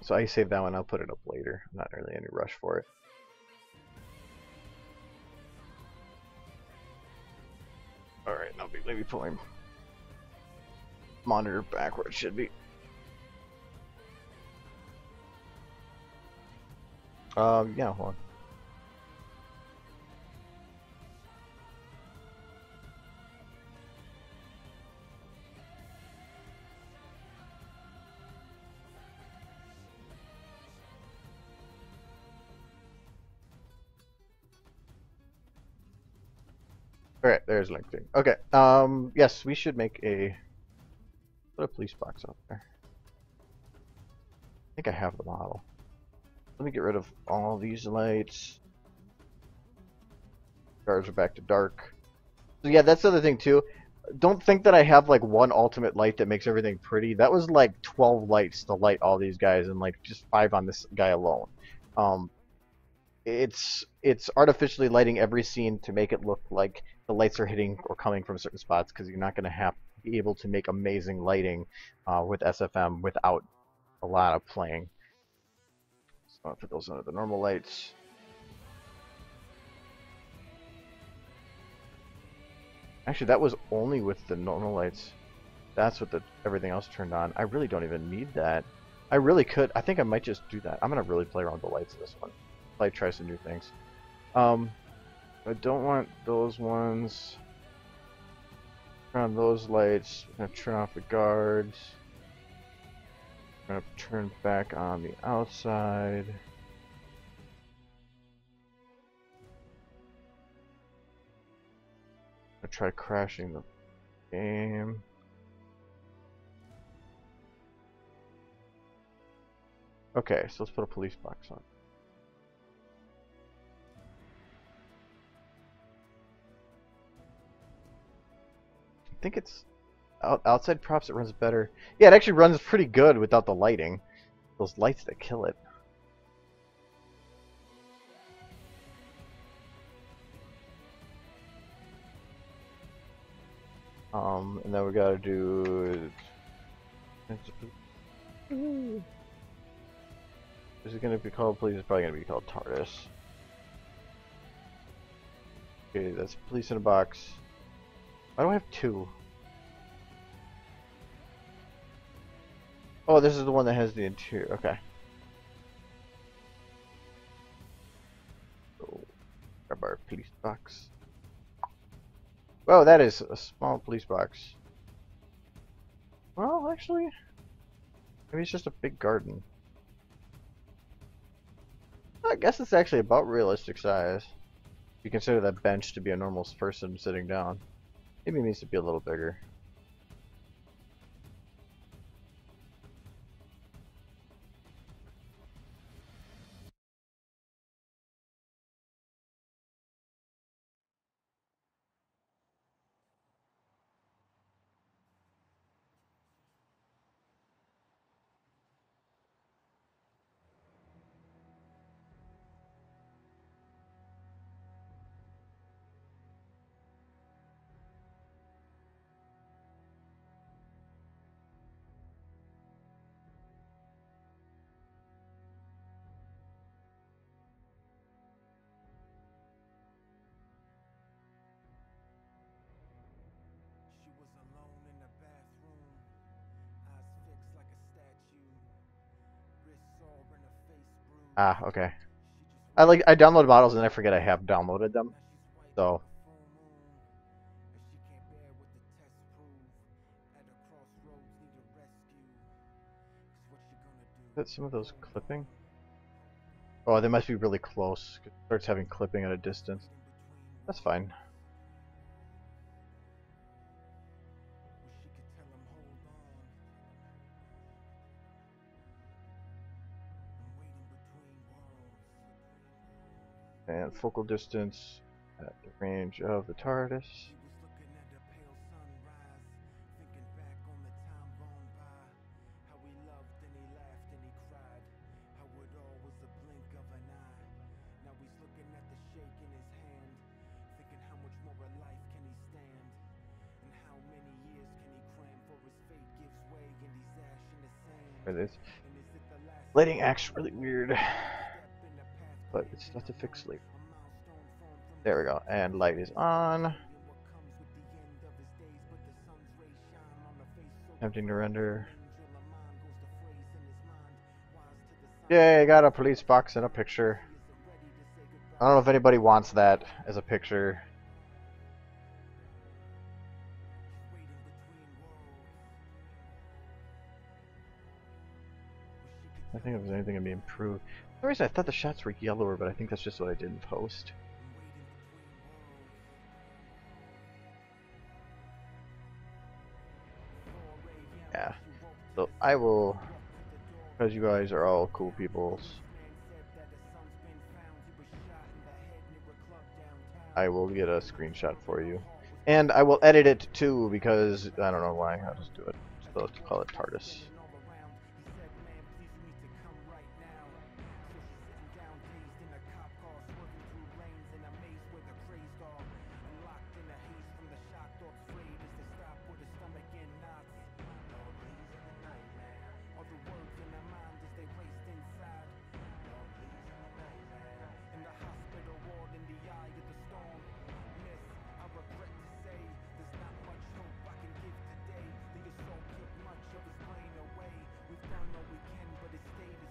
So I save that one. I'll put it up later. I'm not really in any rush for it. All right, now maybe put my monitor back where it should be. Yeah, hold on. Okay, there's LinkedIn. Okay, yes, we should make put a police box up there. I think I have the model. Let me get rid of all these lights. Cars are back to dark. So yeah, that's the other thing too. Don't think that I have like one ultimate light that makes everything pretty. That was like 12 lights to light all these guys and like just 5 on this guy alone. Um, it's artificially lighting every scene to make it look like the lights are hitting or coming from certain spots because you're not going to be able to make amazing lighting with SFM without a lot of playing. So I'll put those under the normal lights. Actually, that was only with the normal lights. That's what everything else turned on. I really don't even need that. I really could. I think I might just do that. I'm gonna really play around with the lights in this one. Probably try some new things. I don't want those ones. Turn on those lights. I'm gonna turn off the guards. I'm gonna turn back on the outside. I'm gonna try crashing the game. Okay, so let's put a police box on. I think it's outside props. It runs better. Yeah, it actually runs pretty good without the lighting. Those lights that kill it. And then we gotta do. Is it gonna be called police? It's probably gonna be called TARDIS. Okay, that's police in a box. Why do I have 2? Oh, this is the one that has the interior. Okay. So, grab our police box. Whoa, that is a small police box. Well, actually, maybe it's just a big garden. I guess it's actually about realistic size. If you consider that bench to be a normal person sitting down. Maybe it needs to be a little bigger. Ah, okay. I download models and I forget I have downloaded them. So is that some of those clipping? Oh, they must be really close. It starts having clipping at a distance. That's fine. And focal distance at the range of the TARDIS. This lighting acts really weird, but it's not to fix sleep. There we go, and light is on. Attempting to render. Yay, got a police box and a picture. I don't know if anybody wants that as a picture. I think if there's anything to be improved. For some reason I thought the shots were yellower, but I think that's just what I did in post. Yeah. So I will, because you guys are all cool peoples, I will get a screenshot for you. And I will edit it too, because I don't know why. I'll just do it. So let's call it TARDIS.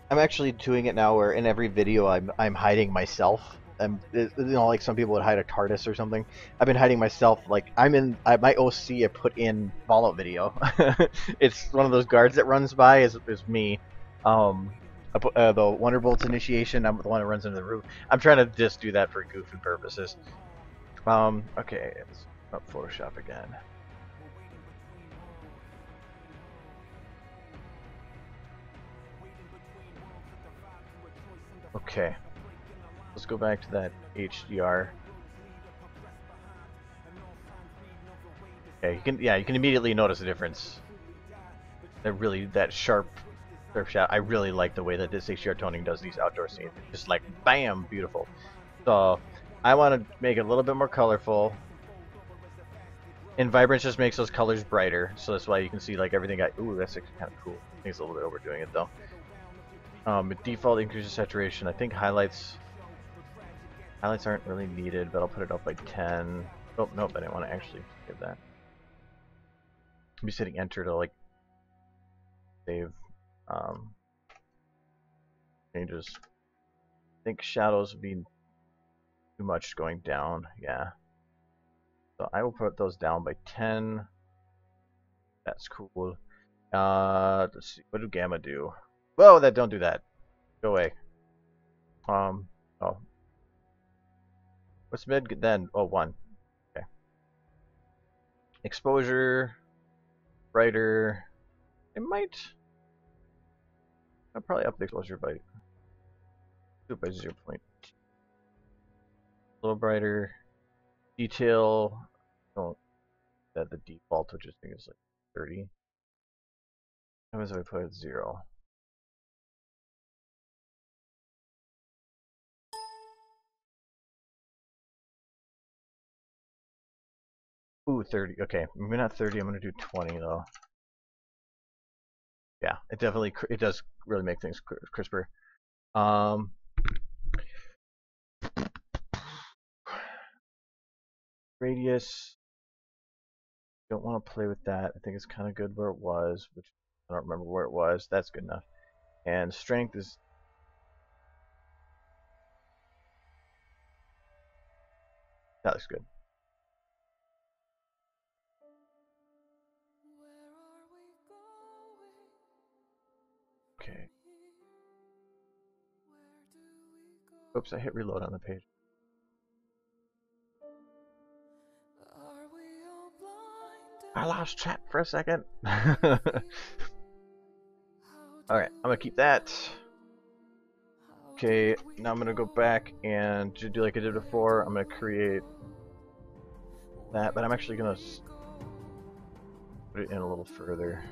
I'm actually doing it now where in every video I'm hiding myself. You know, like some people would hide a TARDIS or something. I've been hiding myself. Like my OC I put in Fallout video. It's one of those guards that runs by is me. The Wonderbolt's initiation. I'm the one that runs into the roof. I'm trying to just do that for goofing purposes. Okay, it's up Photoshop again. Okay, let's go back to that HDR. Okay, you can immediately notice the difference. That sharp shot. I really like the way that this HDR toning does these outdoor scenes. Just like bam, beautiful. So I want to make it a little bit more colorful. And Vibrance just makes those colors brighter, so that's why you can see like everything got. Ooh, that's actually kind of cool. I think it's a little bit overdoing it though. Default increases saturation. I think highlights aren't really needed, but I'll put it up by 10. Oh, nope, I didn't want to actually give that. I'll be hitting enter to like save changes. I think shadows would be too much going down. Yeah. So I will put those down by 10. That's cool. Let's see. What do gamma do? Whoa, don't do that. Go away. Oh. What's mid then? Oh, 1. Okay. Exposure. Brighter. I'll probably up the exposure by 0.2. A little brighter. Detail. Don't set the default, which I think is like 30. How much do I put at 0? Ooh, 30. Okay, maybe not 30. I'm gonna do 20 though. Yeah, it does really make things crisper. Radius. Don't want to play with that. I think it's kind of good where it was, which I don't remember where it was. That's good enough. And strength is. That looks good. Okay. Oops, I hit reload on the page. I lost chat for a second. Alright, I'm gonna keep that. Okay, now I'm gonna go back and do like I did before. I'm gonna create that, but I'm actually gonna put it in a little further.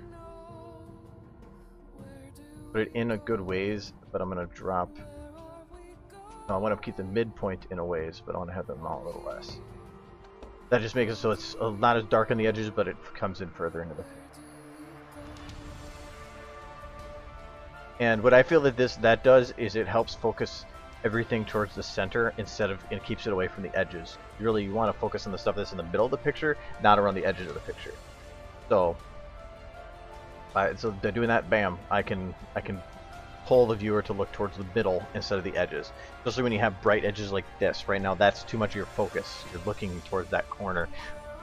Put it in a good ways, but I'm gonna drop. No, I want to keep the midpoint in a ways, but I want to have them all a little less. That just makes it so it's not as dark on the edges, but it comes in further into the. And what I feel that does is it helps focus everything towards the center instead of, and keeps it away from the edges. You want to focus on the stuff that's in the middle of the picture, not around the edges of the picture. So they're doing that. Bam! I can pull the viewer to look towards the middle instead of the edges. Especially when you have bright edges like this. Right now, that's too much of your focus. You're looking towards that corner.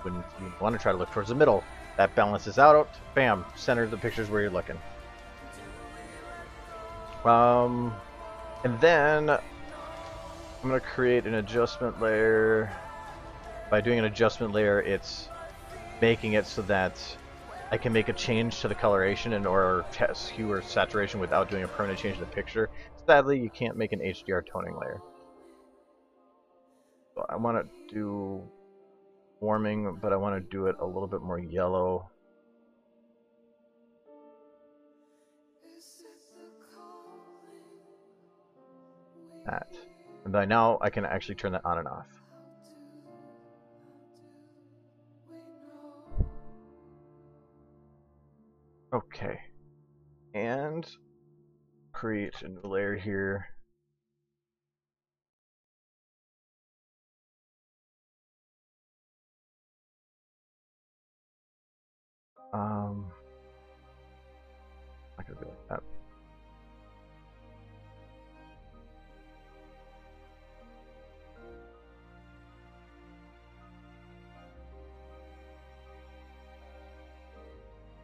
When you want to try to look towards the middle, that balances out. Bam! Center the pictures where you're looking. And then I'm going to create an adjustment layer. By doing an adjustment layer, it's making it so that I can make a change to the coloration and or hue or saturation without doing a permanent change to the picture. Sadly, you can't make an HDR toning layer. So I want to do warming, but I want to do it a little bit more yellow. That. And by now I can actually turn that on and off. Okay. And create a new layer here. I could do like that.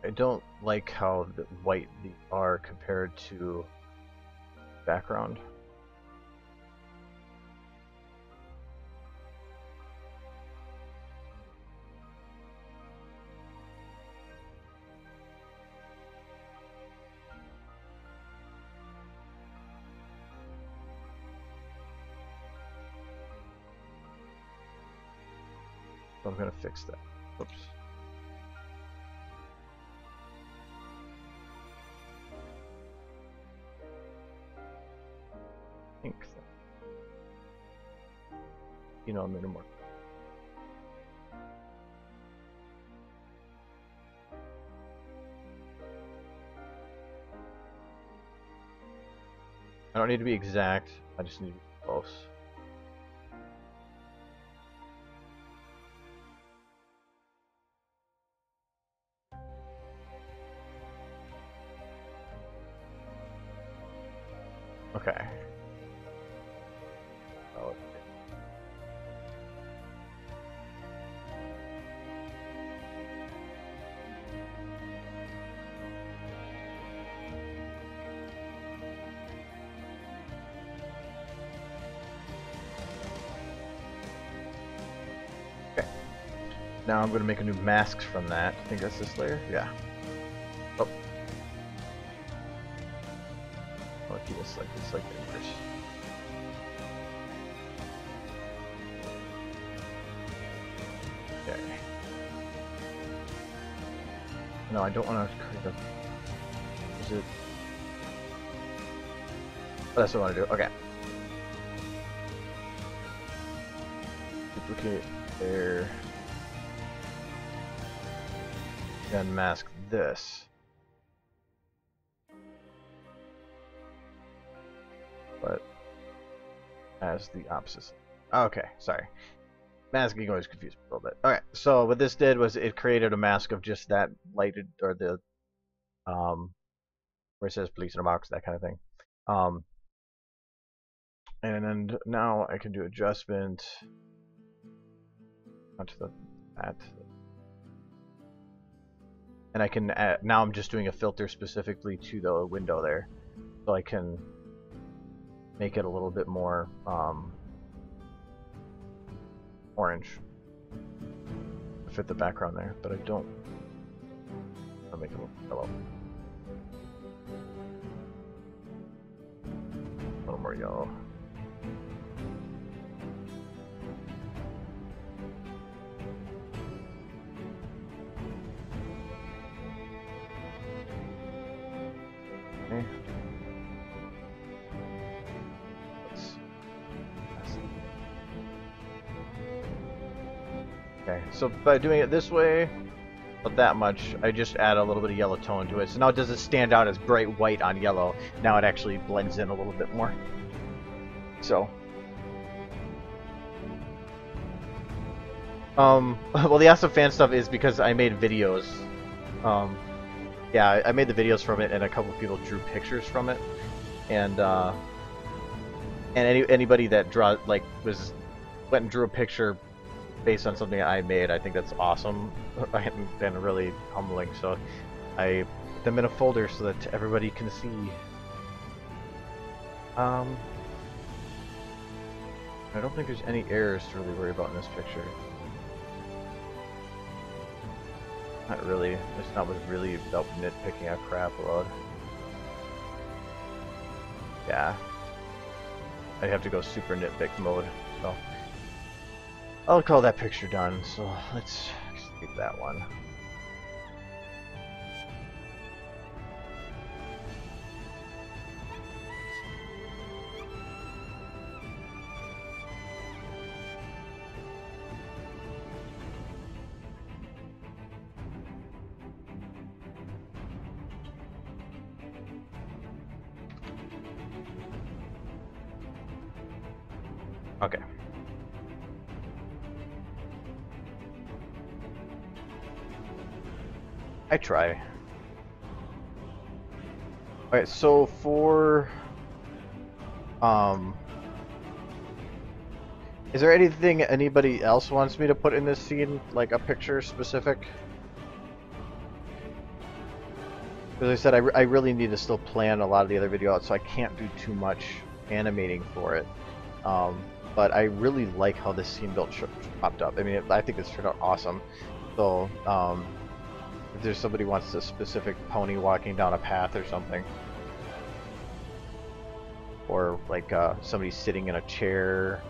I don't like how white these are compared to background. So I'm going to fix that. Oops. You know, a minute more. I don't need to be exact, I just need to be close. Okay. Oh, okay. Now I'm going to make a new mask from that. I think that's this layer? Yeah. Oh. I'll keep this like the inverse. Okay. No, I don't want to create a... Is it... Oh, that's what I want to do. Okay. Duplicate there. Then mask this. But as the opposite. Okay, sorry. Masking always confused me a little bit. Okay, so what this did was it created a mask of just that lighted, or the where it says police in a box, that kind of thing. And now I can do adjustment onto that. And I can add, now I'm just doing a filter specifically to the window there, so I can make it a little bit more orange to fit the background there, but I don't. I'll make it a little yellow. A little more yellow. Okay. Okay, so by doing it this way, not that much, I just add a little bit of yellow tone to it. So now it doesn't stand out as bright white on yellow. Now it actually blends in a little bit more. So, well, the SFM stuff is because I made videos. Yeah, I made the videos from it, and a couple of people drew pictures from it, and anybody that went and drew a picture based on something I made, I think that's awesome and really humbling. So I put them in a folder so that everybody can see. I don't think there's any errors to really worry about in this picture. Not really. It's not really about nitpicking a crap load. Yeah. I have to go super nitpick mode. So I'll call that picture done. So let's keep that one. Okay. I try. Alright, so for is there anything anybody else wants me to put in this scene, like a picture specific? As I said, I really need to still plan a lot of the other video out, so I can't do too much animating for it. But I really like how this scene build popped up. I mean, I think it's turned out awesome. So, if there's somebody who wants a specific pony walking down a path or something, or like somebody sitting in a chair.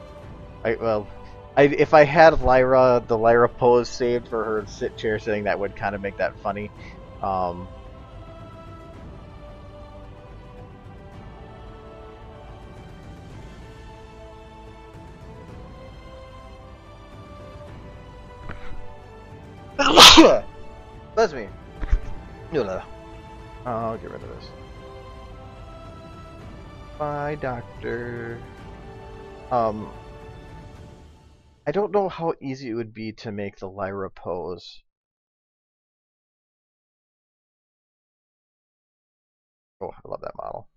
If I had Lyra, the Lyra pose saved for her sit chair sitting, that would kind of make that funny. That's me. I'll get rid of this. Bye, doctor. I don't know how easy it would be to make the Lyra pose. Oh, I love that model.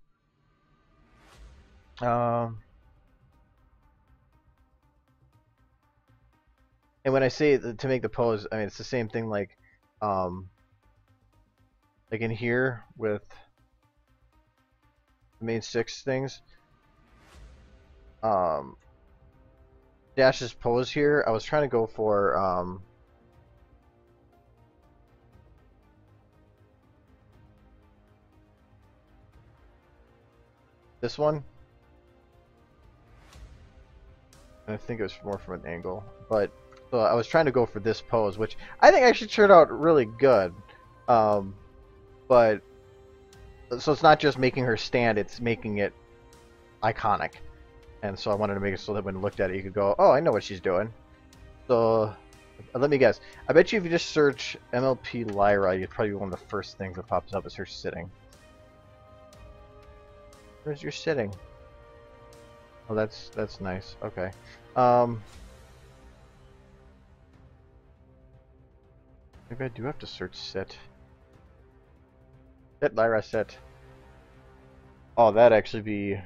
And when I say to make the pose, I mean it's the same thing like in here with the main 6 things. Dash's pose here, I was trying to go for this one. And I think it was more from an angle, but so I was trying to go for this pose, which I think actually turned out really good. But so it's not just making her stand; it's making it iconic. And so I wanted to make it so that when you looked at it, you could go, "Oh, I know what she's doing." So let me guess. I bet you if you just search MLP Lyra, you'd probably be one of the first things that pops up is her sitting. Where's your sitting? Oh, that's nice. Okay. Maybe I do have to search sit. Sit, Lyra, sit. Oh, that'd actually be...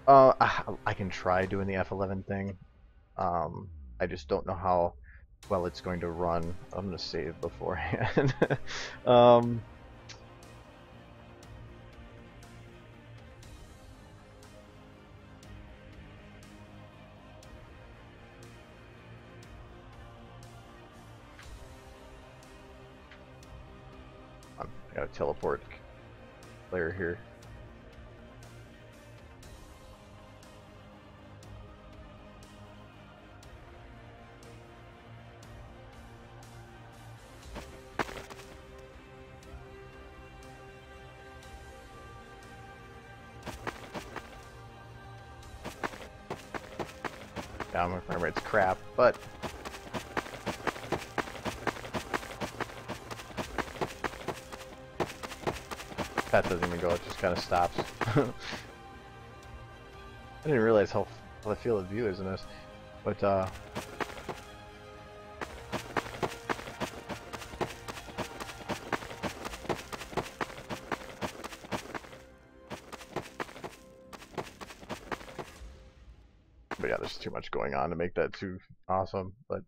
I can try doing the F11 thing. I just don't know how well it's going to run. I'm going to save beforehand. I gotta teleport player here. Yeah, my frame rate's crap, but that doesn't even go, it just kind of stops. I didn't realize how the field of view is in this, but yeah, there's too much going on to make that too awesome, but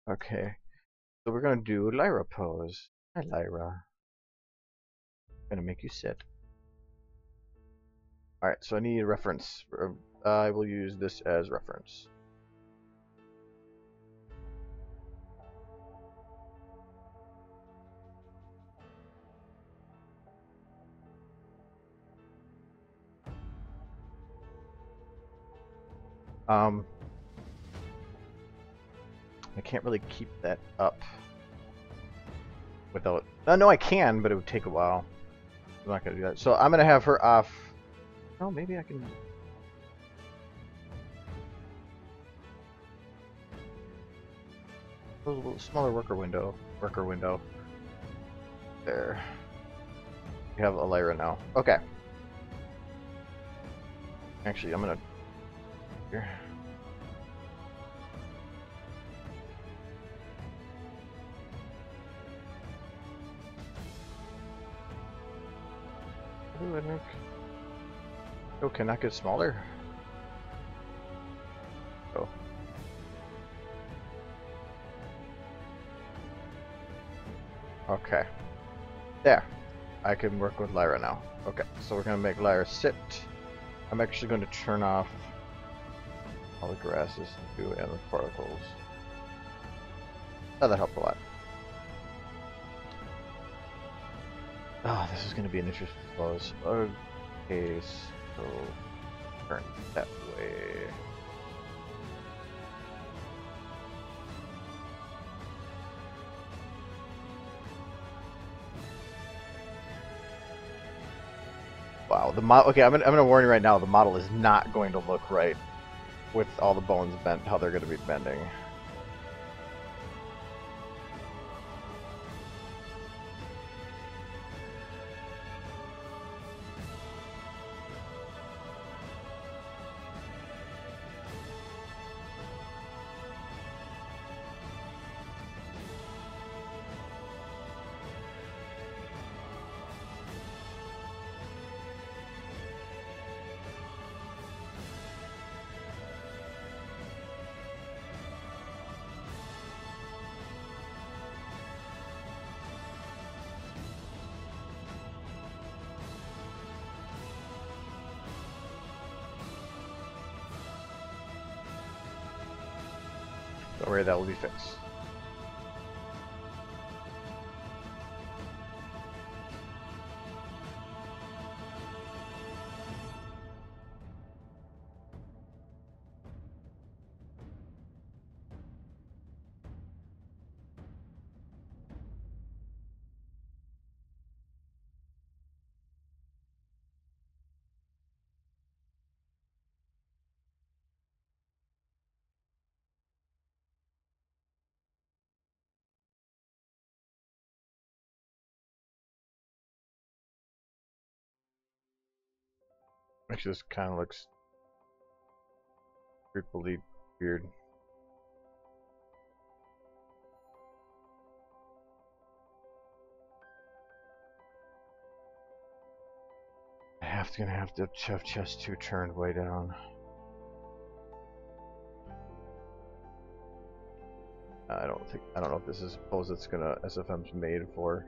okay. So we're gonna do Lyra pose. Hi Lyra. I'm gonna make you sit. Alright, so I need a reference. I will use this as reference. I can't really keep that up without... no, I can, but it would take a while. I'm not going to do that. So I'm going to have her off... Oh, maybe I can... A little smaller worker window. There. We have a Lyra now. Okay. Actually, I'm going to... Here. Ooh, I think... Oh, can that get smaller? Oh. Okay. There. I can work with Lyra now. Okay, so we're going to make Lyra sit. I'm actually going to turn off all the grasses too and the particles. Oh, that helped a lot. Oh, this is going to be an interesting close. Okay, so turn that way. Wow, the model. Okay, I'm gonna warn you right now. The model is not going to look right with all the bones bent. How they're going to be bending. Don't worry, that will be fixed. Actually, this kind of looks creepily weird. Gonna have to have chest 2 turned way down. I don't know if this is a pose that's gonna SFM's made for.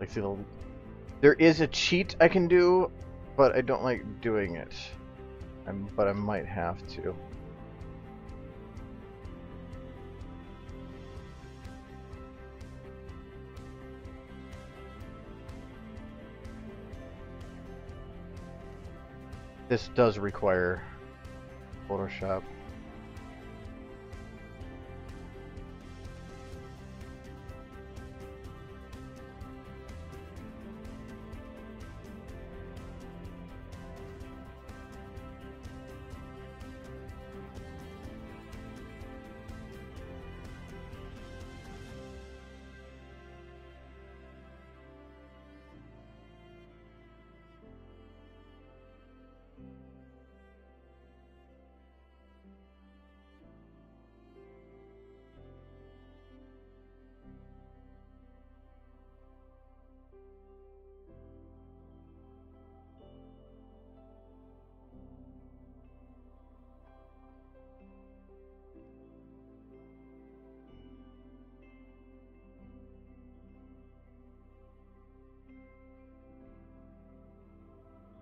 Like, see, there is a cheat I can do, but I don't like doing it. But I might have to. This does require Photoshop.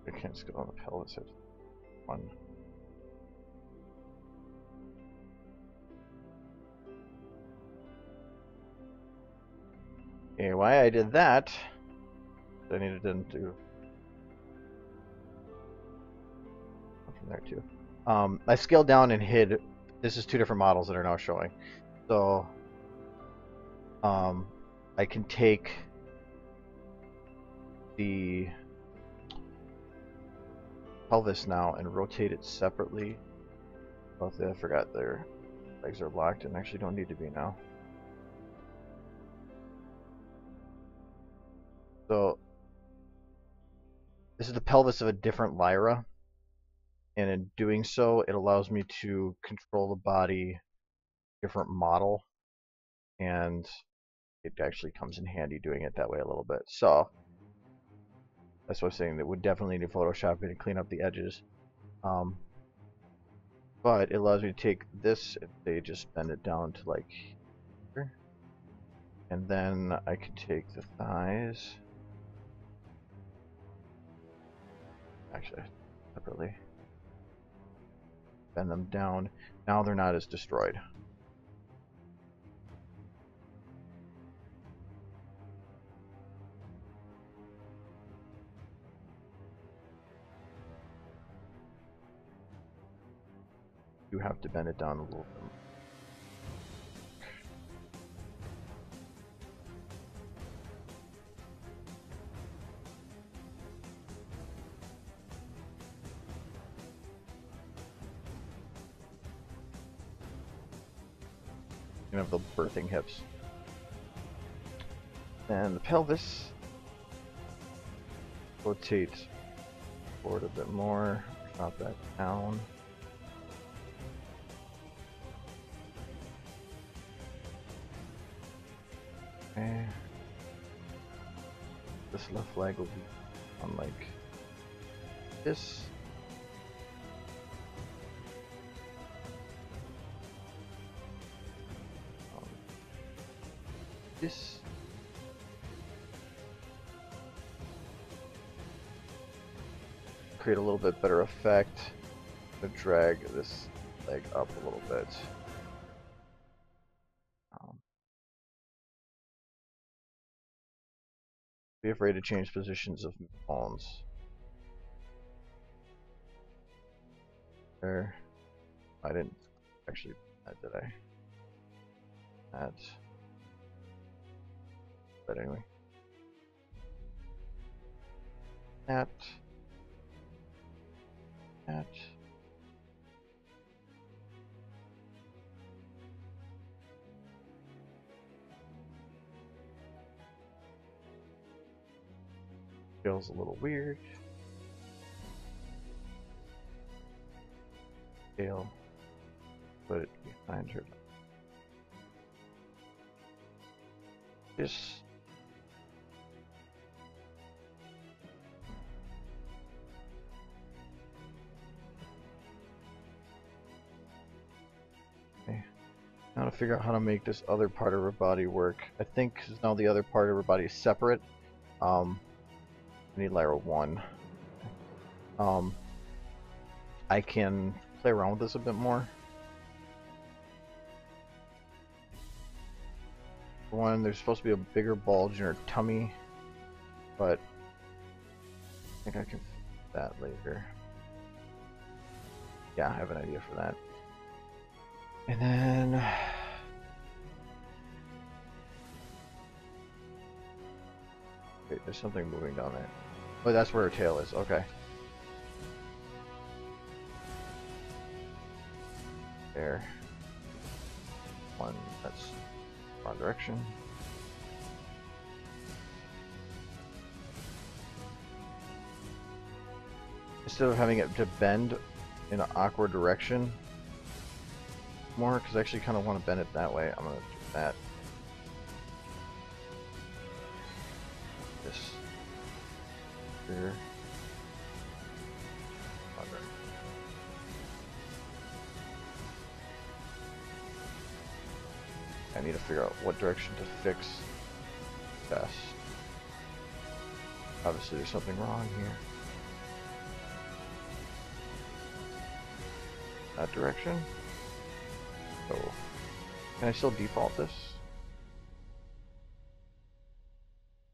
I can't just go on the pelvis. It's one. Okay, why I did that? I needed to do from there too. I scaled down and hid. This is two different models that are now showing. So I can take the pelvis now and rotate it separately. Oh, I forgot their legs are locked and actually don't need to be now. So this is the pelvis of a different Lyra, and in doing so, it allows me to control the body different model, and it actually comes in handy doing it that way a little bit. So that's what I'm saying. That would definitely need Photoshopping to clean up the edges. But it allows me to take this and they just bend it down to like here. And then I can take the thighs. Actually, separately. Bend them down. Now they're not as destroyed. You have to bend it down a little bit. You have the birthing hips. And the pelvis. Rotate forward a bit more. Drop that down. Okay. This left leg will be on like this. This. Create a little bit better effect. To drag this leg up a little bit. Be afraid to change positions of bones. There. I didn't actually. Did I? That. But anyway. That. Feels a little weird. Tail. Put it behind her. This. Okay. Now to figure out how to make this other part of her body work. I think now the other part of her body is separate. I need Lyra 1. I can play around with this a bit more. For one, there's supposed to be a bigger bulge in her tummy, but I think I can fix that later. Yeah, I have an idea for that. And then wait, there's something moving down there. Oh, that's where her tail is. Okay. There. One, that's wrong direction. Instead of having it to bend in an awkward direction more, because I actually kind of want to bend it that way, I'm going to do that. This. Here. I need to figure out what direction to fix best. Obviously there's something wrong here. that direction. So, can I still default this?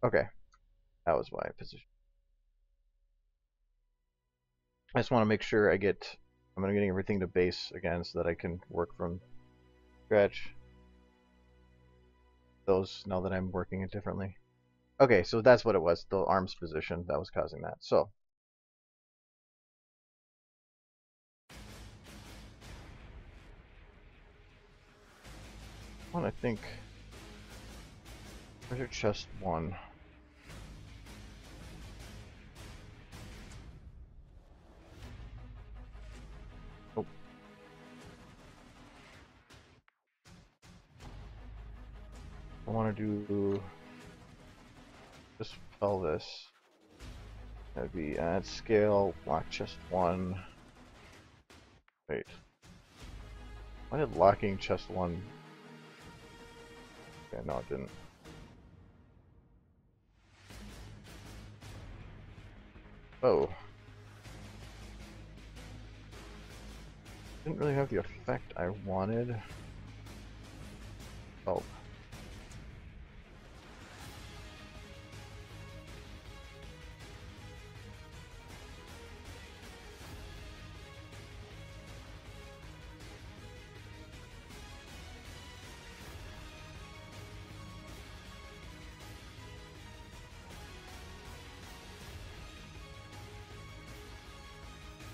Okay, that was why I positioned. I just want to make sure I'm getting everything to base again so that I can work from scratch. Those now that I'm working it differently. Okay, so that's what it was, the arms position that was causing that. So I think where's your chest one? Oh. I want to do just pelvis. That'd be add scale, lock chest one. Wait. Why did locking chest one? Okay, no, it didn't. Oh. Didn't really have the effect I wanted. Oh.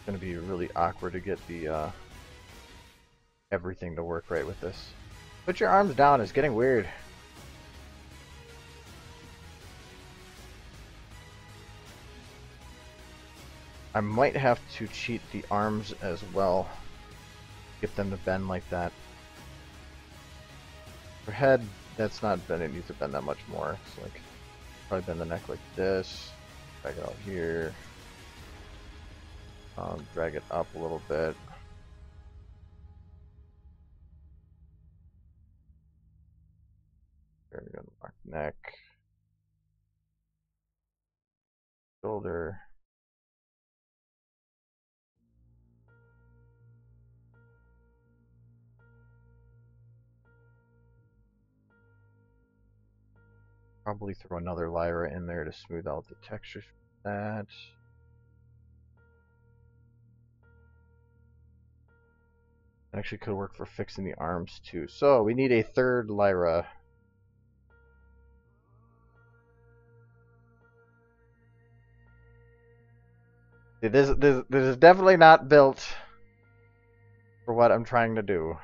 Gonna be really awkward to get the everything to work right with this. Put your arms down, it's getting weird. I might have to cheat the arms as well. Get them to bend like that. For head, that's not bend, it needs to bend that much more. So like probably bend the neck like this. Drag it out here. Drag it up a little bit. There we go, mark neck. Shoulder. Probably throw another Lyra in there to smooth out the texture for that. Actually could work for fixing the arms too. So we need a third Lyra. This is definitely not built for what I'm trying to do.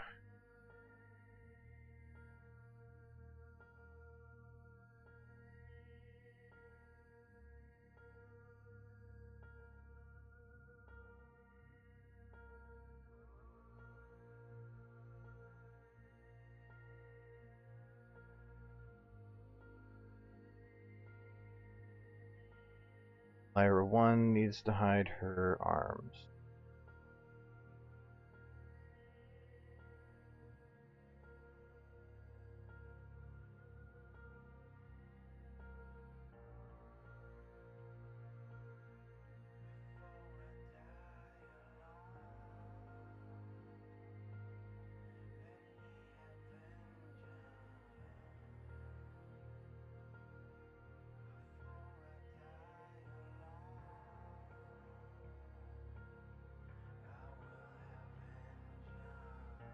Lyra 1 needs to hide her arms.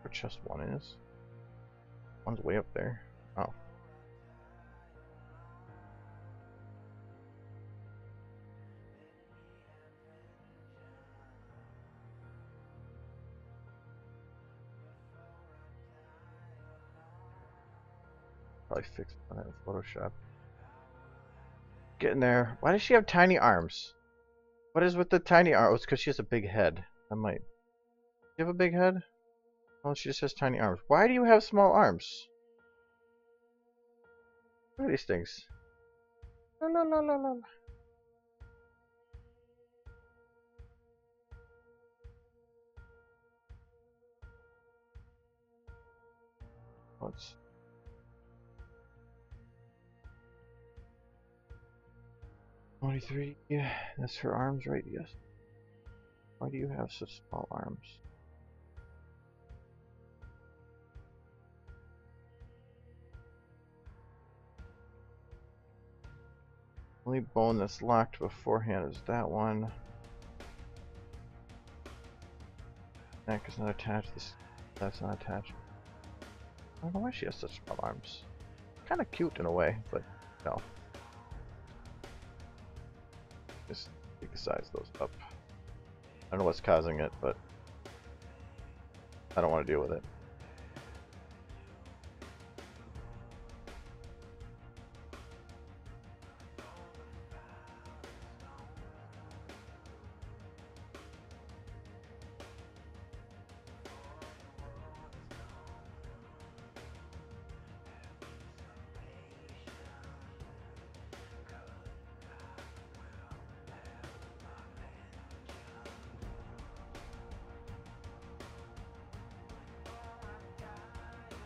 Where chest 1 is? One's way up there. Oh. Probably fix that in Photoshop. Getting there. Why does she have tiny arms? What is with the tiny arms? Oh, it's because she has a big head. I might. Do you have a big head? Oh, she just has tiny arms. Why do you have small arms? What are these things? La, la, la, la, la. What's 23? Yeah, that's her arms, right? Yes. Why do you have such small arms? Only bone that's locked beforehand is that one. Neck is not attached. That's not attached. I don't know why she has such small arms. Kind of cute in a way, but no. Just take the size of those up. I don't know what's causing it, but I don't want to deal with it.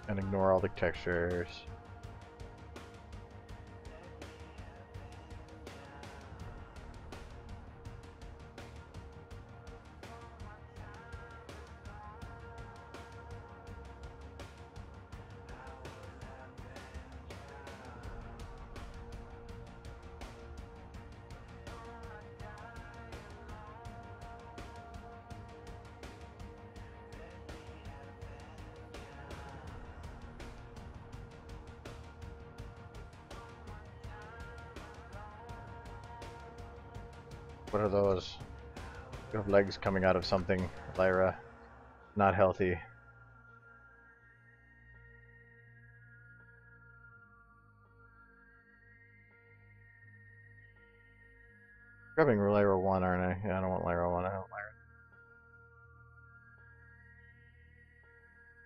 And ignore all the textures. What are those? You have legs coming out of something, Lyra. Not healthy. Grabbing Lyra 1, aren't I? Yeah, I don't want Lyra 1, I want Lyra.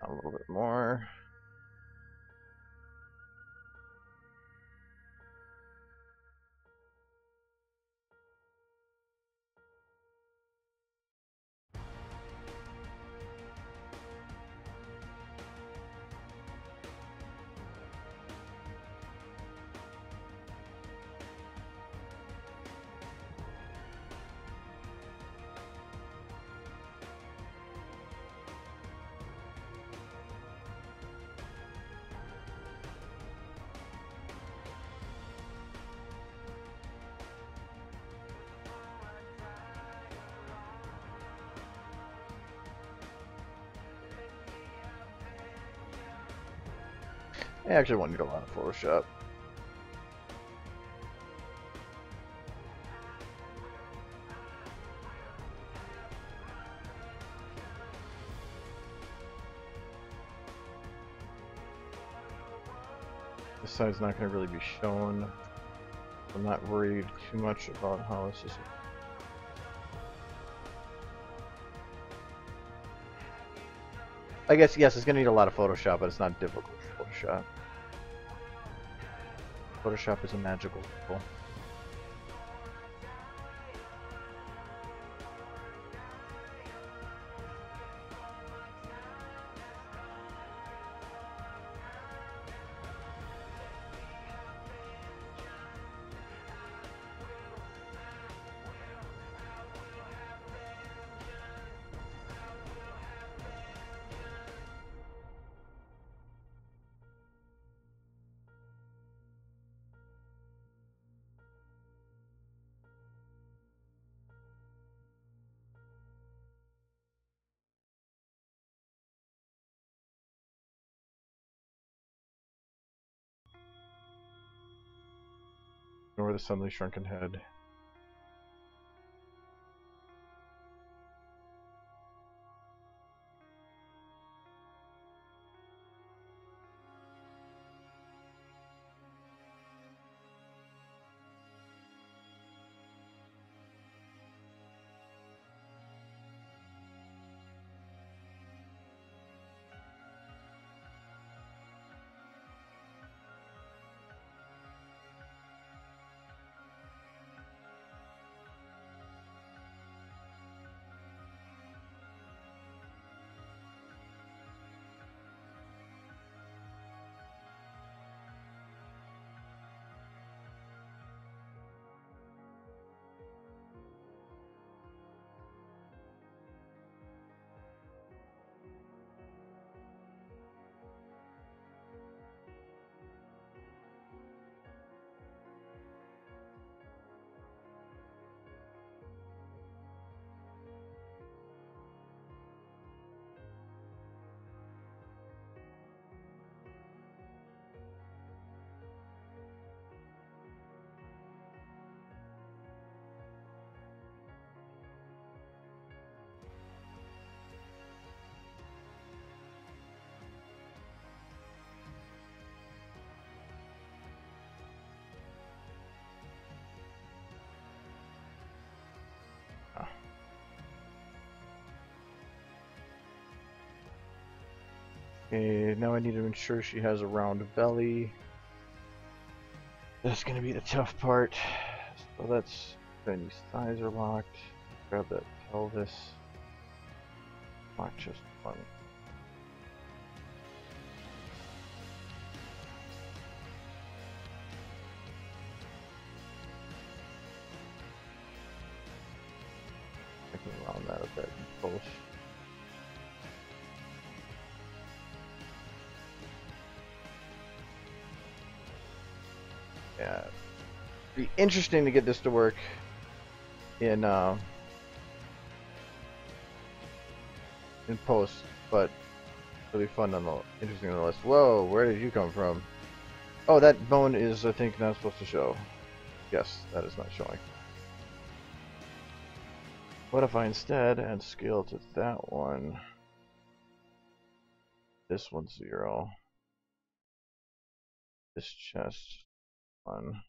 A little bit more. I actually won't need a lot of Photoshop. This side's not going to really be shown. I'm not worried too much about how this is. I guess, yes, it's going to need a lot of Photoshop, but it's not difficult Photoshop. Photoshop is a magical tool. Ignore the suddenly shrunken head. Okay, now I need to ensure she has a round belly. That's gonna be the tough part. So that's Benny's thighs are locked. Grab that pelvis. Lock just one. I can round that a bit close. Yeah, be interesting to get this to work in post, but it'll be fun interesting nonetheless. Whoa, where did you come from? Oh, that bone is, I think, not supposed to show. Yes, that is not showing. What if I instead add scale to that one? This one's 0. This chest 1.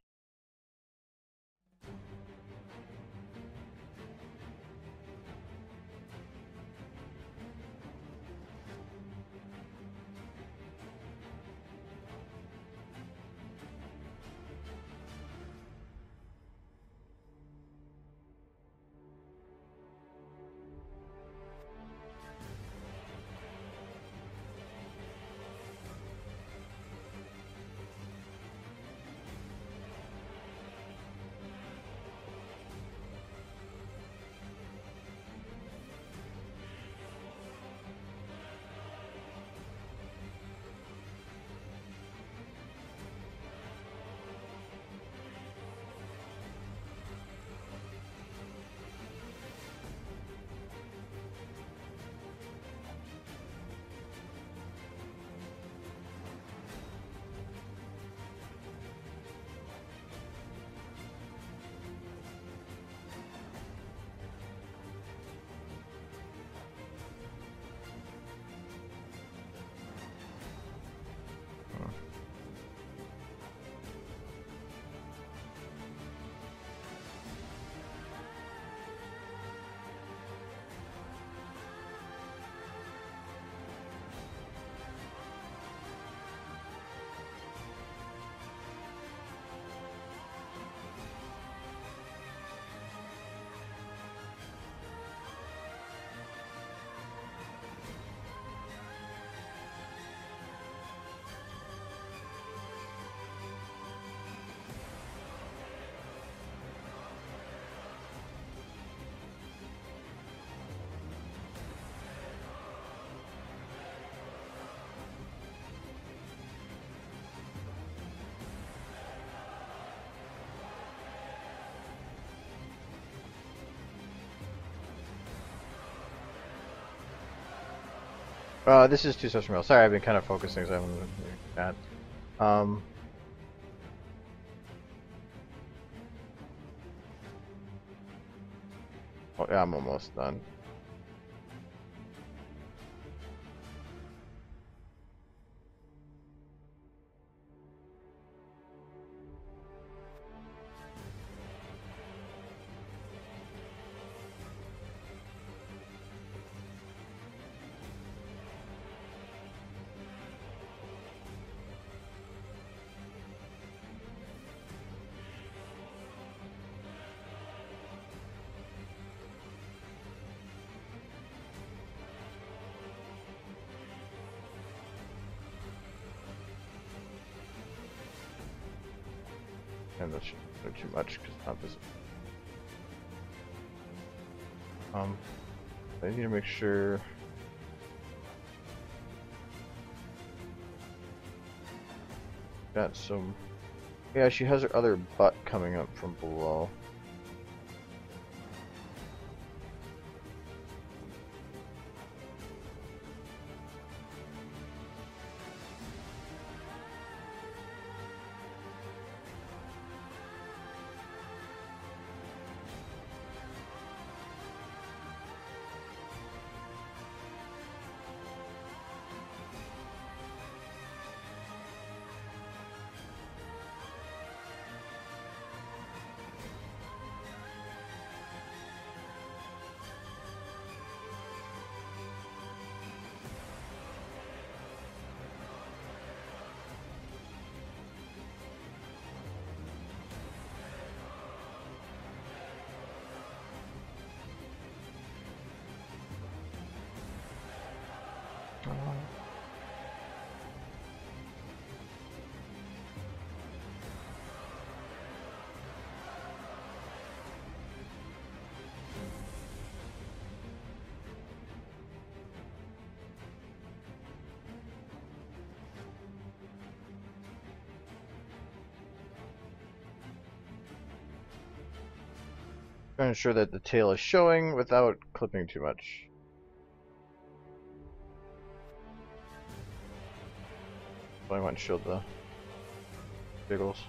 This is 2 steps from real. Sorry, I've been kind of focusing, so I haven't bad. Oh yeah, I'm almost done. And that shouldn't do too much because it's not visible. I need to make sure. Got some. Yeah, she has her other butt coming up from below. Trying to ensure that the tail is showing without clipping too much. I went and showed the jiggles.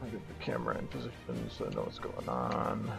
I'll get the camera in position so I know what's going on.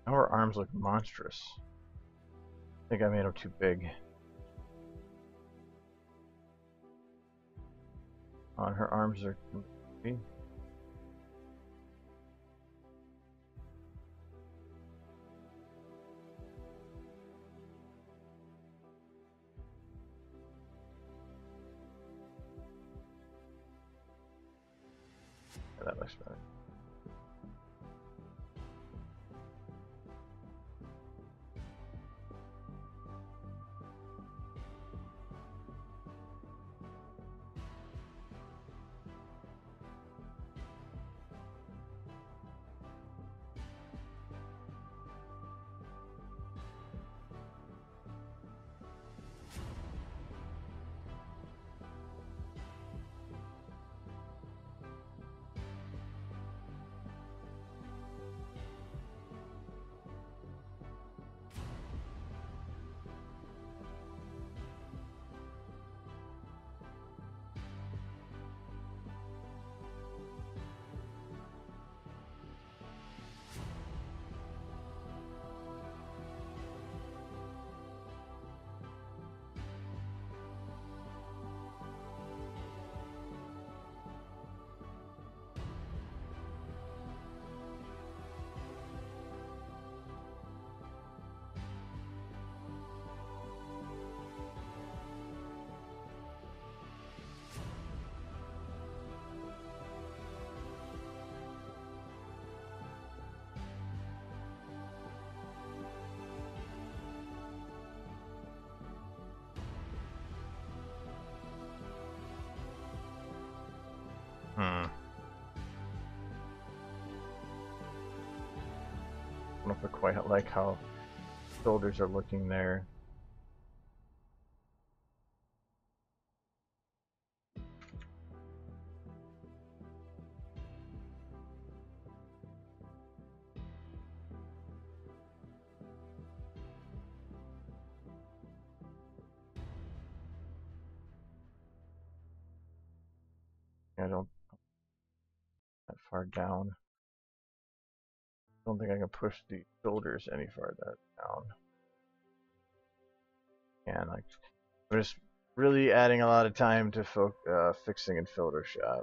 Now her arms look monstrous. I think I made them too big. On her arms are. Yeah, that looks better. I don't know if I quite like how shoulders are looking there. I don't that far down. Don't think I can push the shoulders any farther down. And like, I'm just really adding a lot of time to fixing in Photoshop.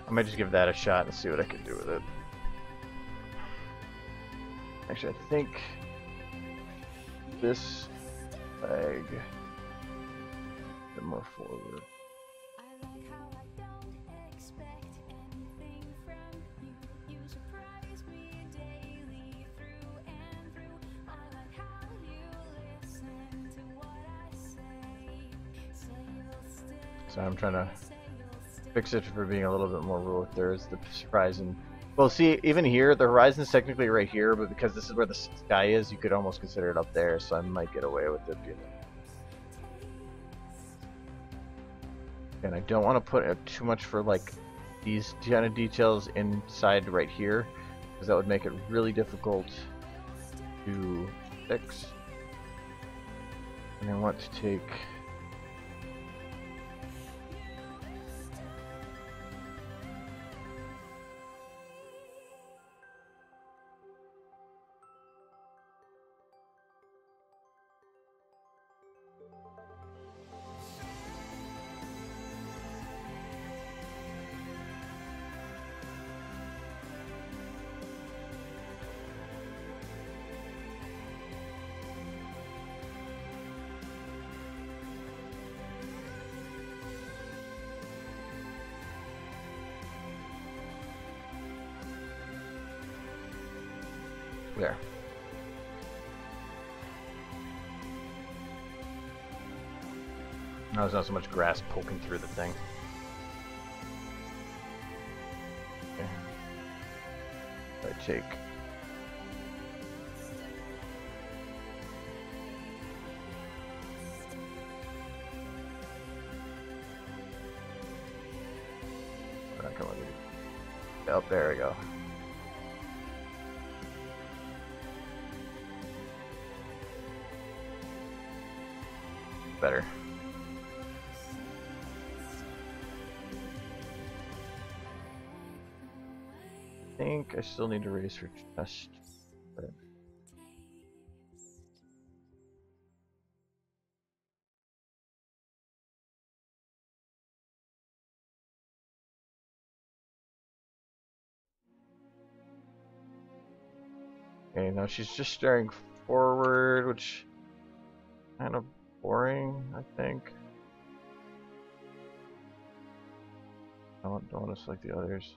I might just give that a shot and see what I can do with it. Actually, I think this leg a bit more forward. So I'm trying to fix it for being a little bit more real. There's the horizon. Well, see, even here, the horizon's technically right here, but because this is where the sky is, you could almost consider it up there, so I might get away with it. And I don't want to put too much for like these kind of details inside right here, because that would make it really difficult to fix. And I want to take there. Now there's not so much grass poking through the thing. Okay. I take oh, there we go. Better. I think I still need to raise her chest. But okay, now she's just staring forward, which is kind of boring, I think. I don't want to select the others.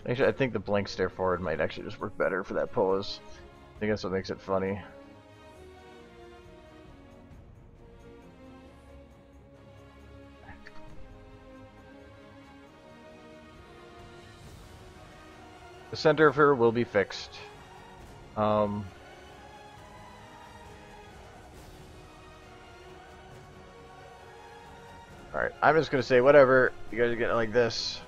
Actually, I think the blank stare forward might actually just work better for that pose. I think that's what makes it funny. The center of her will be fixed. Alright, I'm just gonna say whatever. You guys are getting like this.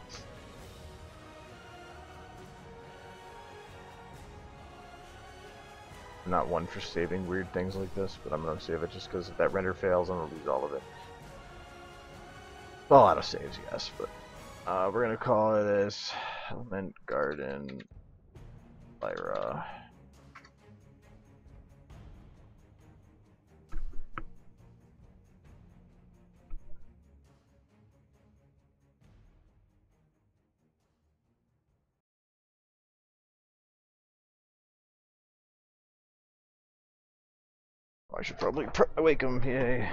I'm not one for saving weird things like this, but I'm going to save it just because if that render fails, I'm going to lose all of it. Well, a lot of saves, yes, but we're going to call this Element Garden Lyra. I should probably wake him, yay.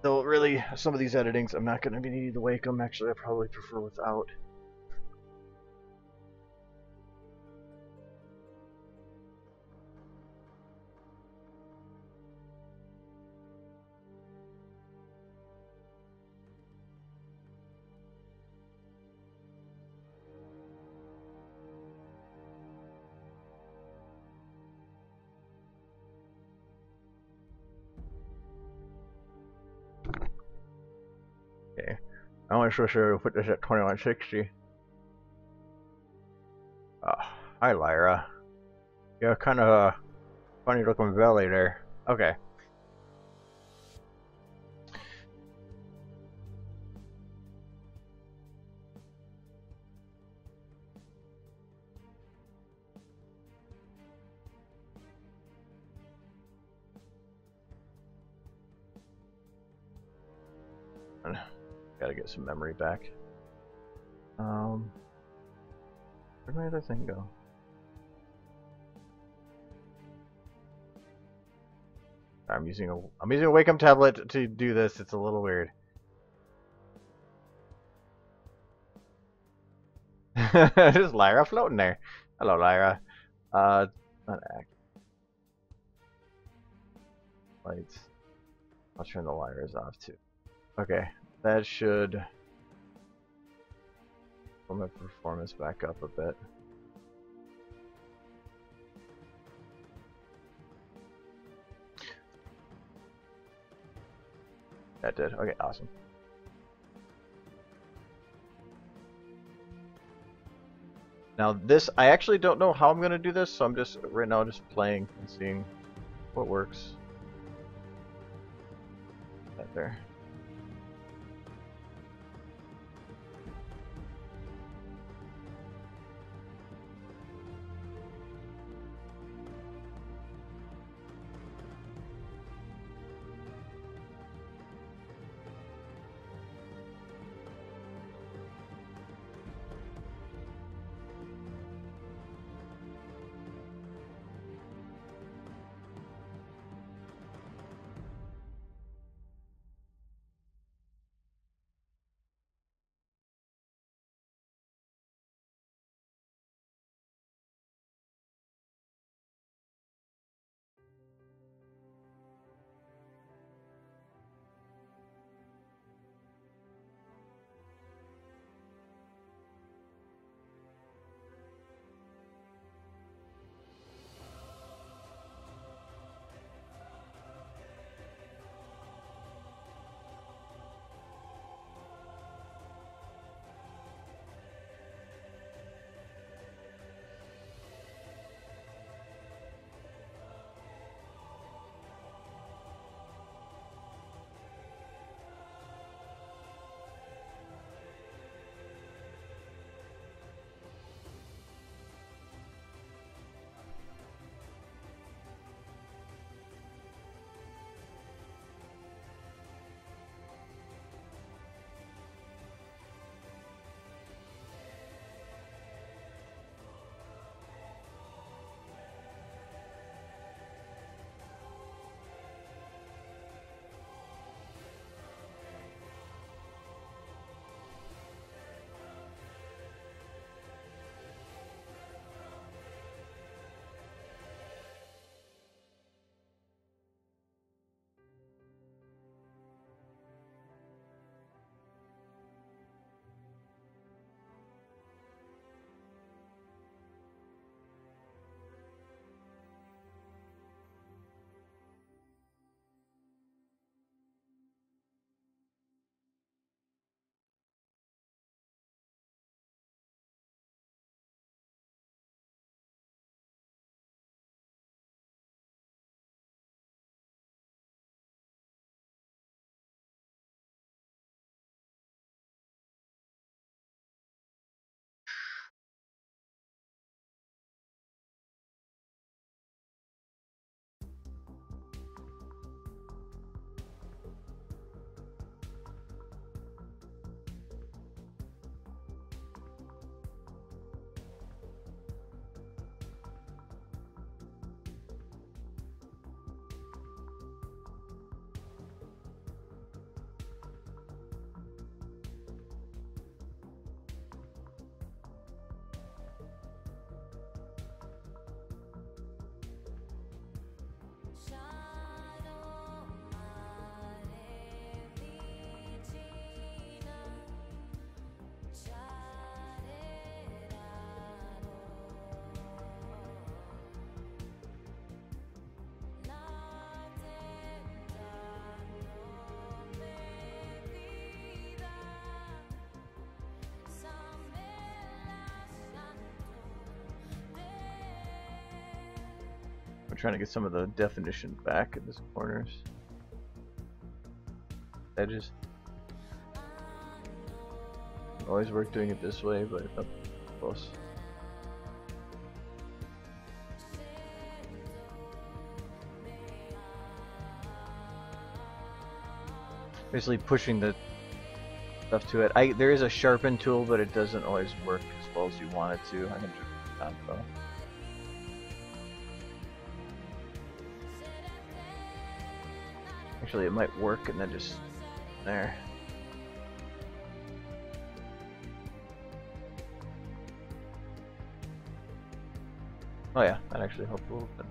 Though really, some of these editings, I'm not going to be needing to wake them. Actually, I probably prefer without. Okay, I want to put this at 2160. Hi Lyra. You have kind of a funny looking belly there. Okay. Gotta get some memory back. Where'd my other thing go? I'm using a Wacom tablet to do this. It's a little weird. There's Lyra floating there. Hello, Lyra. Not act. Lights. I'll turn the Lyras off too. Okay, that should pull my performance back up a bit. That did. Okay, awesome. Now this, I actually don't know how I'm going to do this, so I'm just, right now, just playing and seeing what works. Right there. trying to get some of the definition back in these corners, edges. Always work doing it this way, but up close. Basically pushing the stuff to it. There is a sharpen tool, but it doesn't always work as well as you want it to. I can check it out though. Actually, it might work and then just there. Oh yeah, that actually helped a little bit.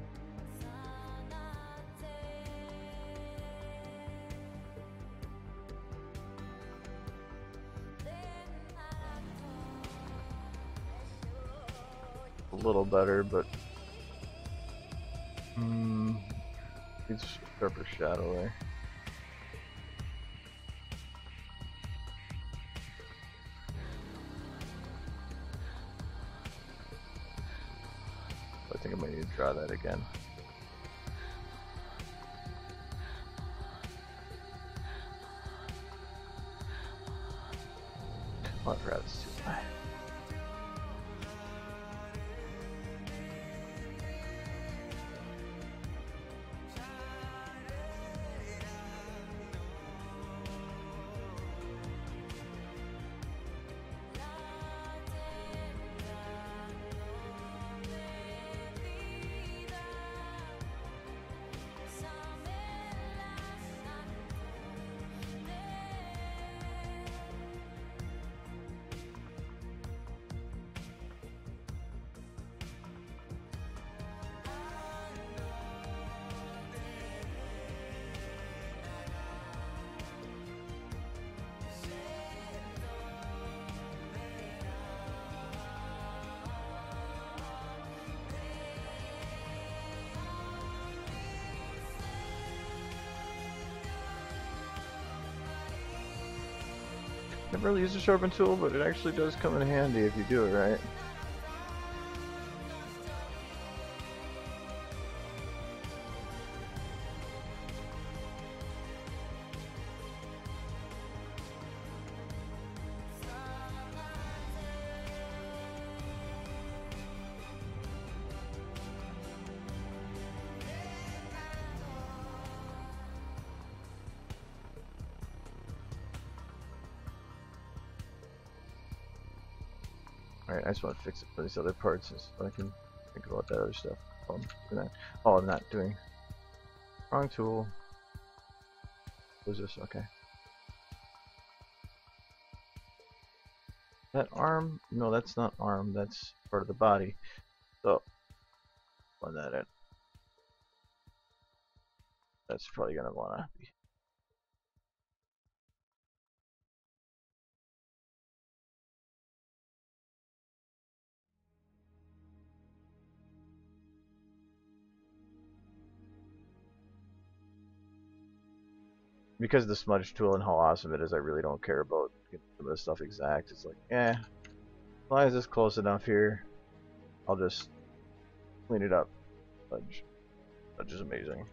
A little better, but it's sharper shadow there. I think I might need to draw that again. Oh, I forgot it's too high. Never really used a sharpen tool, but it actually does come in handy if you do it right. Alright, I just want to fix it for these other parts so I can think about that other stuff. Oh, I'm not doing. Wrong tool. What's this? Okay. That arm? No, that's not arm. That's part of the body. So, blend that in. That's probably gonna wanna be. Because of the smudge tool and how awesome it is, I really don't care about getting some of this stuff exact. It's like, as long as it's close enough here, I'll just clean it up. Smudge is amazing.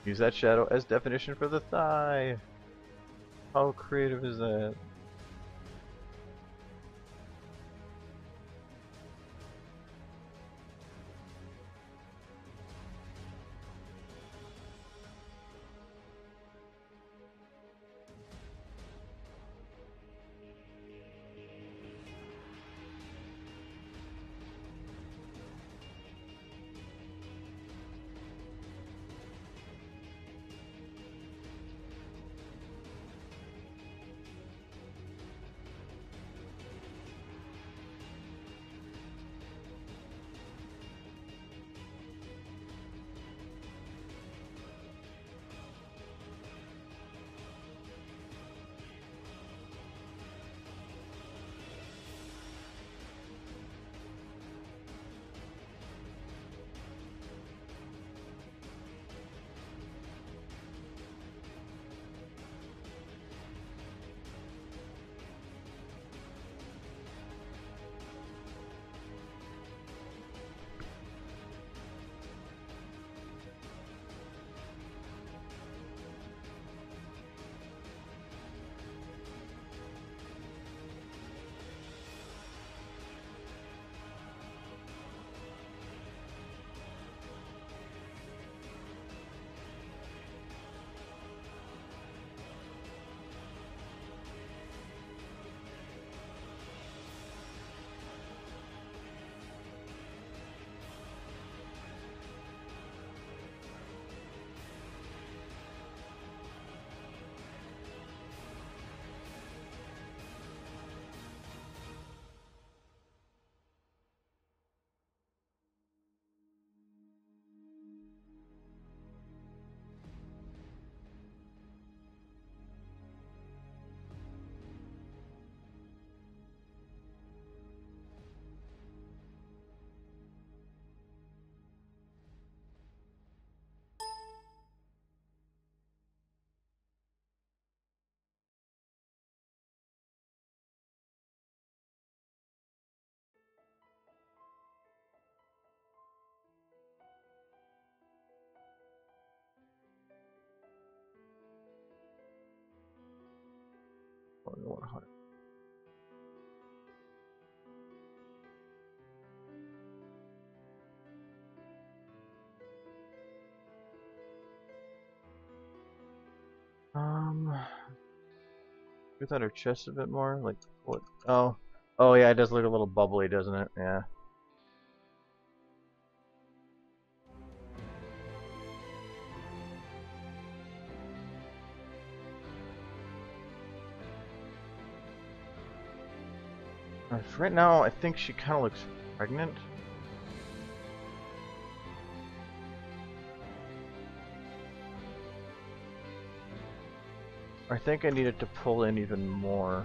Use that shadow as definition for the thigh. How creative is that? 100. Look at her chest a bit more, like what? Oh yeah, it does look a little bubbly, doesn't it? Yeah. Right now, I think she kind of looks pregnant. I think I needed to pull in even more.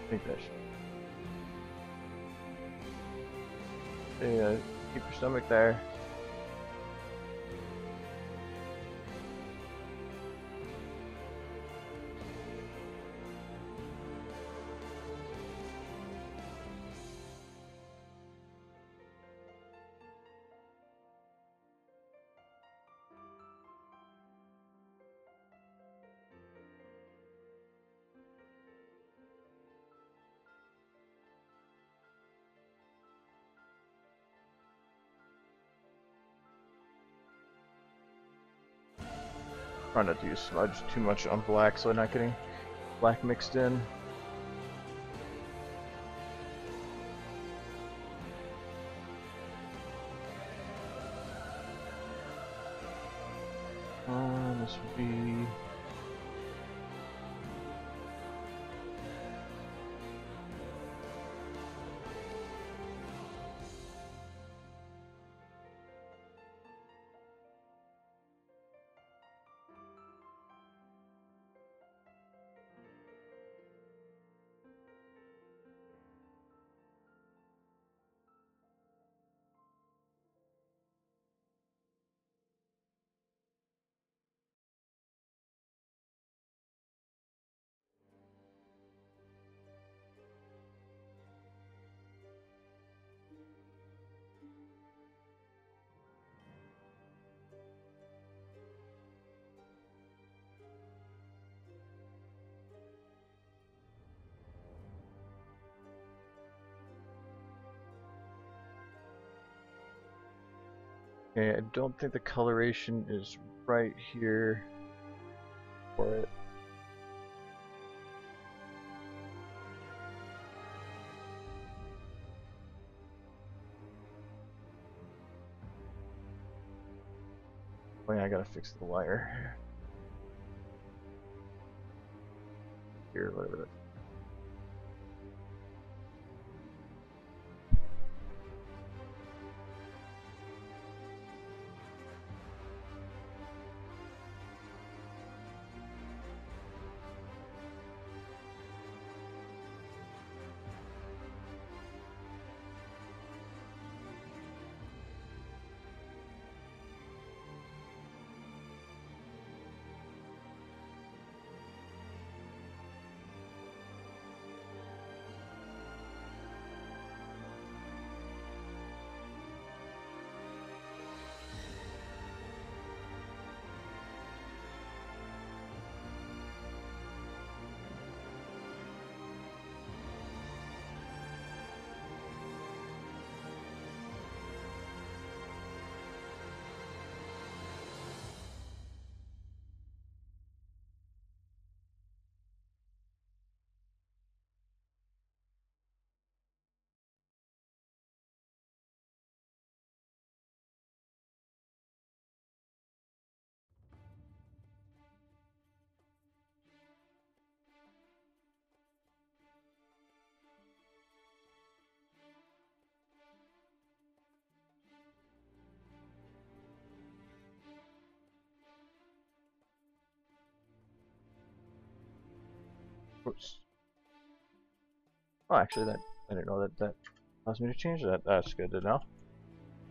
I think that should. Yeah, keep your stomach there. Trying not to use smudge too much on black so I'm not getting black mixed in. This would be... Okay, I don't think the coloration is right here for it. Oh yeah, I gotta fix the wire. Here, whatever that. Oops. Oh, actually, that I didn't know that allows me to change that. That's good to know.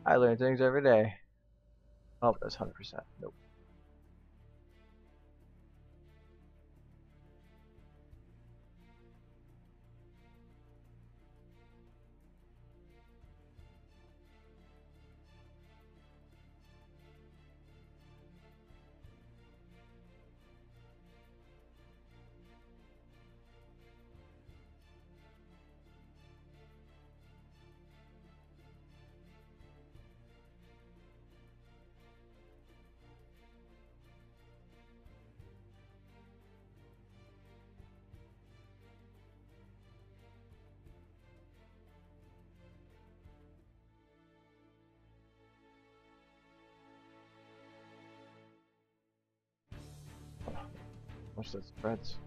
I learn things every day. Oh, that's 100%. Nope. Watch that spreads.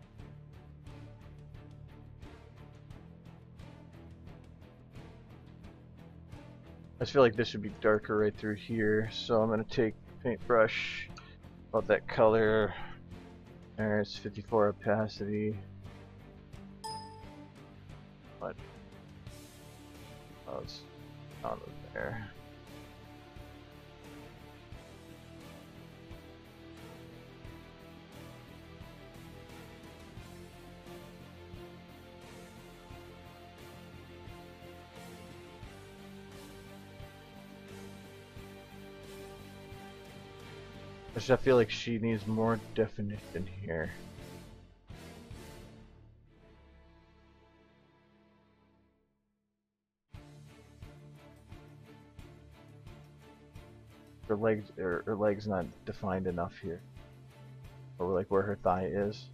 I just feel like this should be darker right through here, so I'm gonna take paintbrush about that color. There, it's 54 opacity. But oh, it's on there. I feel like she needs more definition here. Her legs not defined enough here, or like where her thigh is.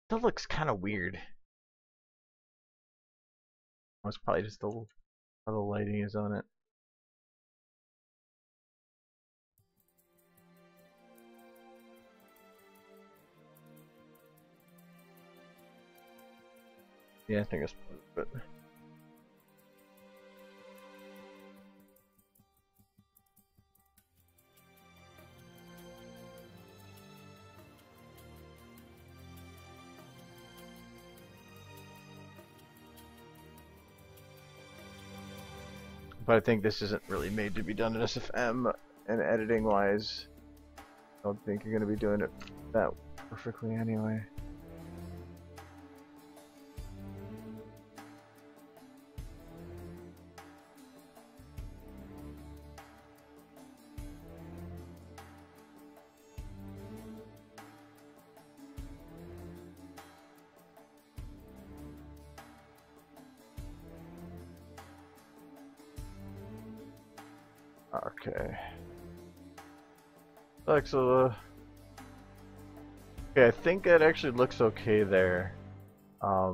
That looks kind of weird. Oh, it's probably just how the lighting is on it. Yeah, I think it's but I think this isn't really made to be done in SFM, and editing wise, I don't think you're gonna be doing it that perfectly anyway. Okay. Like so. Okay, I think that actually looks okay there. I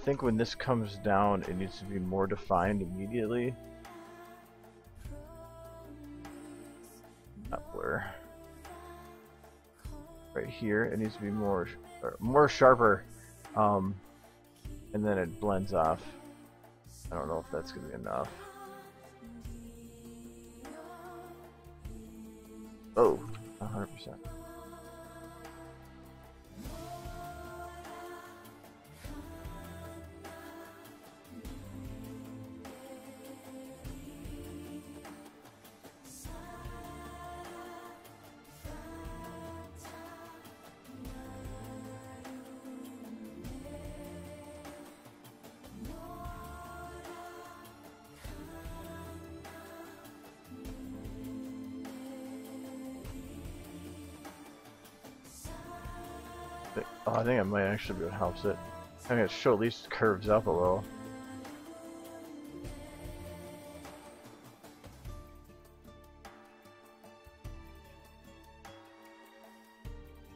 think when this comes down, it needs to be more defined immediately. Not blur. Right here, it needs to be more sharper, and then it blends off. I don't know if that's gonna be enough. Oh, 100%. Oh, I think I might actually be what helps it. I'm gonna show at least curves up a little.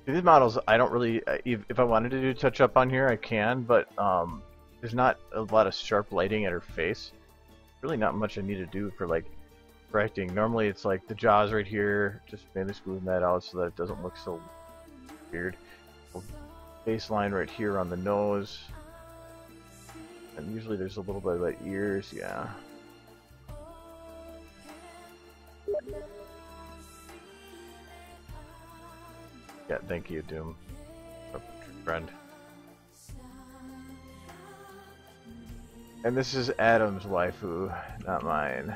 These models, I don't really. If I wanted to do touch up on here, I can, but there's not a lot of sharp lighting at her face. Really, not much I need to do for like correcting. Normally, it's like the jaws right here, just mainly smoothing that out so that it doesn't look so weird. Baseline right here on the nose, and usually there's a little bit of the ears. Yeah. Yeah, thank you, Doom, friend. And this is Adam's waifu, not mine.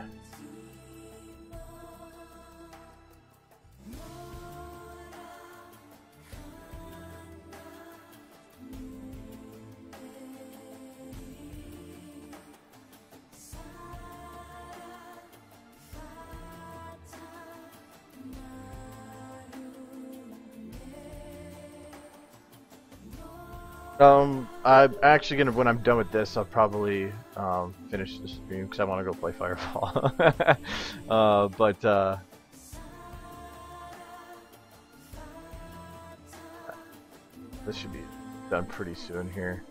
I'm actually gonna, when I'm done with this, I'll probably finish the stream because I want to go play Firefall. This should be done pretty soon here.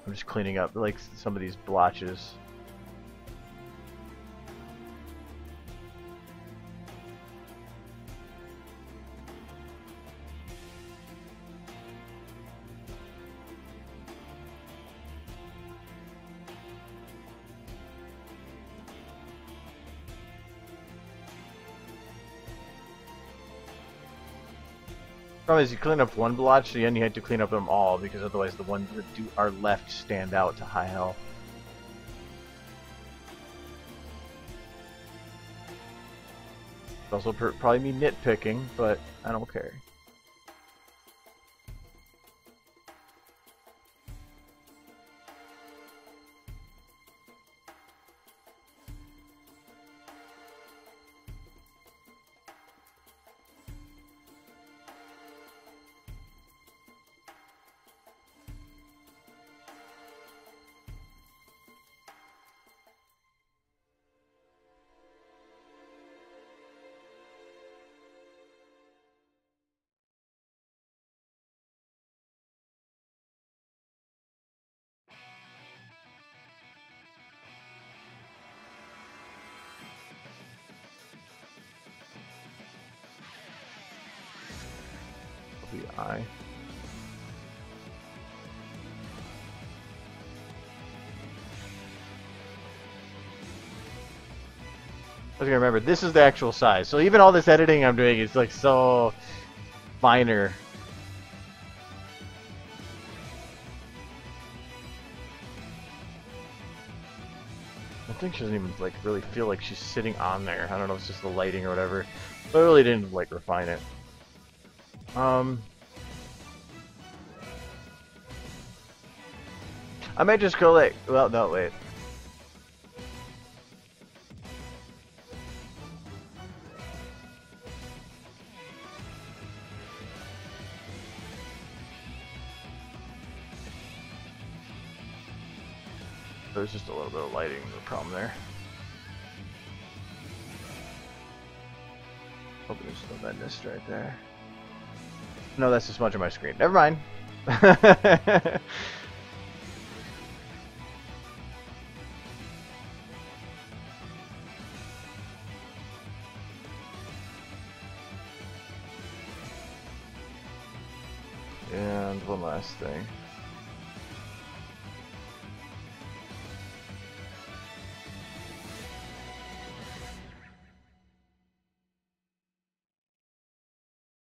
I'm just cleaning up like some of these blotches. Problem is, you clean up one blotch, so then you have to clean up them all, because otherwise the ones that are left stand out to high health. It's also probably me nitpicking, but I don't care. I was gonna remember, this is the actual size. So even all this editing I'm doing is like so minor. I think she doesn't even like really feel like she's sitting on there. I don't know if it's just the lighting or whatever. But I really didn't like refine it. I might just go like, well, no, wait. There's just a little bit of lighting, the problem there. Hope there's no that mist right there. No, that's too much of my screen. Never mind. And one last thing.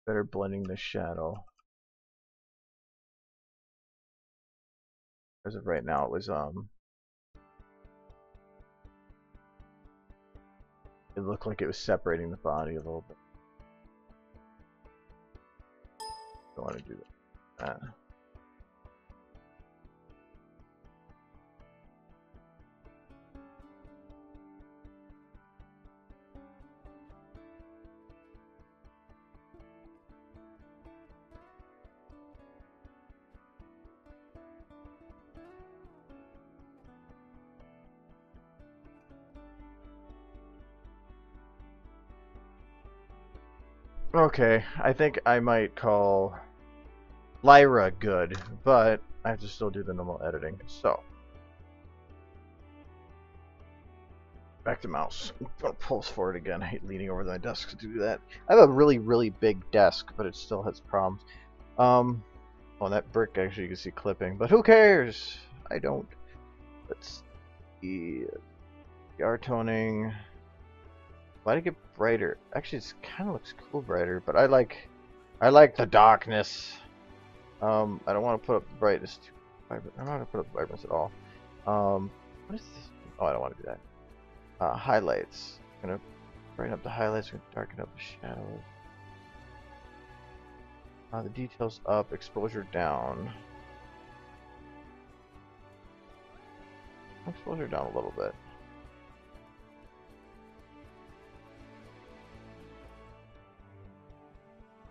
Better blending the shadow. As of right now, it was it looked like it was separating the body a little bit. Don't want to do that. Okay, I think I might call Lyra good, but I have to still do the normal editing. So, back to mouse. I'm gonna pulse forward again. I hate leaning over my desk to do that. I have a really, really big desk, but it still has problems. On that brick, actually, you can see clipping, but who cares? I don't. Let's see. PR toning. Why did it get brighter? Actually, it kind of looks cool brighter, but I like the darkness. I don't want to put up the brightness too vibrant. I'm not gonna put up the brightness at all. What is this? Oh, I don't want to do that. Highlights. I'm gonna brighten up the highlights. I'm gonna darken up the shadows. The details up. Exposure down. Exposure down a little bit.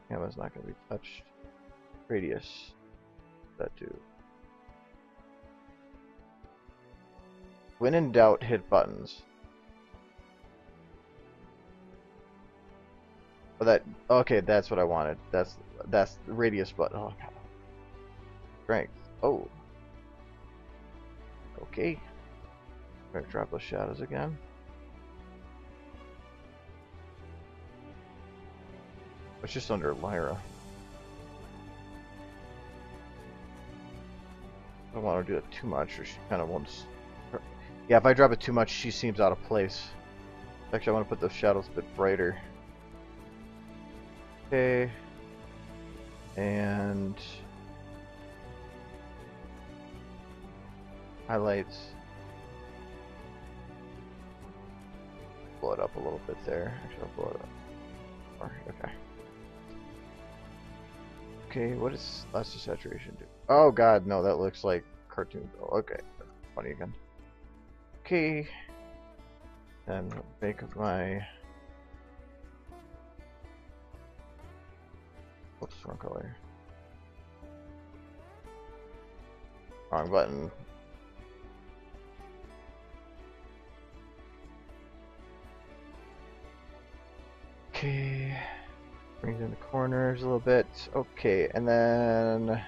Camera's not going to be touched. Radius. That too. When in doubt, hit buttons. Oh, that. Okay, that's what I wanted. That's the radius button. Oh god. Strength. Oh. Okay. I'm gonna drop those shadows again. It's just under Lyra. I don't want to do it too much, or she kind of wants. Yeah, if I drop it too much, she seems out of place. Actually, I want to put those shadows a bit brighter. Okay. And highlights. Blow it up a little bit there. Actually, I'll blow it up. Okay. Okay, what does lots of saturation do? Oh god, no, that looks like cartoon. Oh, okay, that's funny again. Okay, then make of my. Whoops, wrong color. Wrong button. Okay. Brings in the corners a little bit. Okay, and then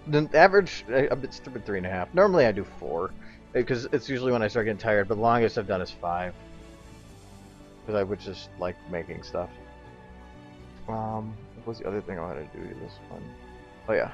the average it's 3.5. Normally I do 4 because it's usually when I start getting tired. But the longest I've done is 5 because I would just like making stuff. What was the other thing I wanted to do this one? Oh yeah.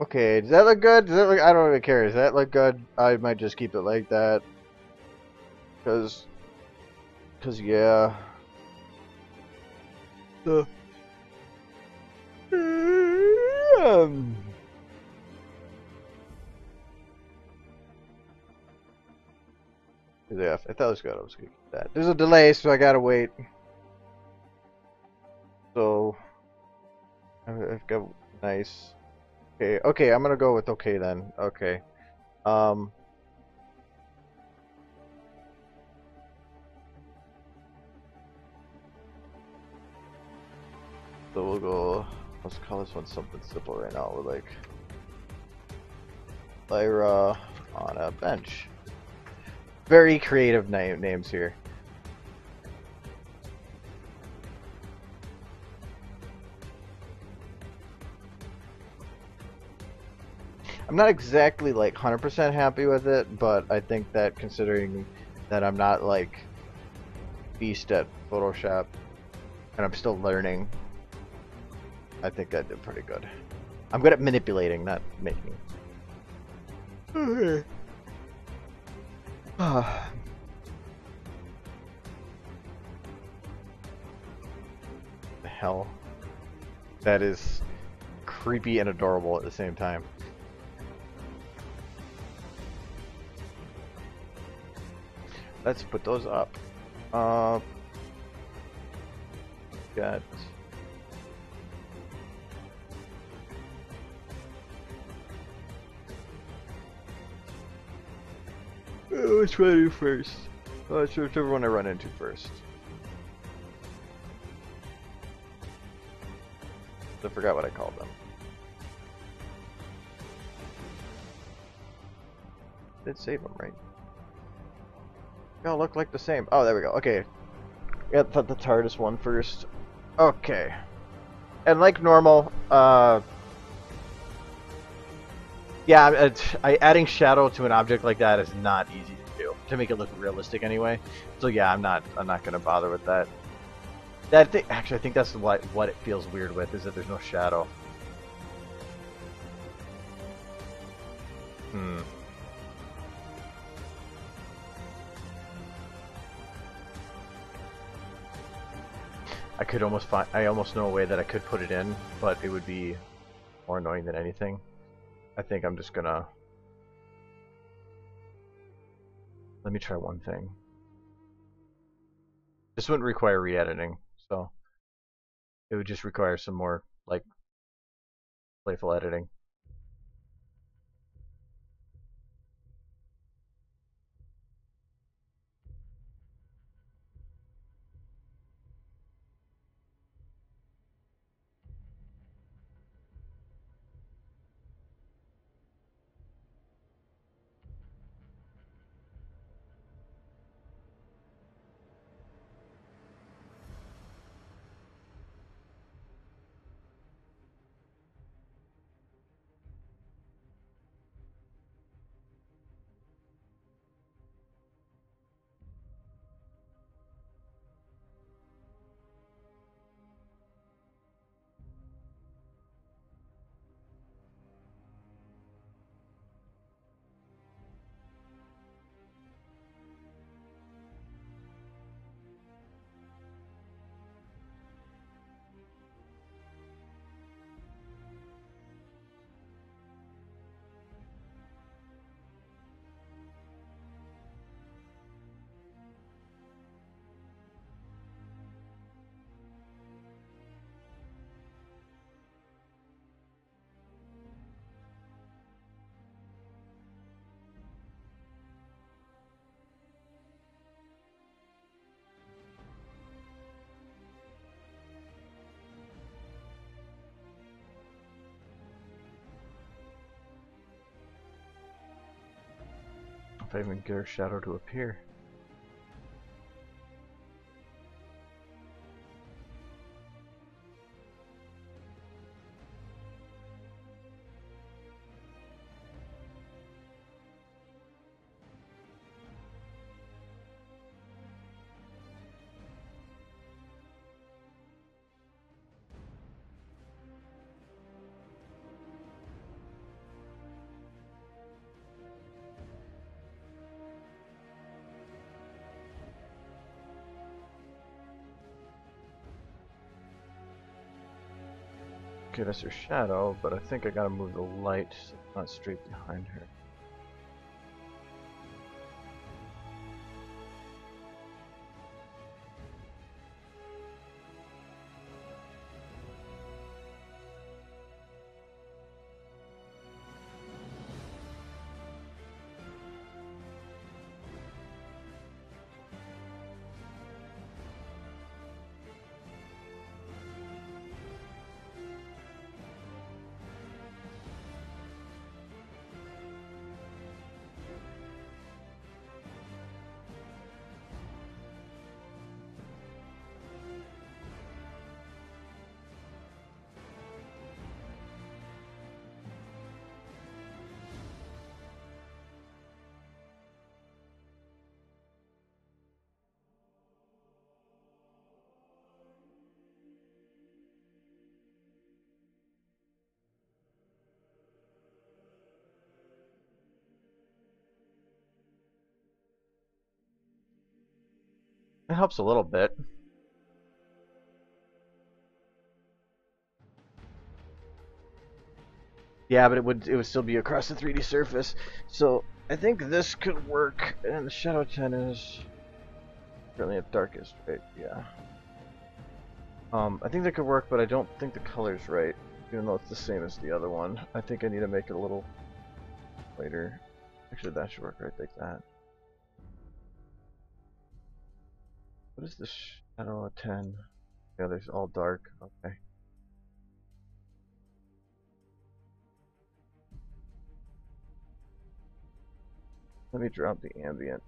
Okay, does that look good? Does that look? I don't really care. Does that look good? I might just keep it like that. Cause yeah. Um, yeah, I thought it was good. I was gonna keep that. There's a delay, so I gotta wait. So I've got nice. Okay, okay, I'm gonna go with okay then. Okay. Um. So we'll go. Let's call this one something simple right now. We're like Lyra on a bench. Very creative names here. I'm not exactly like 100% happy with it, but I think that considering that I'm not like beast at Photoshop and I'm still learning, I think I did pretty good. I'm good at manipulating, not making. Okay. The hell? That is creepy and adorable at the same time. Let's put those up. Got. Which one to do first? Whichever one I run into first. I forgot what I called them. Did save them, right? They all look like the same. Oh, there we go. Okay. Got the TARDIS one first. Okay. And like normal, yeah, adding shadow to an object like that is not easy to do, to make it look realistic anyway. So yeah, I'm not gonna bother with that. Actually, I think that's what it feels weird with, is that there's no shadow. I could almost find. I almost know a way that I could put it in, but it would be more annoying than anything. I think I'm just gonna. Let me try one thing. This wouldn't require re-editing, so it would just require some more like playful editing. If I even get a shadow to appear. Okay, that's her shadow, but I think I gotta move the light so it's not straight behind her. It helps a little bit. Yeah, but it would still be across the 3D surface. So I think this could work, and the shadow 10 is currently at darkest, right? Yeah. I think that could work, but I don't think the color's right, even though it's the same as the other one. I think I need to make it a little lighter. Actually, that should work right like that. What is the shadow 10? Yeah, there's all dark. Okay. Let me drop the ambient.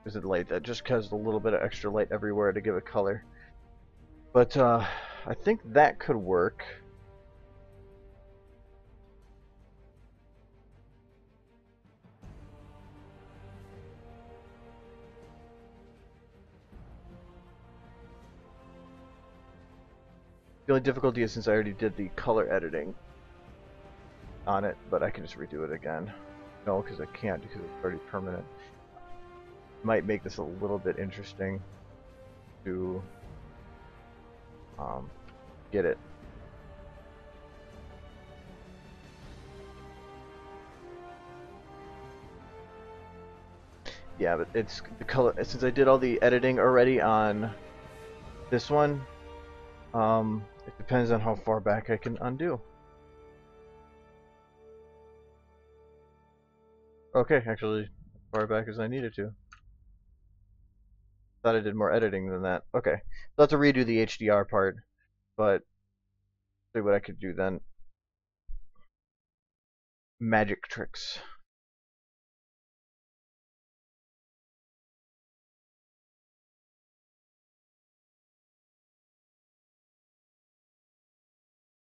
Is it light? That just has a little bit of extra light everywhere to give it color. But I think that could work. The only difficulty is since I already did the color editing on it, but I can just redo it again. No, because I can't because it's already permanent. Might make this a little bit interesting to get it. Yeah, but it's the color. Since I did all the editing already on this one, it depends on how far back I can undo. Okay, actually, as far back as I needed to. Thought I did more editing than that. Okay, so I have to redo the HDR part, but see what I could do then. Magic tricks.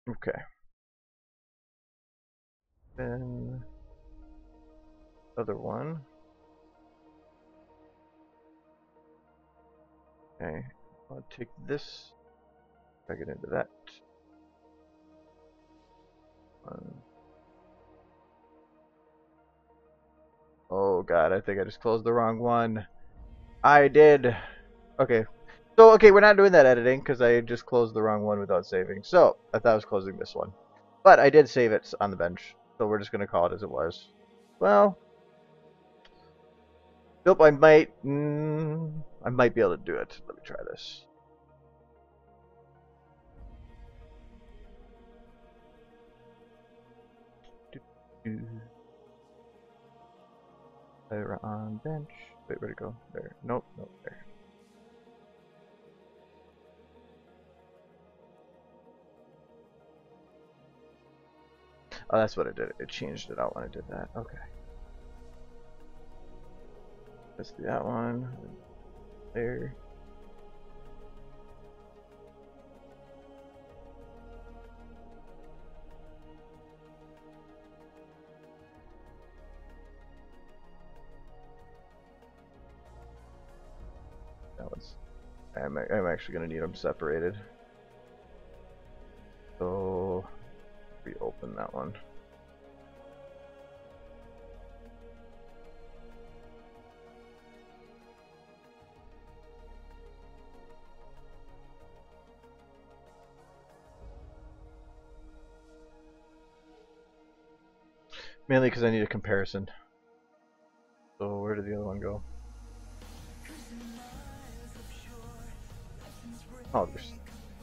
Okay. Then other one. Okay, I'll take this, drag it into that one. Oh god, I think I just closed the wrong one. I did. Okay. So, okay, we're not doing that editing because I just closed the wrong one without saving. So, I thought I was closing this one. But I did save it on the bench. So we're just going to call it as it was. Well, nope, I might be able to do it. Let me try this. Lyra on bench. Wait, where'd it go? There. Nope, nope, there. Oh, that's what it did. It changed it out when I did that. Okay. Let's do that one. There. That was. I'm actually gonna need them separated. So reopen that one. Mainly because I need a comparison. So where did the other one go? Oh, there's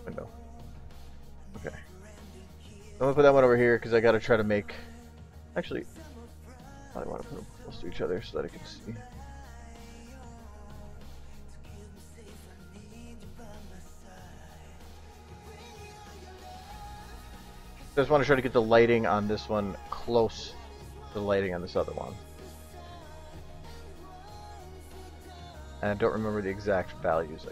window. Okay. I'm gonna put that one over here because I gotta try to make. Actually, I want to put them close to each other so that I can see. I just want to try to get the lighting on this one close to the lighting on this other one. And I don't remember the exact values.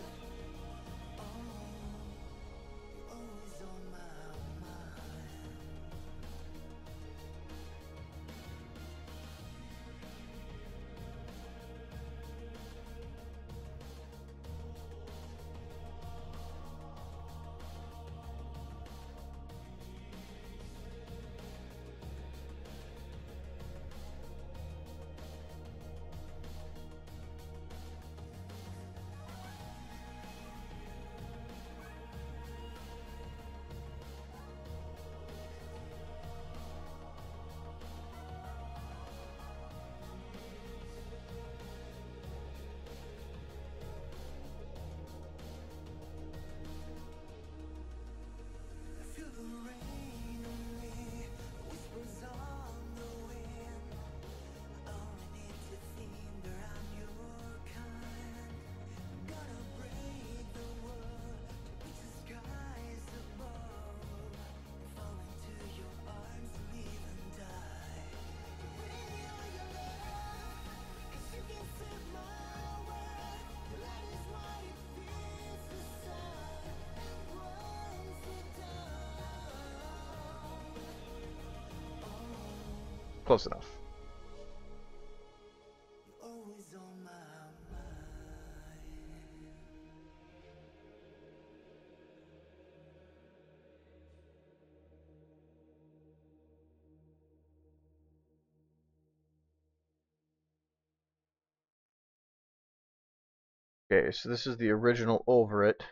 Close enough. Okay, so this is the original over it.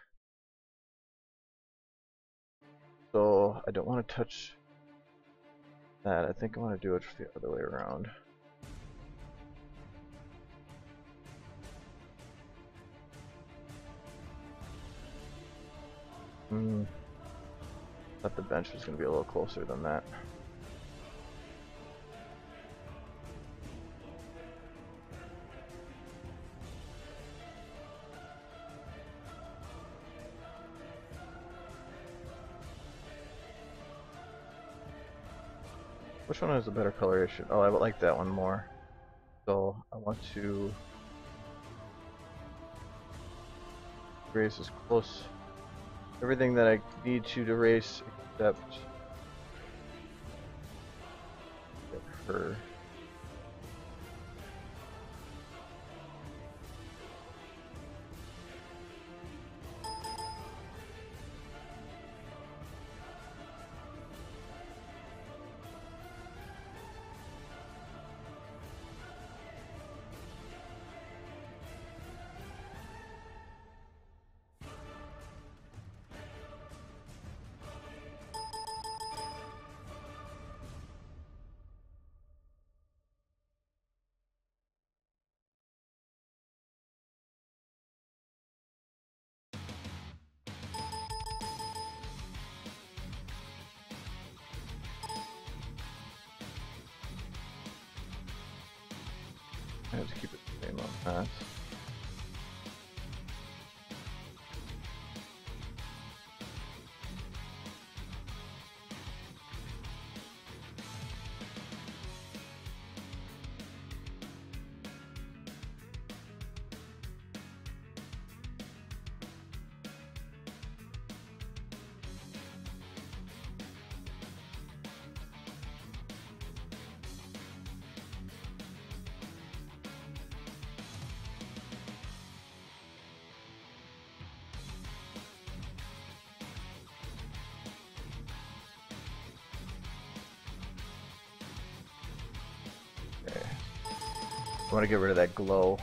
So I don't want to touch that. I think I want to do it the other way around. Thought the bench was going to be a little closer than that. Which one has a better coloration? Oh, I would like that one more. So I want to erase as close everything that I need to erase except her. I have to keep it the same on that. I want to get rid of that glow.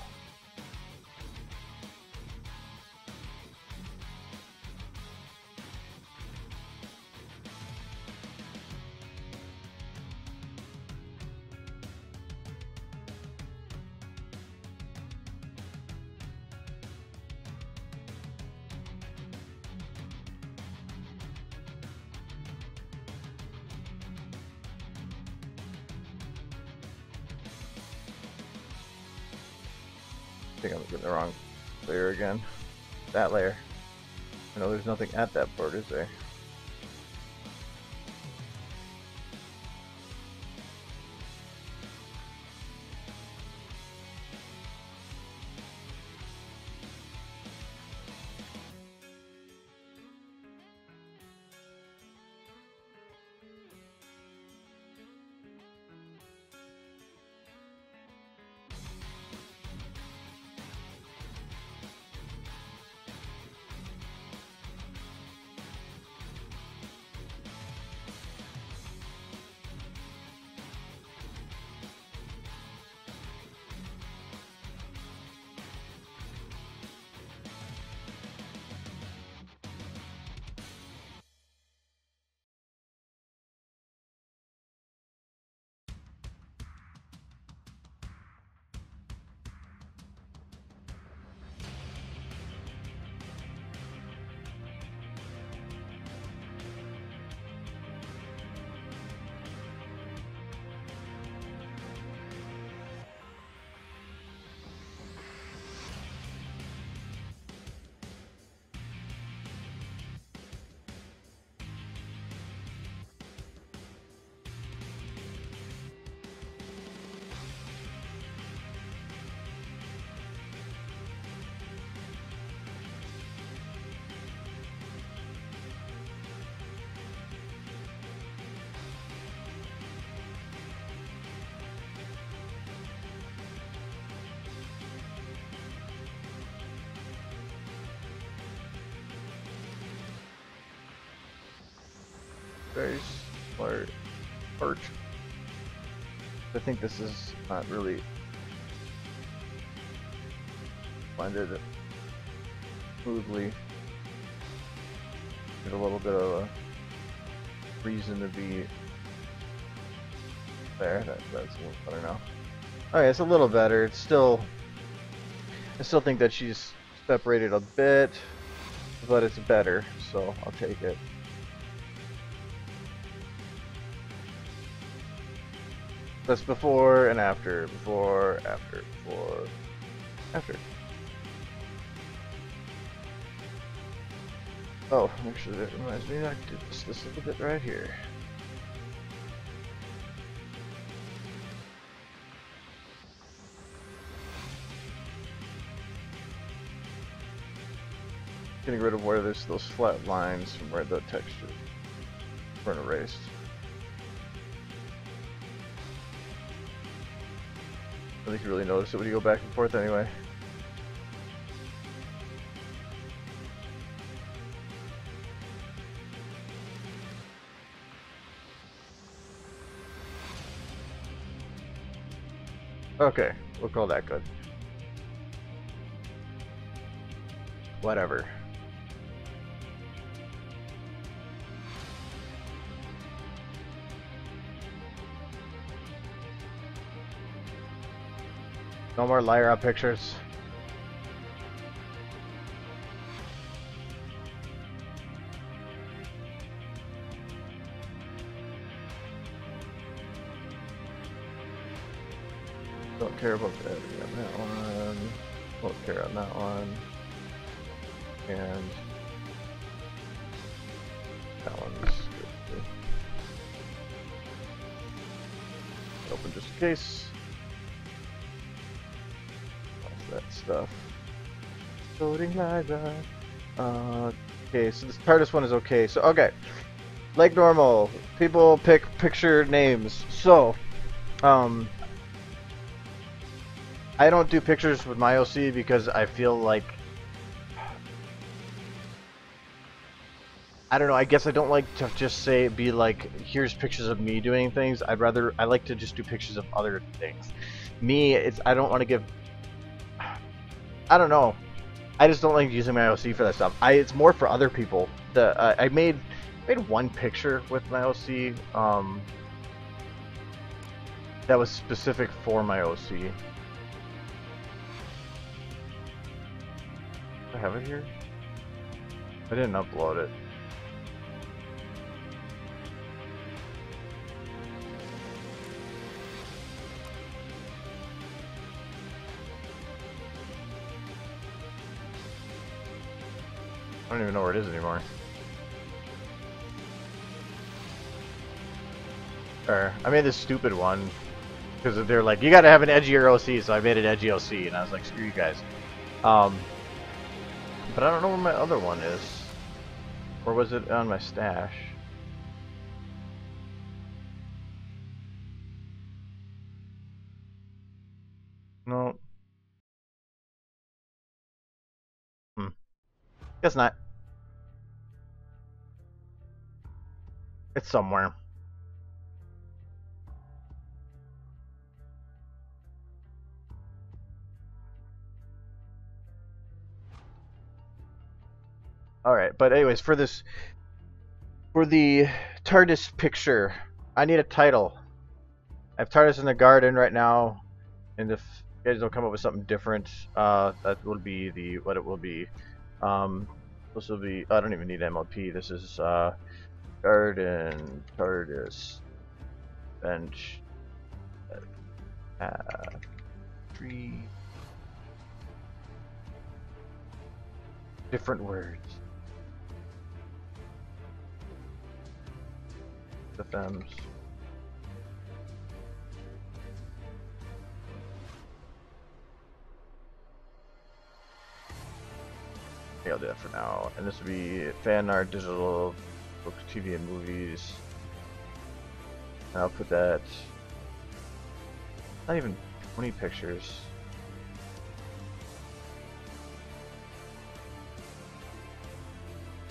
I think I'm getting the wrong layer again. That layer. I know there's nothing at that board, is there? Very smart art. I think this is not really blended smoothly. Get a little bit of a reason to be there. That's a little better now. Okay, it's a little better. It's still, I still think that she's separated a bit, but it's better, so I'll take it. That's before and after, before, after, before, after. Oh, actually that reminds me, I did this little bit right here. Getting rid of where there's those flat lines from where the texture weren't erased. I think you really notice it when you go back and forth anyway. Okay, we'll call that good. Whatever. No more Lyra pictures. Don't care about the editing on that one. Won't care on that one. And that one's good. Open just in case. That stuff. Loading Lyra. Okay, so this TARDIS one is okay. So okay, like normal, people pick picture names. So, I don't do pictures with my OC because I feel like, I don't know. I guess I don't like to just be like, here's pictures of me doing things. I like to just do pictures of other things. Me, I don't want to give. I don't know. I just don't like using my OC for that stuff. It's more for other people. I made one picture with my OC that was specific for my OC. I have it here. I didn't upload it. I don't even know where it is anymore. Or, I made this stupid one because they're like, you gotta have an edgier OC, so I made an edgy OC, and I was like, screw you guys. But I don't know where my other one is. Or was it on my stash? No. Guess not. It's somewhere. Alright, but anyways, for the TARDIS picture, I need a title. I have TARDIS in the garden right now, and if you guys don't come up with something different, that will be what it will be. This will be, I don't even need MLP, this is garden, TARDIS, bench, tree, different words. SFMs. Yeah, I'll do that for now. And this will be fan art, digital, books, TV, and movies. And I'll put that. Not even 20 pictures.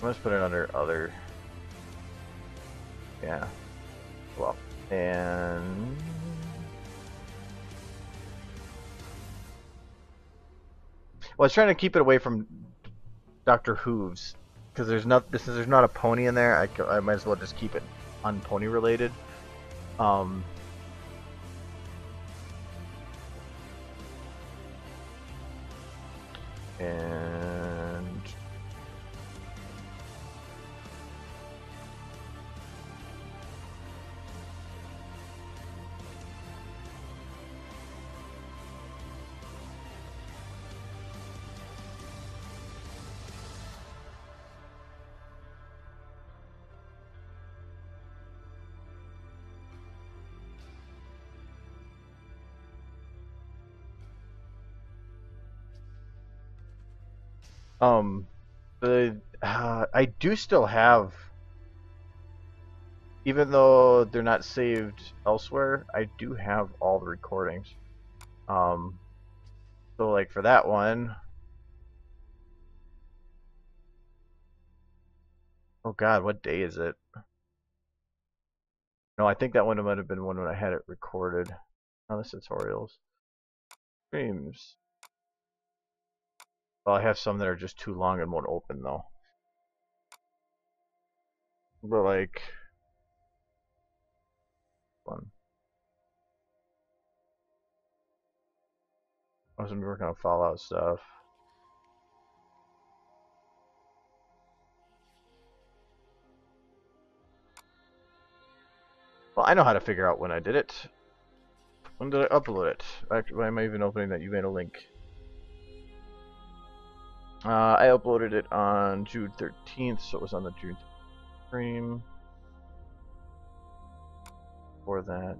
I'm just put it under other. Yeah. Well, and well, I was trying to keep it away from Dr. Hooves because there's not a pony in there. I might as well just keep it unpony related. And I do still have, even though they're not saved elsewhere, I do have all the recordings. So like for that one, oh God, what day is it? No, I think that one might have been one when I had it recorded. Oh, this tutorials. Streams. Well, I have some that are just too long and won't open though. But like one. I was gonna be working on Fallout stuff. Well, I know how to figure out when I did it. When did I upload it? Actually, why am I even opening that? You made a link. I uploaded it on June 13th, so it was on the June stream. For that.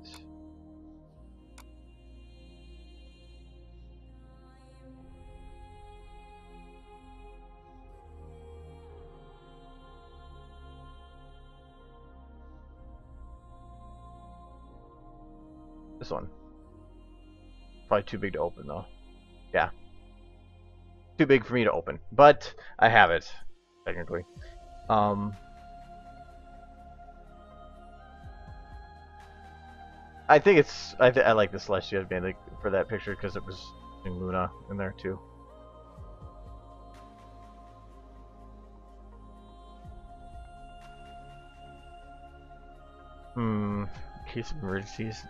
This one. Probably too big to open though. Yeah. Too big for me to open. But I have it, technically. I think it's I like the Celestia band for that picture because it was in Luna in there too. In case of emergencies.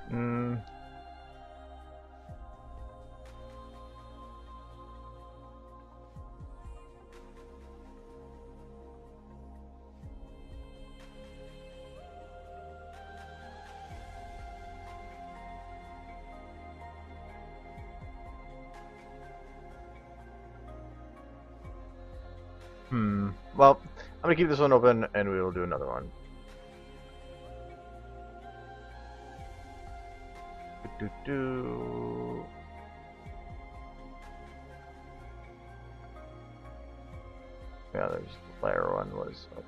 Well, I'm gonna keep this one open and we will do another one. Yeah, there's the Lyra one was up.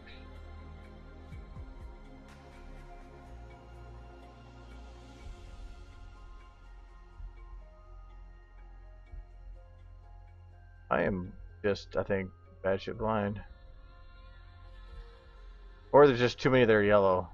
I am just, I think, bad shit blind. Or there's just too many that are yellow.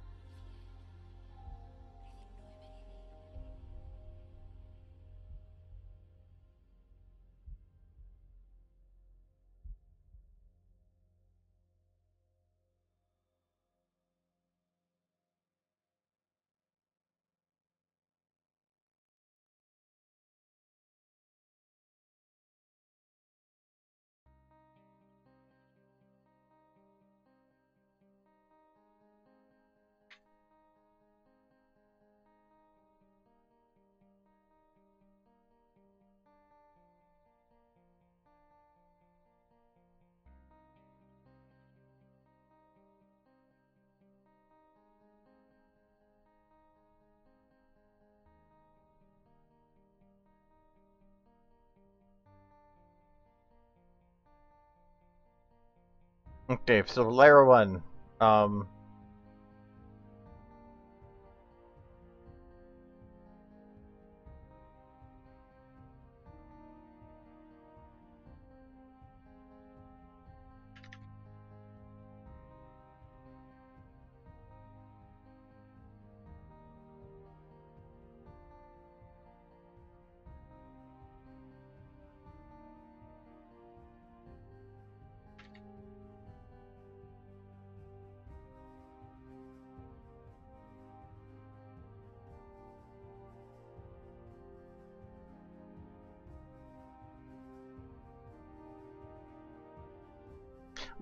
Okay, so Lyra one. Um,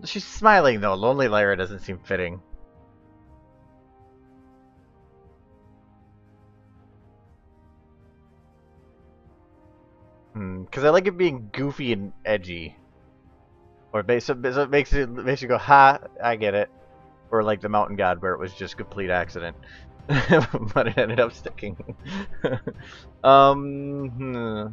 she's smiling though. Lonely Lyra doesn't seem fitting. Because I like it being goofy and edgy. Or so it makes you go, ha, I get it. Or like the Mountain God where it was just complete accident. But it ended up sticking. Hmm.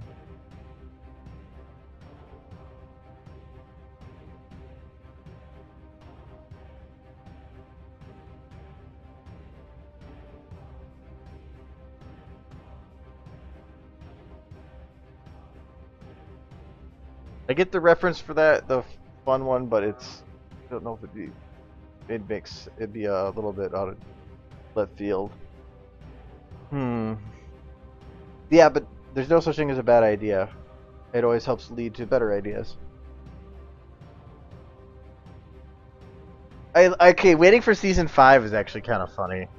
I get the reference for that, the fun one, but it's, I don't know if it'd be a little bit out of left field. Yeah, but there's no such thing as a bad idea. It always helps lead to better ideas. Okay, waiting for season 5 is actually kind of funny.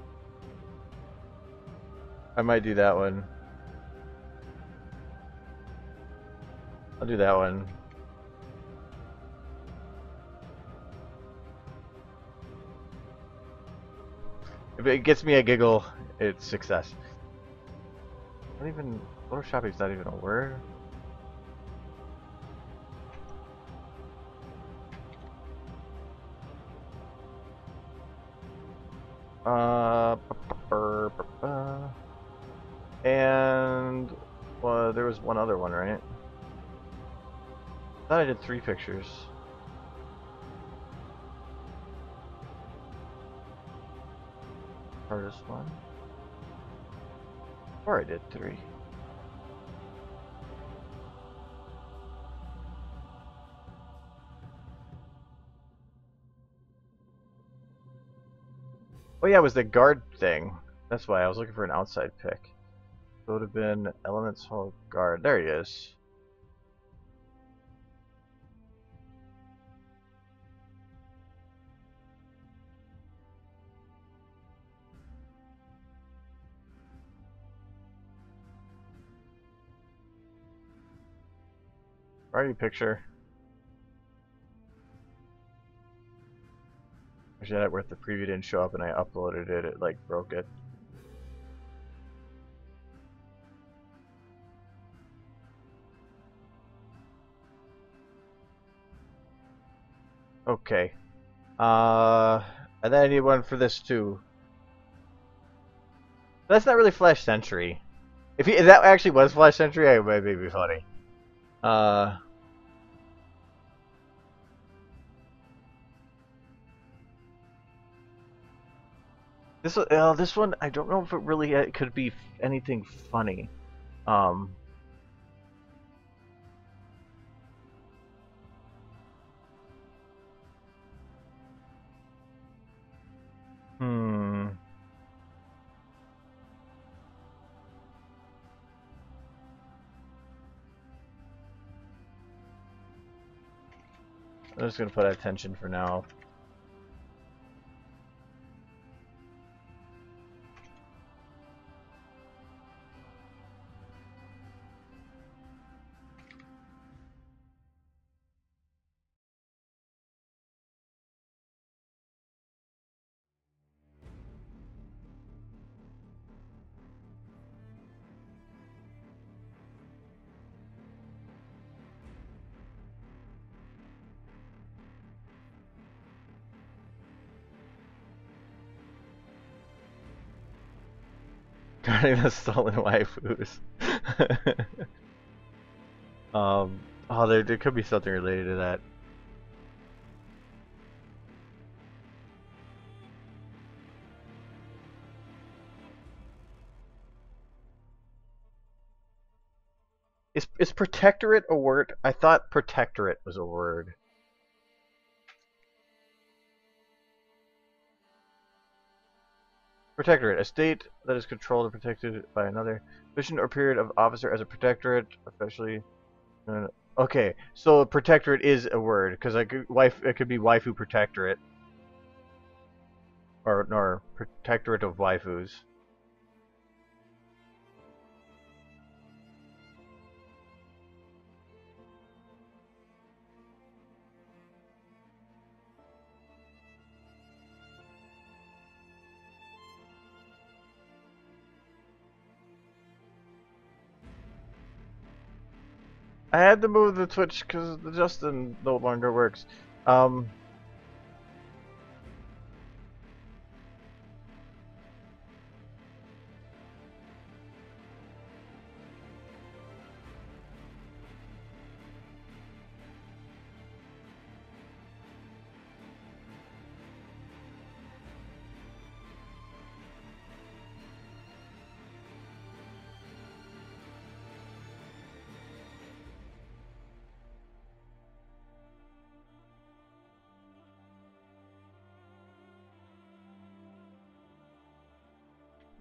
I might do that one. I'll do that one. If it gets me a giggle, it's success. Not even Photoshopping's not even a word. And well, there was one other one, right? I thought I did 3 pictures. Hardest one. Or I did 3. Oh yeah, it was the guard thing. That's why I was looking for an outside pick. So it would have been Elements Hall Guard. There he is. Alrighty, picture. Actually, that worth the preview didn't show up and I uploaded it. It like broke it. Okay. And then I need one for this too. That's not really Flash Sentry. If that actually was Flash Sentry, it might be funny. This one I don't know if it really could be anything funny. Um. Hmm. I'm just gonna put attention for now. Guarding the stolen waifus. Oh, there could be something related to that. Is protectorate a word? I thought protectorate was a word. Protectorate, a state that is controlled and protected by another position or period of officer as a protectorate, especially. Okay, so protectorate is a word because it could be waifu protectorate, or protectorate of waifus. I had to move the Twitch because the Justin no longer works.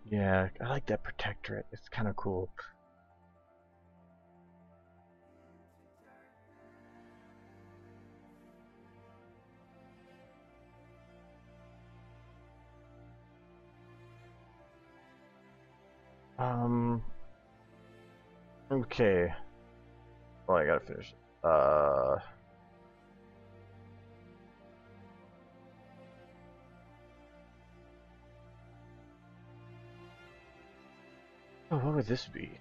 Yeah, I like that protectorate. It's kind of cool. Okay. Well, I gotta finish. Oh, what would this be?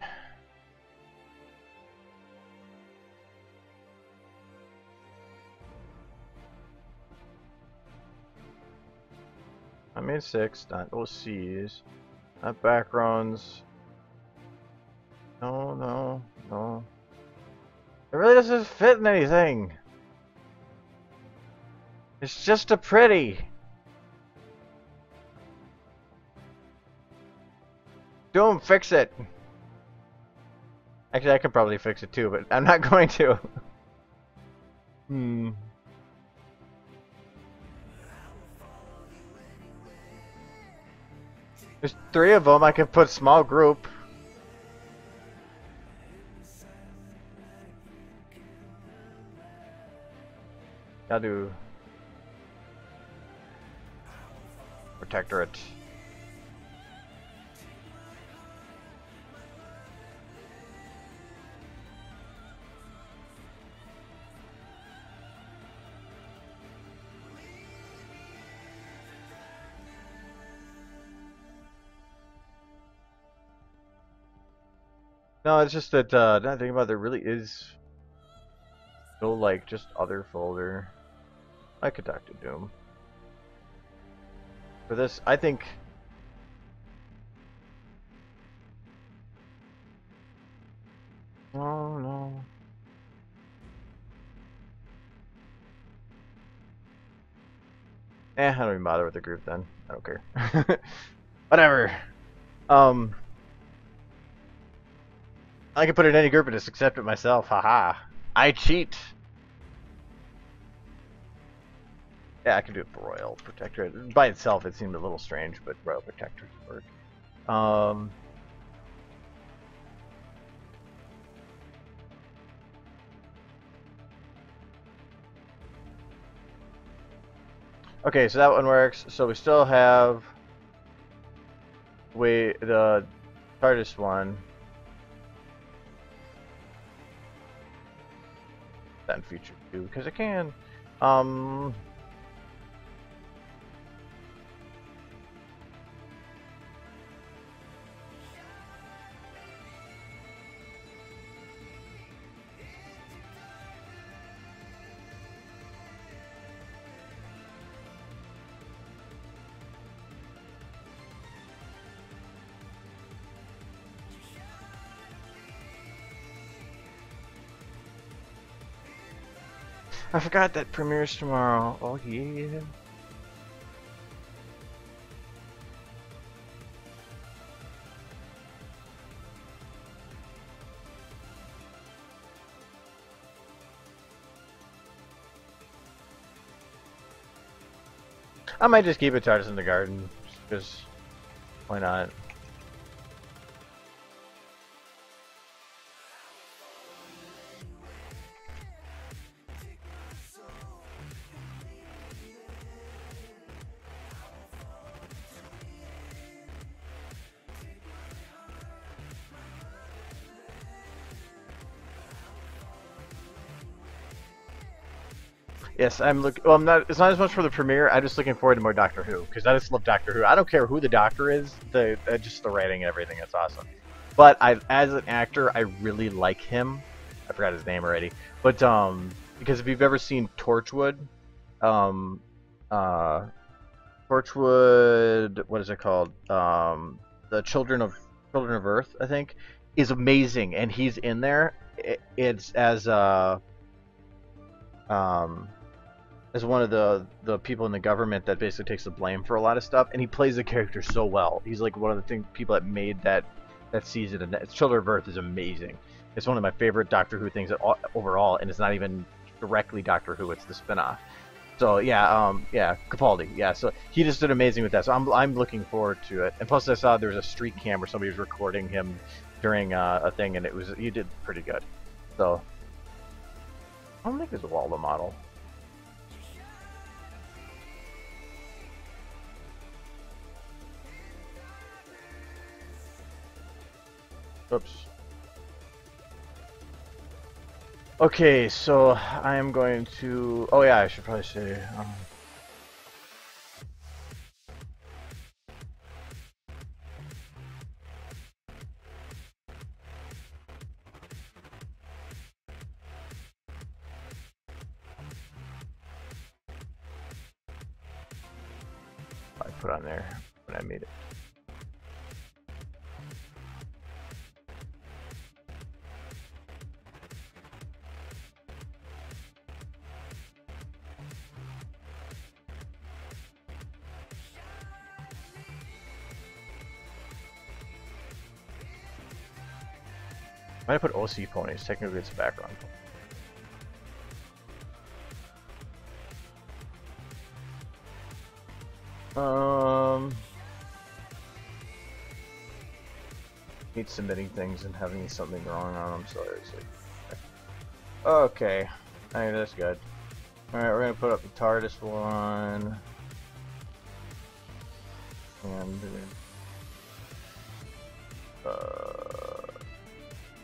I made 6, not OCs, not backgrounds. No, no, no. It really doesn't fit in anything. It's just a pretty. Don't fix it. Actually, I could probably fix it too, but I'm not going to. There's 3 of them. I could put small group. I'll do protectorate. No, it's just that now that I think about it, there really is no like just other folder. I could Dr. Doom. For this, I think... Oh, no. I don't even bother with the group then. I don't care. Whatever. I can put it in any group and just accept it myself. Haha. I cheat. Yeah, I can do it for Royal Protector. By itself, it seemed a little strange, but Royal Protector work. Okay, so that one works. So we still have the hardest one. That feature too, because I can. I forgot that premieres tomorrow. Oh yeah. I might just keep it TARDIS in the garden, because why not? Yes, I'm looking. Well, I'm not. It's not as much for the premiere. I'm just looking forward to more Doctor Who because I just love Doctor Who. I don't care who the Doctor is. Just the writing and everything. It's awesome. But as an actor, I really like him. I forgot his name already. But because if you've ever seen Torchwood, Torchwood, what is it called? The Children of Earth, I think, is amazing, and he's in there. It's as one of the people in the government that basically takes the blame for a lot of stuff, and he plays the character so well. He's like one of the people that made that season, and Children of Earth is amazing. It's one of my favorite Doctor Who things overall, and it's not even directly Doctor Who; it's the spinoff. So yeah, Capaldi, yeah. So he just did amazing with that. So I'm looking forward to it. And plus, I saw there was a street cam where somebody was recording him during a thing, and he did pretty good. So I don't think there's a Waldo model. Oops. Okay, so I am going to... Oh yeah, I should probably say... I put on there when I made it. I put OC ponies. Technically, it's a background. Hate submitting things and having something wrong on them, so it's like... Okay. I mean, that's good. Alright, we're gonna put up the TARDIS one. And...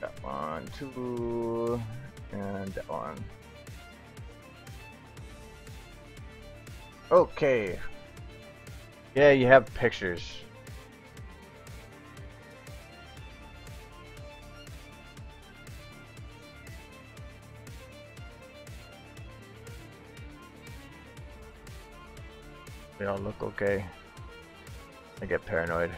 that one, two, and that one. Okay. Yeah, you have pictures. They all look okay. I get paranoid.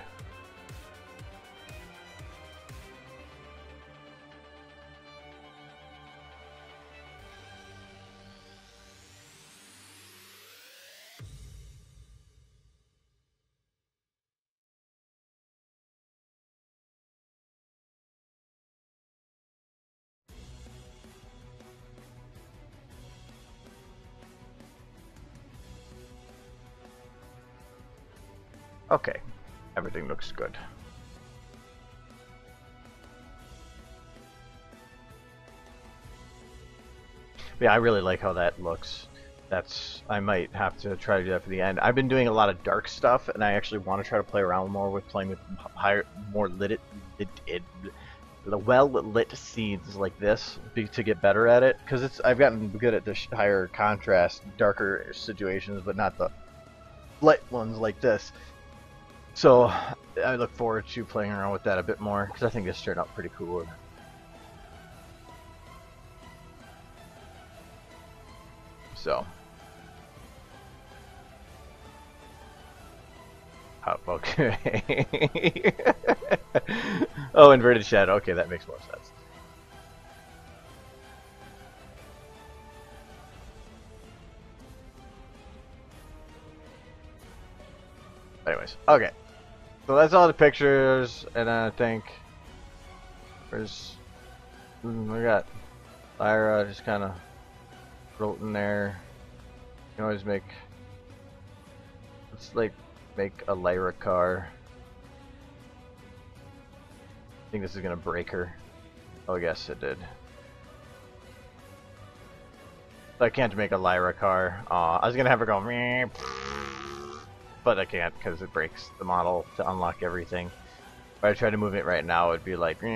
Okay, everything looks good. Yeah, I really like how that looks. I might have to try to do that for the end. I've been doing a lot of dark stuff, and I actually want to try to play around more with playing with more well-lit scenes like this to get better at it. Because I've gotten good at the higher contrast, darker situations, but not the light ones like this. So I look forward to playing around with that a bit more, because I think this turned out pretty cool. So, okay. Oh, inverted shadow. Okay, that makes more sense. Anyways, okay. So that's all the pictures, and I think we got Lyra just kind of floating there. You can always let's make a Lyra car. I think this is gonna break her. Oh, yes, it did. I can't make a Lyra car. I was gonna have her go meh, but I can't because it breaks the model to unlock everything. If I tried to move it right now, it'd be like, look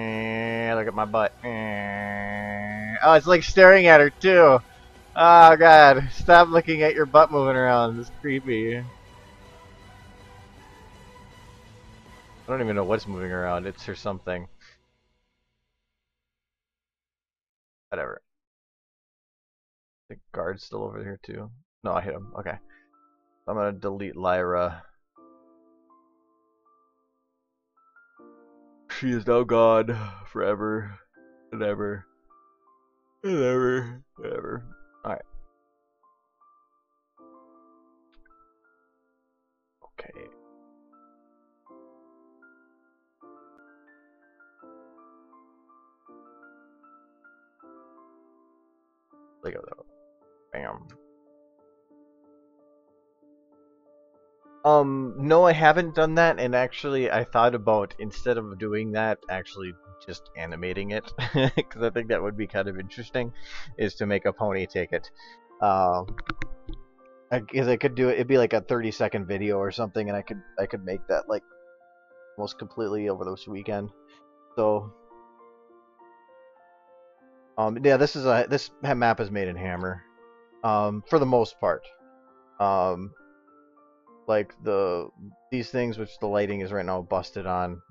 at my butt. Oh, it's like staring at her too. Oh god, stop looking at your butt moving around. It's creepy. I don't even know what's moving around. It's or something. Whatever. The guard's still over here too. No, I hit him. Okay. I'm gonna delete Lyra. She is now gone forever and ever and ever and ever. Alright. Okay. Look at that. Bam. No, I haven't done that, and actually I thought about, instead of doing that, actually just animating it, because I think that would be kind of interesting, is to make a pony take it. Because I could do it, it'd be like a 30-second video or something, and I could make that like almost completely over this weekend. So, yeah, this map is made in Hammer, for the most part. Like these things which the lighting is right now busted on,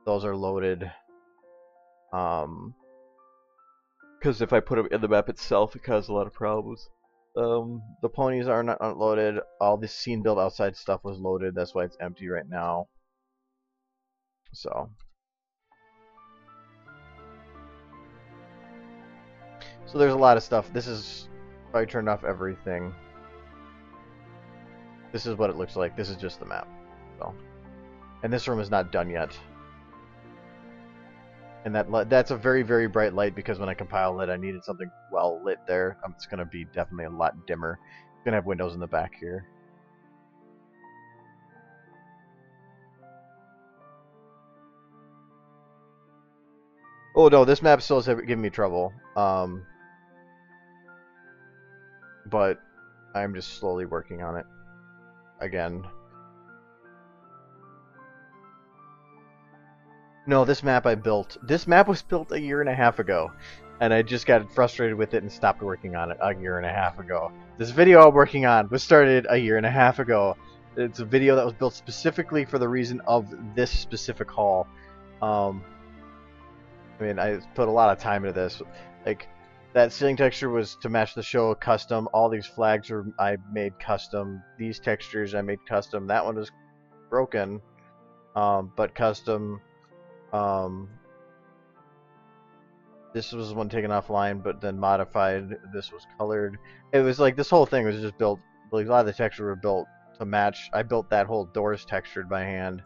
those are loaded. Because if I put them in the map itself, it causes a lot of problems. The ponies are not loaded. All the scene build outside stuff was loaded. That's why it's empty right now. So there's a lot of stuff. This is, I turned off everything. This is what it looks like. This is just the map. So, and this room is not done yet. And that's a very, very bright light, because when I compiled it, I needed something well lit there. It's going to be definitely a lot dimmer. It's going to have windows in the back here. Oh no, this map still is giving me trouble. But I'm just slowly working on it again. No, this map I built. This map was built a year and a half ago, and I just got frustrated with it and stopped working on it a year and a half ago. This video I'm working on was started a year and a half ago. It's a video that was built specifically for the reason of this specific haul. I mean, I put a lot of time into this. Like, That ceiling texture was to match the show custom. All these flags were I made custom. These textures I made custom. That one was broken, but custom. This was one taken offline, but then modified. This was colored. It was like this whole thing was just built. Like a lot of the texture were built to match. I built that whole doors textured by hand.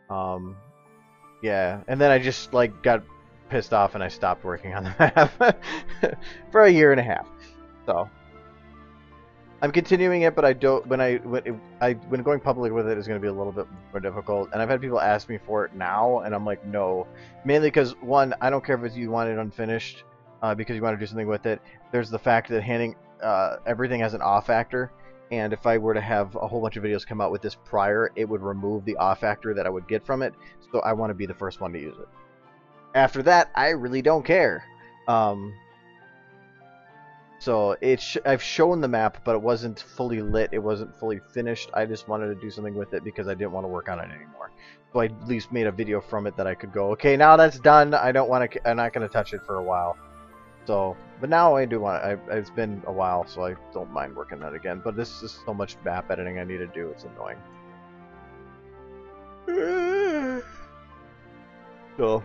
Yeah, and then I just like got pissed off and I stopped working on the map for a year and a half. So I'm continuing it, but I don't. When going public with it is going to be a little bit more difficult. And I've had people ask me for it now, and I'm like, no. Mainly because one, I don't care if you want it unfinished, because you want to do something with it. There's the fact that handing everything has an awe factor, and if I were to have a whole bunch of videos come out with this prior, it would remove the awe factor that I would get from it. So I want to be the first one to use it. After that, I really don't care. So I've shown the map, but it wasn't fully lit. It wasn't fully finished. I just wanted to do something with it because I didn't want to work on it anymore. So I at least made a video from it that I could go, okay, now that's done. I'm not going to touch it for a while. So, but now I do want to. It's been a while, so I don't mind working on it again. But this is so much map editing I need to do. It's annoying. So.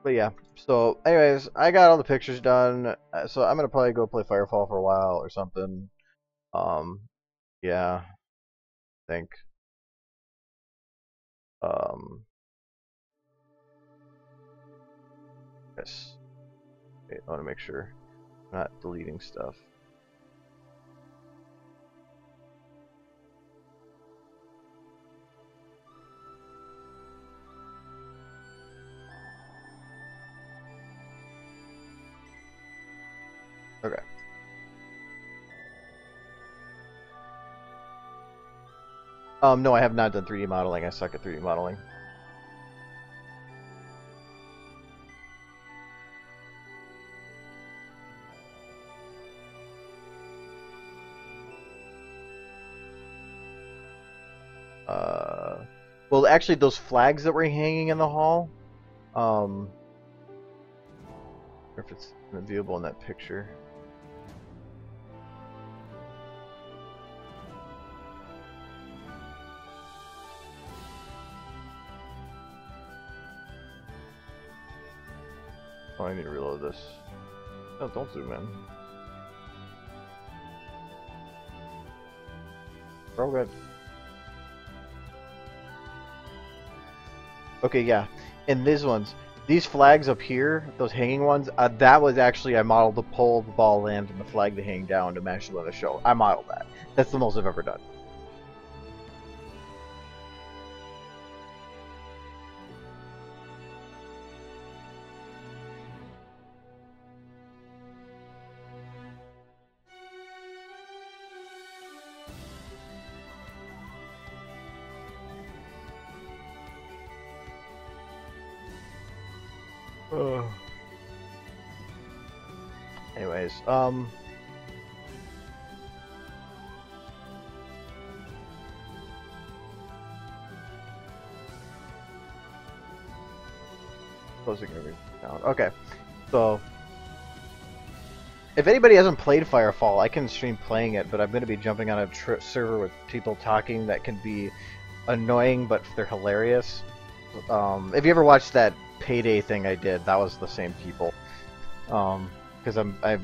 But yeah, so anyways, I got all the pictures done, so I'm gonna probably go play Firefall for a while or something. Yeah, I think. Yes. Okay, I want to make sure I'm not deleting stuff. Okay. No, I have not done 3D modeling. I suck at 3D modeling. Well, actually, those flags that were hanging in the hall, if it's viewable in that picture. Oh, I need to reload this. No, don't zoom in. We're all good. Okay, yeah. And these ones, these flags up here, those hanging ones, that was actually, I modeled the pole, the ball land, and the flag to hang down to match the show. I modeled that. That's the most I've ever done. Anyways, closing everything down. Okay, so if anybody hasn't played Firefall, I can stream playing it, but I'm going to be jumping on a server with people talking that can be annoying, but they're hilarious. If you ever watched that Payday thing I did, that was the same people. Because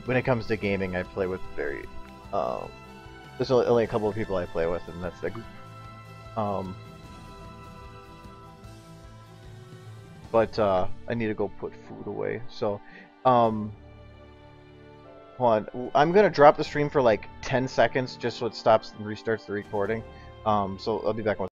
when it comes to gaming, I play with very there's only a couple of people I play with, and that's the group. But I need to go put food away. So hold on. I'm gonna drop the stream for like 10 seconds just so it stops and restarts the recording. So I'll be back in